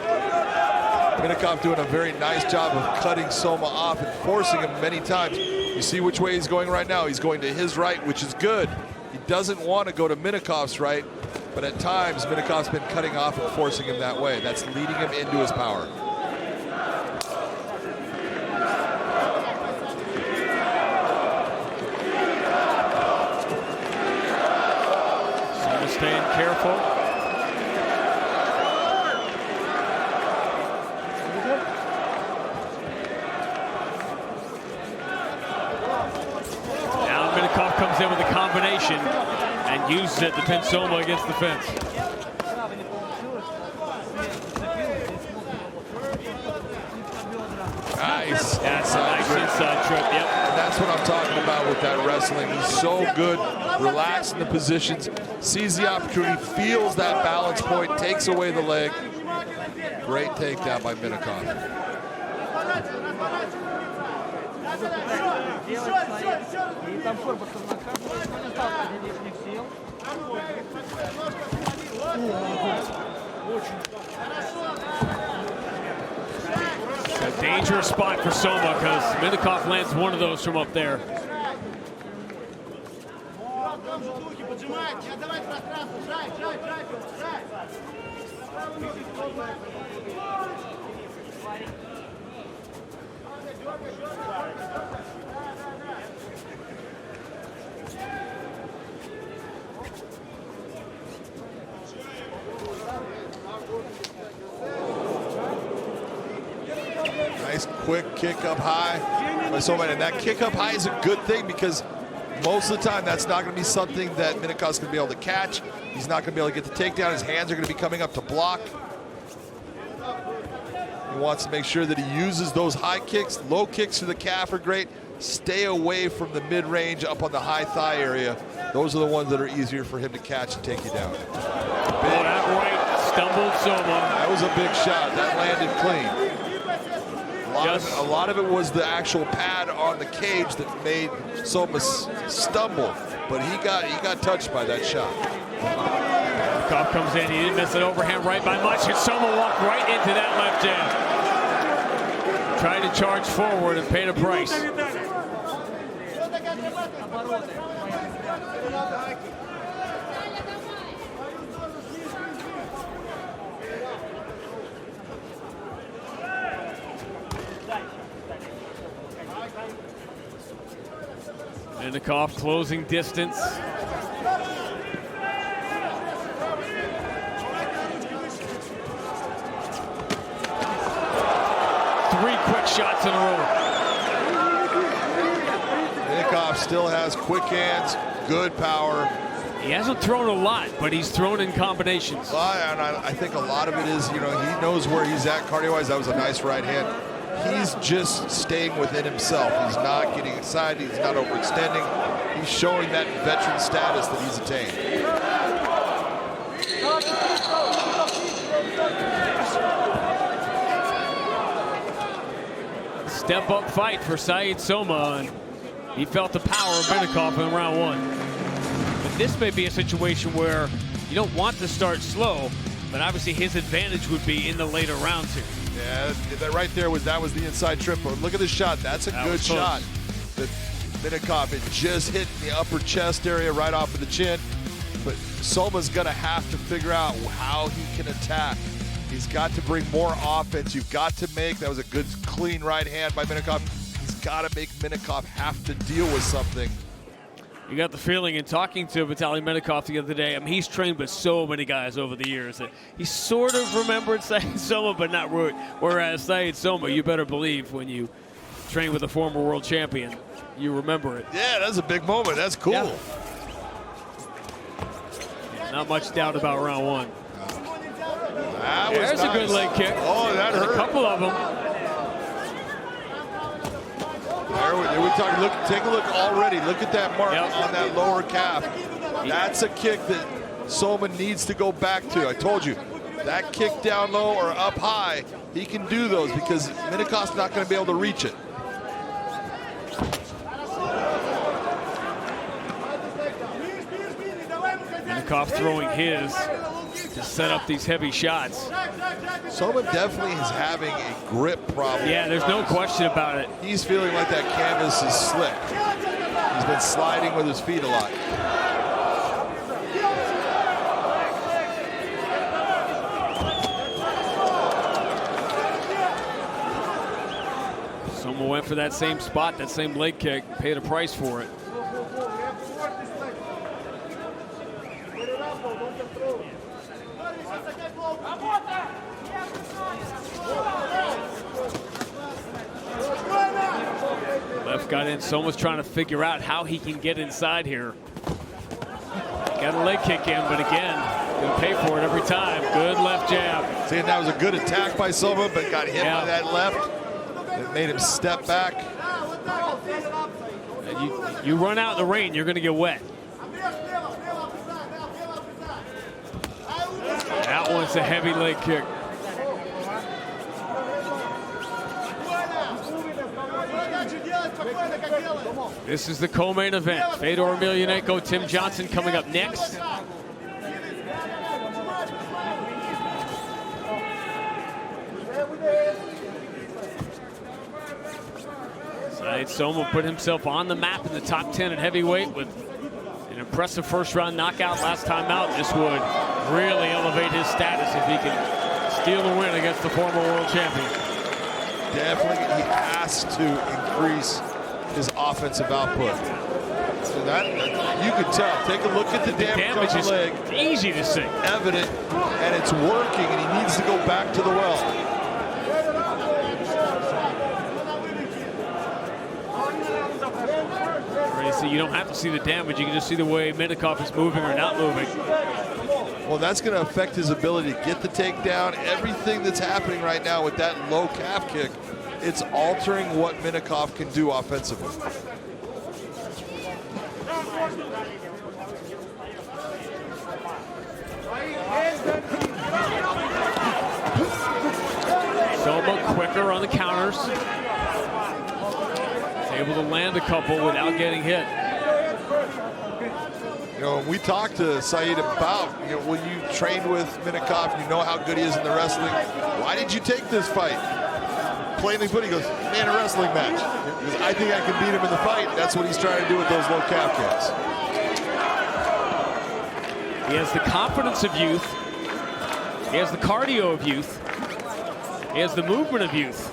Minakov doing a very nice job of cutting Sowma off and forcing him many times. You see which way he's going right now. He's going to his right, which is good. He doesn't want to go to Minakov's right, but at times Minakov's been cutting off and forcing him that way. That's leading him into his power. Sowma staying careful. Minakov comes in with a combination and uses it to pin Sowma against the fence. Nice. That's a nice inside trip, yep. And that's what I'm talking about with that wrestling. He's so good, relaxed in the positions, sees the opportunity, feels that balance point, takes away the leg. Great takedown by Minakov. A dangerous spot for Sowma because Minakov lands one of those from up there. Nice quick kick up high by Sowma, and that kick up high is a good thing because most of the time that's not going to be something that Minakov's going to be able to catch. He's not going to be able to get the takedown. His hands are going to be coming up to block. He wants to make sure that he uses those high kicks. Low kicks to the calf are great. Stay away from the mid-range up on the high thigh area. Those are the ones that are easier for him to catch and take you down. Oh, that right stumbled Sowma. That was a big shot. That landed clean. A lot of it was the actual pad on the cage that made Sowma stumble, but he got touched by that shot. Minakov comes in, he didn't miss an overhand right by much, and Sowma walked right into that left jab. Tried to charge forward and paid a price. Minakov closing distance. Three quick shots in a row. Minakov still has quick hands, good power. He hasn't thrown a lot, but he's thrown in combinations. Well, and I think a lot of it is, he knows where he's at cardio-wise. That was a nice right hand. He's just staying within himself. He's not getting excited. He's not overextending. He's showing that veteran status that he's attained. Step-up fight for Sowma, and he felt the power of Minakov in round one. But this may be a situation where you don't want to start slow, but obviously his advantage would be in the later rounds here. Yeah, that right there was the inside trip. But look at the shot. That's a good shot. That Minakov, it just hit the upper chest area right off of the chin. But Sowma's going to have to figure out how he can attack. He's got to bring more offense. You've got to make, that was a good clean right hand by Minakov. He's got to make Minakov have to deal with something. You got the feeling in talking to Vitaly Minakov the other day, I mean, he's trained with so many guys over the years that he sort of remembered Sowma, but not really. Whereas Sowma, you better believe when you train with a former world champion, you remember it. Yeah, that's a big moment. That's cool. Yeah. Not much doubt about round one. There's nice. A good leg kick. Oh, that hurt. A couple of them. Take a look already. Look at that mark on that lower calf. That's a kick that Sowma needs to go back to. I told you, that kick down low or up high, he can do those because Minakov's not going to be able to reach it. Minakov throwing his. to set up these heavy shots. Sowma definitely is having a grip problem. Yeah, there's no question about it. He's feeling like that canvas is slick. He's been sliding with his feet a lot. Sowma went for that same spot, that same leg kick, paid a price for it. Left got in. Sowma's trying to figure out how he can get inside here. Got a leg kick in, but again, gonna pay for it every time. Good left jab. See, that was a good attack by Sowma, but got hit by that left. It made him step back. And you run out in the rain, you're gonna get wet. That one's a heavy leg kick. This is the co-main event. Fedor Emelianenko, Tim Johnson coming up next. Sowma put himself on the map in the top 10 at heavyweight with an impressive first-round knockout last time out. This would really elevate his status if he can steal the win against the former world champion. Definitely, he has to increase his offensive output. So that you can tell. Take a look at the damage on the leg. Easy to see. Evident, and it's working, and he needs to go back to the well. So you don't have to see the damage. You can just see the way Minakov is moving or not moving. Well, that's going to affect his ability to get the takedown. Everything that's happening right now with that low calf kick, it's altering what Minakov can do offensively. Sowma quicker on the counters. Able to land a couple without getting hit. You know, we talked to Saeed about, you know, when you trained with Minakov, you know how good he is in the wrestling. Why did you take this fight? Plainly put, he goes, man, a wrestling match. Because I think I can beat him in the fight. That's what he's trying to do with those low calf kicks. He has the confidence of youth. He has the cardio of youth. He has the movement of youth.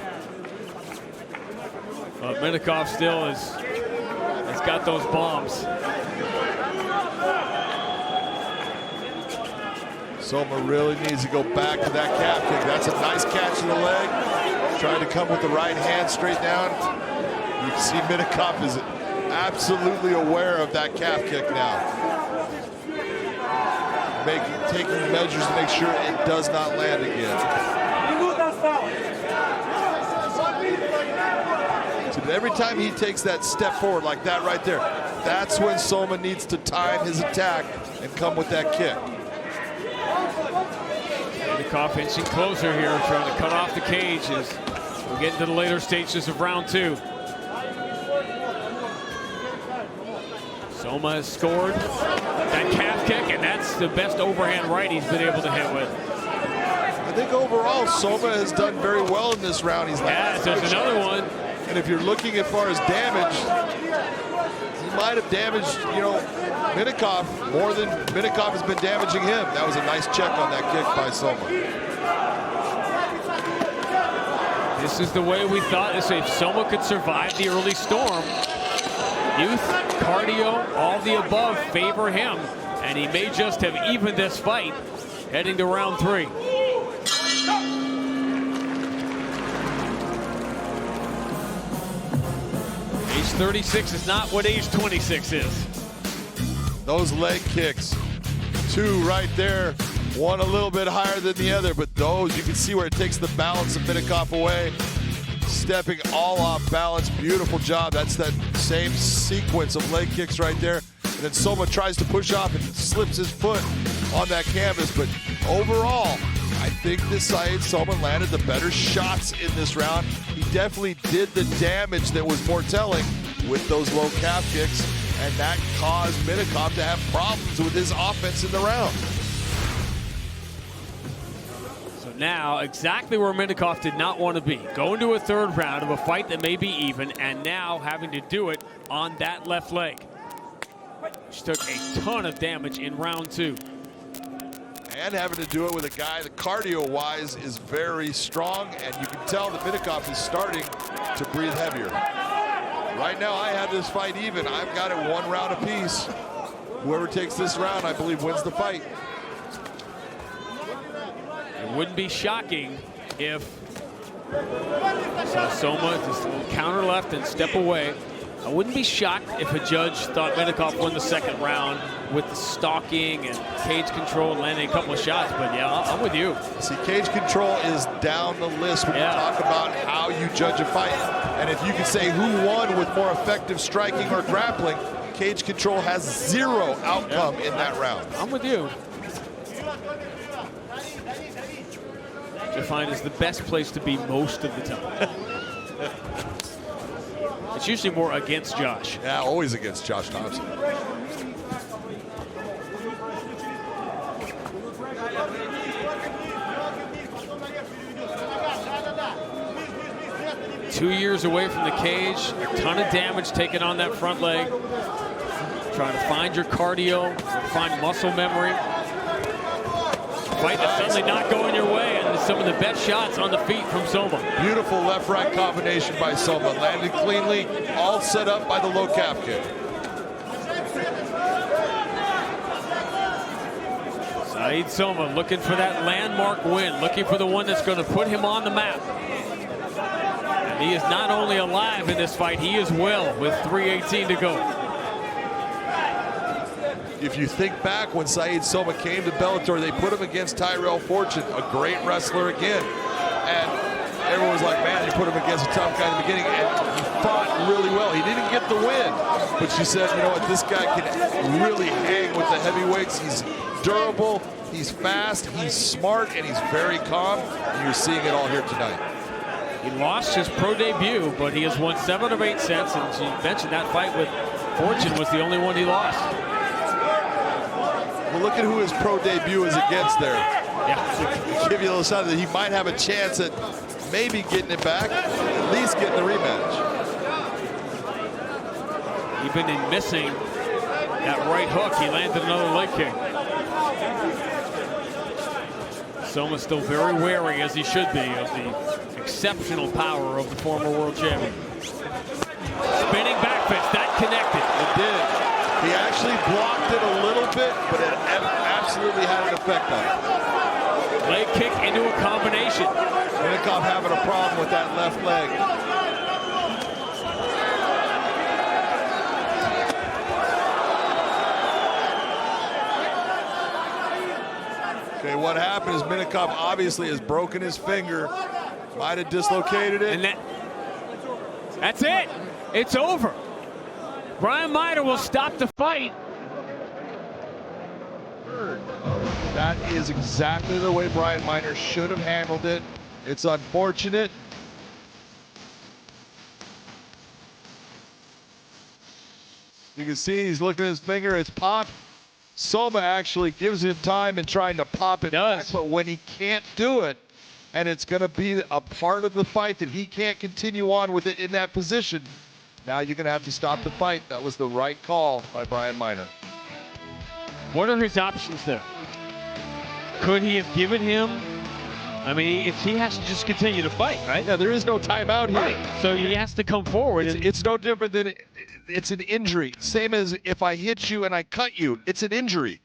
But Minakov still has got those bombs. Sowma really needs to go back to that calf kick. That's a nice catch to the leg. Trying to come with the right hand straight down. You can see Minakov is absolutely aware of that calf kick now. Taking measures to make sure it does not land again. So every time he takes that step forward like that right there, that's when Sowma needs to time his attack and come with that kick. Minakov inching closer here, trying to cut off the cage as we get into the later stages of round two. Sowma has scored that calf kick, and that's the best overhand right he's been able to hit with. I think overall, Sowma has done very well in this round. There's another one. And if you're looking as far as damage, he might have damaged, you know, Minakov more than Minakov has been damaging him. That was a nice check on that kick by Sowma. This is the way we thought. If Sowma could survive the early storm, youth, cardio, all the above favor him, and he may just have evened this fight heading to round three. Age 36 is not what age 26 is. Those leg kicks, two right there, one a little bit higher than the other, but those, you can see where it takes the balance of Minakov away. Stepping all off balance, beautiful job. That's that same sequence of leg kicks right there. And then Sowma tries to push off and slips his foot on that canvas, but overall, I think this Saeed Sowma landed the better shots in this round. He definitely did the damage that was more telling with those low calf kicks, and that caused Minakov to have problems with his offense in the round. So now, exactly where Minakov did not want to be. Going to a third round of a fight that may be even, and now having to do it on that left leg. She took a ton of damage in round 2. And having to do it with a guy that cardio-wise is very strong, and you can tell that Minakov is starting to breathe heavier. Right now, I have this fight even. I've got it 1 round apiece. Whoever takes this round, I believe, wins the fight. It wouldn't be shocking if Sowma just a little counter left and step away. I wouldn't be shocked if a judge thought Minakov won the second round with the stalking and cage control and landing a couple of shots, but yeah, I'm with you. See, cage control is down the list when you talk about how you judge a fight. And if you can say who won with more effective striking or grappling, cage control has 0 outcome in that round. I'm with you. Defined as the best place to be most of the time. It's usually more against Josh. Yeah, always against Josh Thompson. Two years away from the cage, a ton of damage taken on that front leg. Trying to find your cardio, find muscle memory. Fight that's suddenly not going your way, and some of the best shots on the feet from Sowma. Beautiful left-right combination by Sowma. Landed cleanly, all set up by the low calf kick. Sowma looking for that landmark win, looking for the one that's going to put him on the map. And he is not only alive in this fight, he is well with 3:18 to go. If you think back when Sowma came to Bellator, they put him against Tyrell Fortune, a great wrestler again. And everyone was like, man, you put him against a tough guy in the beginning, and he fought really well. He didn't get the win, but she said, you know what, this guy can really hang with the heavyweights. He's durable, he's fast, he's smart, and he's very calm. And you're seeing it all here tonight. He lost his pro debut, but he has won 7 of 8 sets, and she mentioned that fight with Fortune was the only one he lost. Well, look at who his pro debut is against there. Yeah. To give you a little sign that he might have a chance at maybe getting it back, at least getting the rematch. Even in missing that right hook, he landed another leg kick. Sowma still very wary, as he should be, of the exceptional power of the former world champion. Spinning back fist, that connected. It did. He actually blocked it a little bit, but it absolutely had an effect on it. Leg kick into a combination. Minakov having a problem with that left leg. Okay, what happened is Minakov obviously has broken his finger, might have dislocated it. And that's it. It's over. Brian Minor will stop the fight. That is exactly the way Brian Minor should have handled it. It's unfortunate. You can see he's looking at his finger, it's popped. Sowma actually gives him time in trying to pop it back, but when he can't do it, and it's going to be a part of the fight that he can't continue on with it in that position, now you're going to have to stop the fight. That was the right call by Brian Minor. What are his options there? Could he have given him? I mean, if he has to just continue to fight, right? Yeah, there is no timeout here. Right. So he has to come forward. It's no different than it's an injury. Same as if I hit you and I cut you. It's an injury.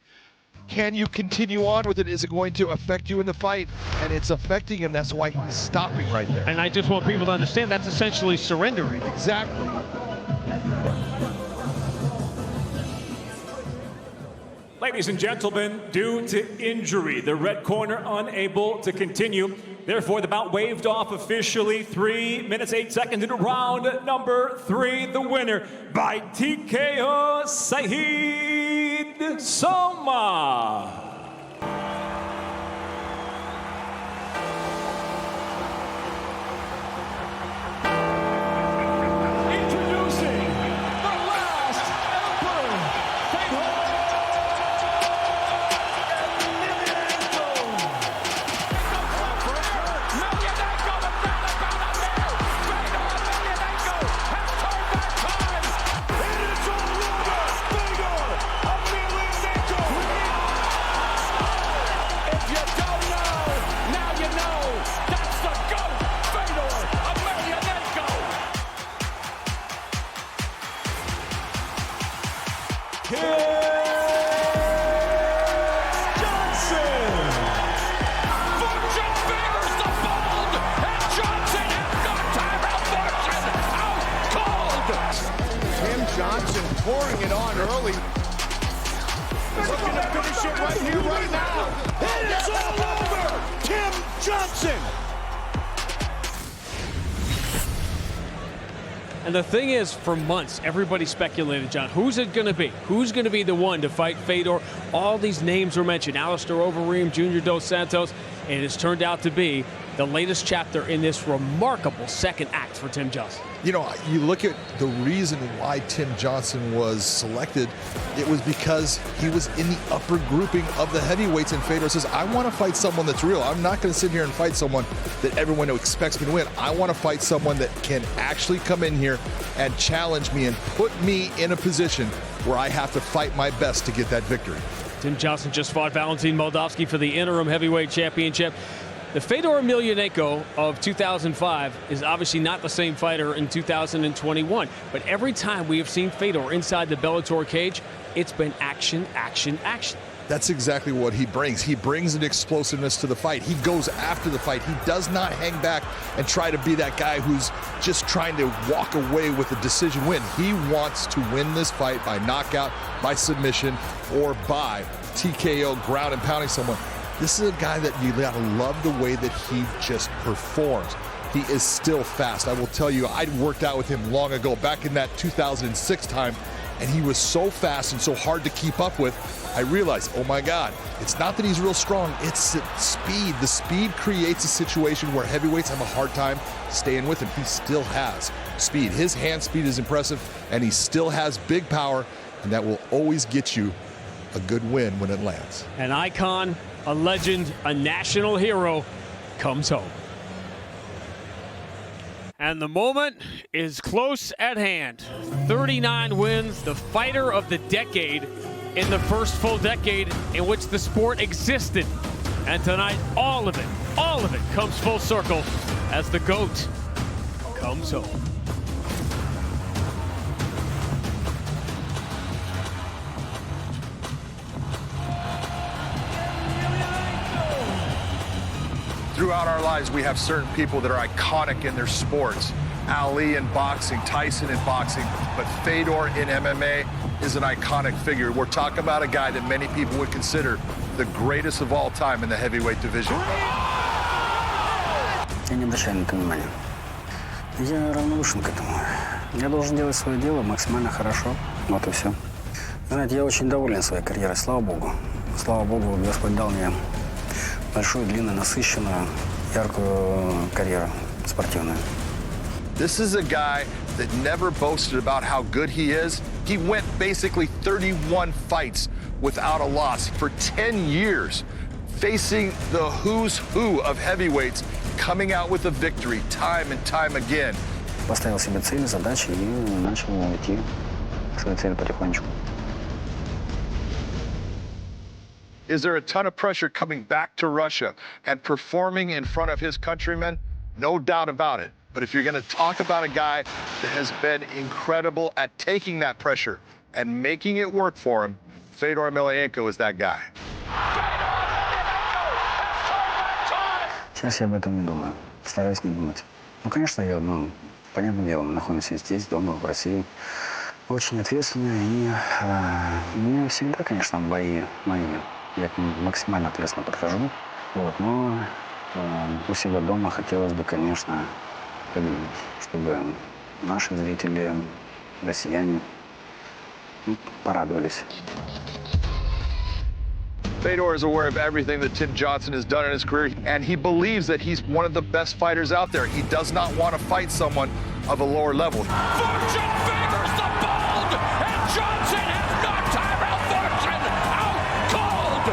Can you continue on with it? Is it going to affect you in the fight? And it's affecting him. That's why he's stopping right there. And I just want people to understand that's essentially surrendering. Exactly. Ladies and gentlemen, due to injury, the red corner unable to continue. Therefore, the bout waved off officially. 3 minutes, 8 seconds into round number 3. The winner by TKO, Sowma. pouring it on early. Looking to finish it right here, right now. And it's all over! Tim Johnson! And the thing is, for months, everybody speculated, John, who's it going to be? Who's going to be the one to fight Fedor? All these names were mentioned, Alistair Overeem, Junior Dos Santos, and it's turned out to be the latest chapter in this remarkable second act for Tim Johnson. You know, you look at the reason why Tim Johnson was selected, it was because he was in the upper grouping of the heavyweights, and Fedor says, I want to fight someone that's real. I'm not going to sit here and fight someone that everyone expects me to win. I want to fight someone that can actually come in here and challenge me and put me in a position where I have to fight my best to get that victory. Tim Johnson just fought Valentin Moldavsky for the interim heavyweight championship. The Fedor Emelianenko of 2005 is obviously not the same fighter in 2021, but every time we have seen Fedor inside the Bellator cage, it's been action, action, action. That's exactly what he brings. He brings an explosiveness to the fight. He goes after the fight. He does not hang back and try to be that guy who's just trying to walk away with a decision win. He wants to win this fight by knockout, by submission, or by TKO, ground and pounding someone. This is a guy that you gotta love the way that he just performs. He is still fast. I will tell you, I worked out with him long ago, back in that 2006 time, and he was so fast and so hard to keep up with. I realized, oh my God, it's not that he's real strong, it's speed. The speed creates a situation where heavyweights have a hard time staying with him. He still has speed. His hand speed is impressive, and he still has big power, and that will always get you a good win when it lands. An icon, a legend, a national hero comes home. And the moment is close at hand. 39 wins, the fighter of the decade in the first full decade in which the sport existed. And tonight, all of it comes full circle as the GOAT comes home. Throughout our lives, we have certain people that are iconic in their sports. Ali in boxing, Tyson in boxing, but Fedor in MMA is an iconic figure. We're talking about a guy that many people would consider the greatest of all time in the heavyweight division. Я не обращаю на это внимания. Я равнодушен к этому. Я должен делать свое дело максимально хорошо. Вот и все. Знаете, я очень доволен своей карьерой, слава Богу. Слава Богу, Господь дал мне большую, длинную, насыщенную, яркую карьеру спортивную. This is a guy that never boasted about how good he is. He went basically 31 fights without a loss for 10 years, facing the who's who of heavyweights, coming out with a victory time and time again. Поставил себе цели, задачи и начал идти к своей цели потихонечку. Is there a ton of pressure coming back to Russia and performing in front of his countrymen? No doubt about it. But if you're going to talk about a guy that has been incredible at taking that pressure and making it work for him, Fedor Emelianenko is that guy. Сейчас я об этом не думаю. Стараюсь не думать. Ну, конечно, понятное дело, мы находимся здесь, дома, в России. Очень ответственно, и мне всегда, конечно, бои мои. Я к ним максимально ответственно подхожу. Вот, но у себя дома хотелось бы, конечно, чтобы наши зрители, россияне, порадовались. Fedor is aware of everything that Tim Johnson has done in his career, and he believes that he's one of the best fighters out there. He does not want to fight someone of a lower level. Fortune favors the bold, and Johnson has knocked Tyrell Fortune out cold.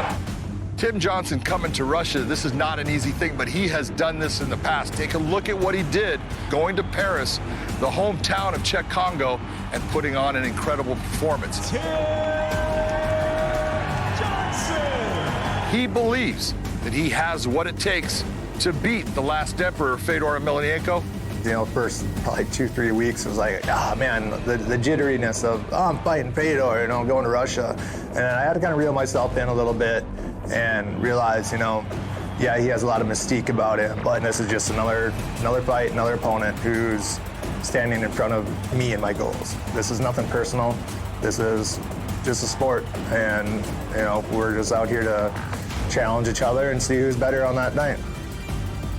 Tim Johnson coming to Russia, this is not an easy thing, but he has done this in the past. Take a look at what he did going to Paris, the hometown of Czech Congo, and putting on an incredible performance. He believes that he has what it takes to beat the last emperor, Fedor Emelianenko. You know, first probably 2-3 weeks, it was like, man, the jitteriness of, I'm fighting Fedor, you know, going to Russia. And I had to kind of reel myself in a little bit and realize, you know, yeah, he has a lot of mystique about him, but this is just another fight, another opponent who's standing in front of me and my goals. This is nothing personal. this is just a sport, and you know, we're just out here to challenge each other and see who's better on that night.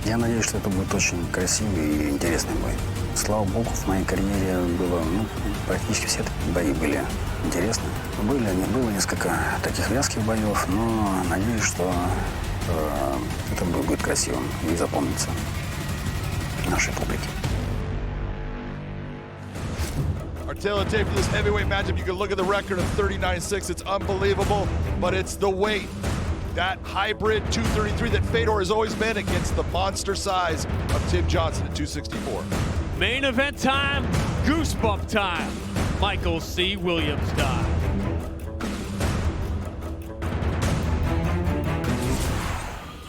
Я надеюсь, что это будет очень красивый и интересный бой. Слава богу, в моей карьере было, практически все бои были интересны. Не было несколько таких вязких боев, но надеюсь, что этот бой будет красивым и запомнится нашей публике. Our tail tape for this heavyweight matchup, you can look at the record of 39-6. It's unbelievable, but it's the weight. That hybrid 233 that Fedor has always been against the monster size of Tim Johnson at 264. Main event time, goosebump time. Michael C. Williams time.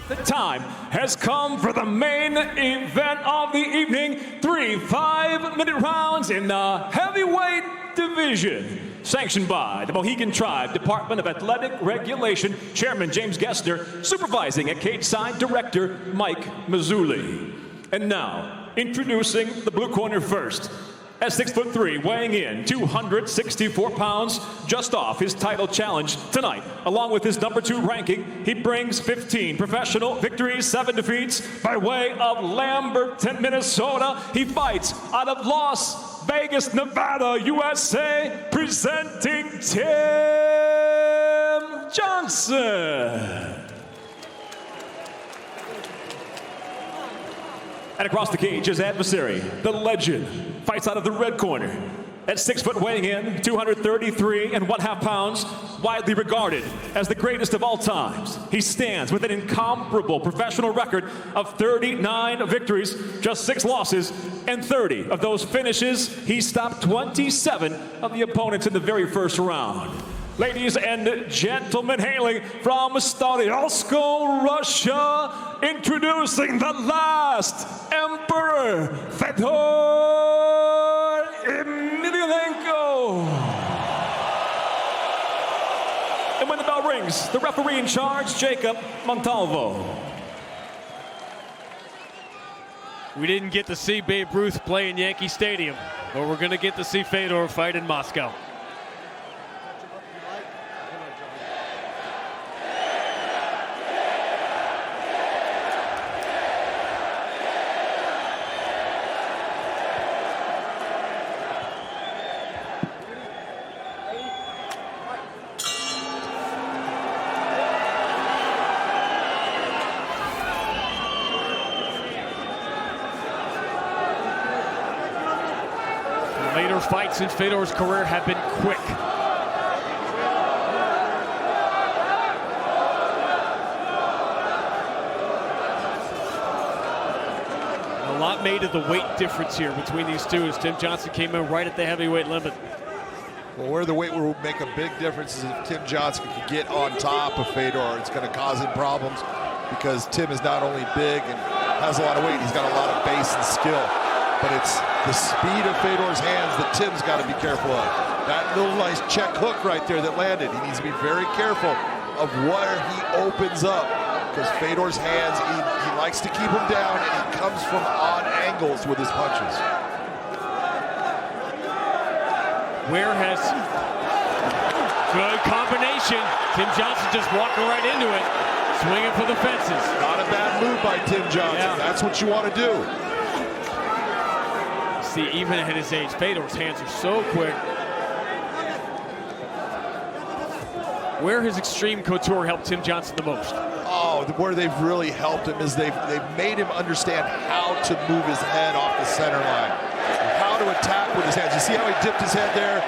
The time has come for the main event of the evening. 3 5-minute rounds in the heavyweight division. Sanctioned by the Mohegan Tribe Department of Athletic Regulation, Chairman James Gessner, supervising at cage side director Mike Mazzulli. And now, introducing the blue corner first. At 6'3", weighing in 264 pounds, just off his title challenge tonight. Along with his number 2 ranking, he brings 15 professional victories, 7 defeats by way of Lamberton, Minnesota. He fights out of Las Vegas, Nevada, USA, presenting Tim Johnson. And across the cage, his adversary, the legend, fights out of the red corner. At 6 foot, weighing in 233.5 pounds, widely regarded as the greatest of all times. He stands with an incomparable professional record of 39 victories, just 6 losses, and 30 of those finishes. He stopped 27 of the opponents in the very first round. Ladies and gentlemen, hailing from Stoliarsko, Russia, introducing the last Emperor, Fedor Emelianenko. And when the bell rings, the referee in charge, Jacob Montalvo. We didn't get to see Babe Ruth play in Yankee Stadium, but we're going to get to see Fedor fight in Moscow. Later fights in Fedor's career have been quick. A lot made of the weight difference here between these two as Tim Johnson came in right at the heavyweight limit. Well, where the weight will make a big difference is if Tim Johnson can get on top of Fedor. It's going to cause him problems because Tim is not only big and has a lot of weight, he's got a lot of base and skill. But it's the speed of Fedor's hands that Tim's got to be careful of. That little nice check hook right there that landed, he needs to be very careful of where he opens up because Fedor's hands, he likes to keep them down and he comes from odd angles with his punches. Where has good combination. Tim Johnson just walking right into it, swinging for the fences. Not a bad move by Tim Johnson. Yeah. That's what you want to do. See, even at his age, Fedor's hands are so quick. Where has Extreme Couture helped Tim Johnson the most? Oh, where they've really helped him is they've made him understand how to move his head off the center line, how to attack with his hands. You see how he dipped his head there,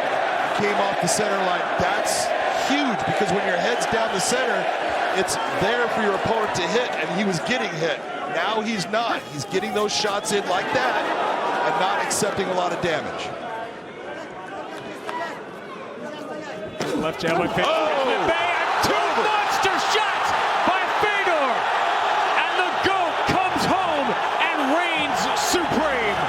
came off the center line? That's huge because when your head's down the center, it's there for your opponent to hit, and he was getting hit. Now he's not. He's getting those shots in like that and not accepting a lot of damage. Left jab by Fedor. Oh! Bang! 2 monster shots by Fedor! And the GOAT comes home and reigns supreme.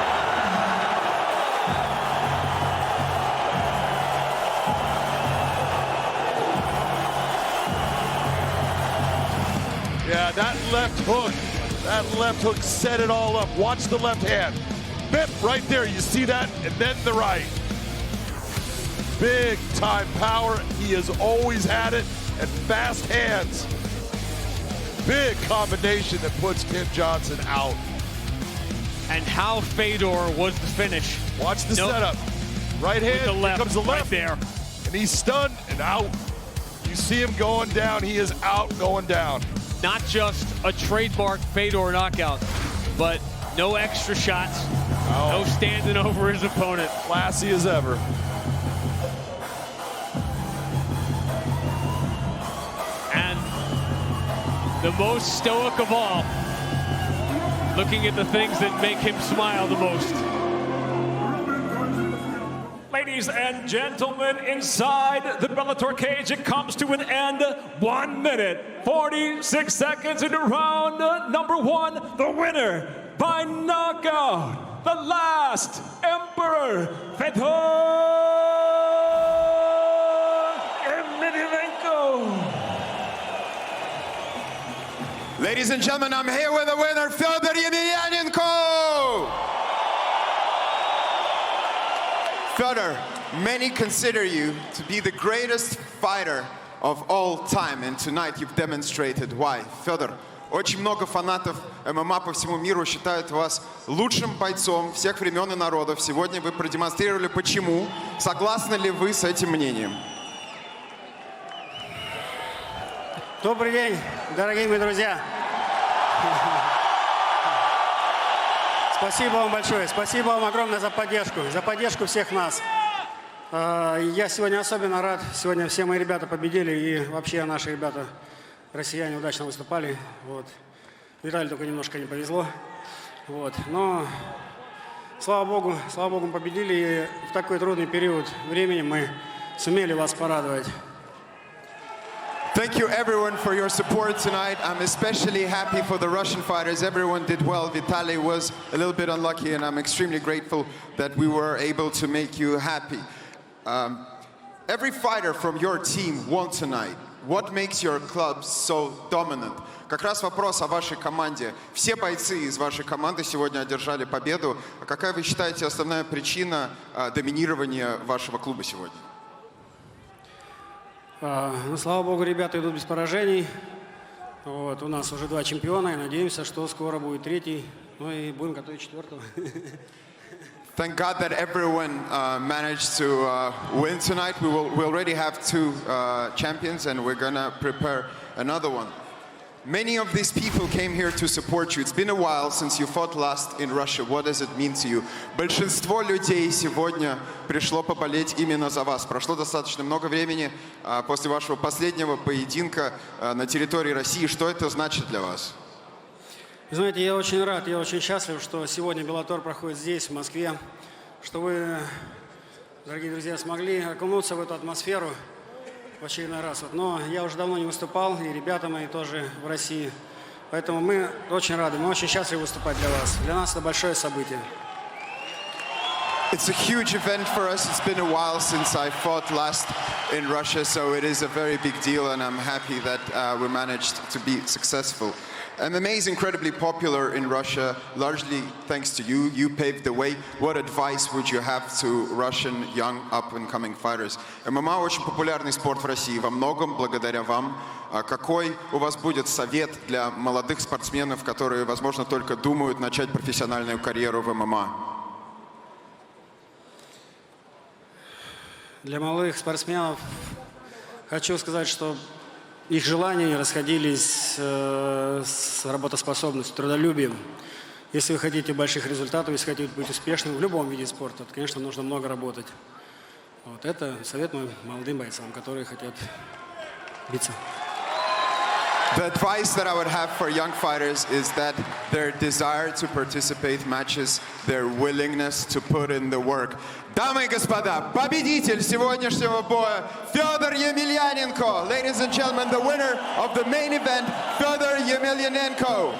Yeah, that left hook set it all up. Watch the left hand. Bip, right there, you see that? And then the right. Big time power. He has always had it, and fast hands. Big combination that puts Tim Johnson out. And how Fedor was the finish. Watch the setup. Right hand, the left, here comes the left. right there. And he's stunned and out. You see him going down, he is out, going down. Not just a trademark Fedor knockout, but no extra shots, no standing over his opponent. Classy as ever. And the most stoic of all, looking at the things that make him smile the most. Ladies and gentlemen, inside the Bellator cage, it comes to an end. 1 minute, 46 seconds into round number 1. The winner by knockout, the last Emperor, Fedor Emelianenko. Ladies and gentlemen, I'm here with the winner, Fedor Emelianenko. Fedor, many consider you to be the greatest fighter of all time, and tonight you've demonstrated why. Fedor, очень много фанатов ММА по всему миру считают вас лучшим бойцом всех времен и народов. Сегодня вы продемонстрировали почему. Согласны ли вы с этим мнением? Добрый день, дорогие мои друзья. Спасибо вам большое, спасибо вам огромное за поддержку всех нас. Я сегодня особенно рад, сегодня все мои ребята победили, и вообще наши ребята, россияне, удачно выступали. Вот. Виталию только немножко не повезло. Вот. Но, слава Богу, мы победили, и в такой трудный период времени мы сумели вас порадовать. Thank you everyone for your support tonight. I'm especially happy for the Russian fighters. Everyone did well. Vitaly was a little bit unlucky, and I'm extremely grateful that we were able to make you happy. Every fighter from your team won tonight. What makes your club so dominant? Как раз вопрос о вашей команде. Все бойцы из вашей команды сегодня одержали победу. А какая вы считаете основная причина доминирования вашего клуба сегодня? Ну, слава Богу, ребята идут без поражений. Вот, у нас уже 2 чемпиона, и надеемся, что скоро будет 3-й. Ну и будем готовить 4-го. Thank God that everyone managed to win tonight. We already have 2 champions, and we're gonna prepare another one. Many of these people came here to support you. It's been a while since you fought last in Russia. What does it mean to you? Большинство людей сегодня пришло поболеть именно за вас. Прошло достаточно много времени после вашего последнего поединка на территории России. Что это значит для вас? Знаете, я очень рад, я очень счастлив, что сегодня Bellator проходит здесь, в Москве, что вы, дорогие друзья, смогли окунуться в эту атмосферу в очередной раз. Но я уже давно не выступал, и ребята мои тоже в России. Поэтому мы очень рады, мы очень счастливы выступать для вас. Для нас это большое событие. It's a huge event for us. It's been a while since I fought last in Russia, so it is a very big deal, and I'm happy that we managed to be successful. MMA is incredibly popular in Russia, largely thanks to you. You paved the way. What advice would you have to Russian young up-and-coming fighters? ММА очень популярный спорт в России, во многом благодаря вам. Какой у вас будет совет для молодых спортсменов, которые, возможно, только думают начать профессиональную карьеру в ММА? Для молодых спортсменов хочу сказать, что их желания не расходились с работоспособностью, трудолюбием. Если вы хотите больших результатов, если хотите быть успешным в любом виде спорта, то, конечно, нужно много работать. Вот это совет моим молодым бойцам, которые хотят биться. The advice that I would have for young fighters is that their desire to participate matches their willingness to put in the work. Дамы и господа, победитель сегодняшнего боя Fedor Emelianenko. Ladies and gentlemen, the winner of the main event, Fedor Emelianenko.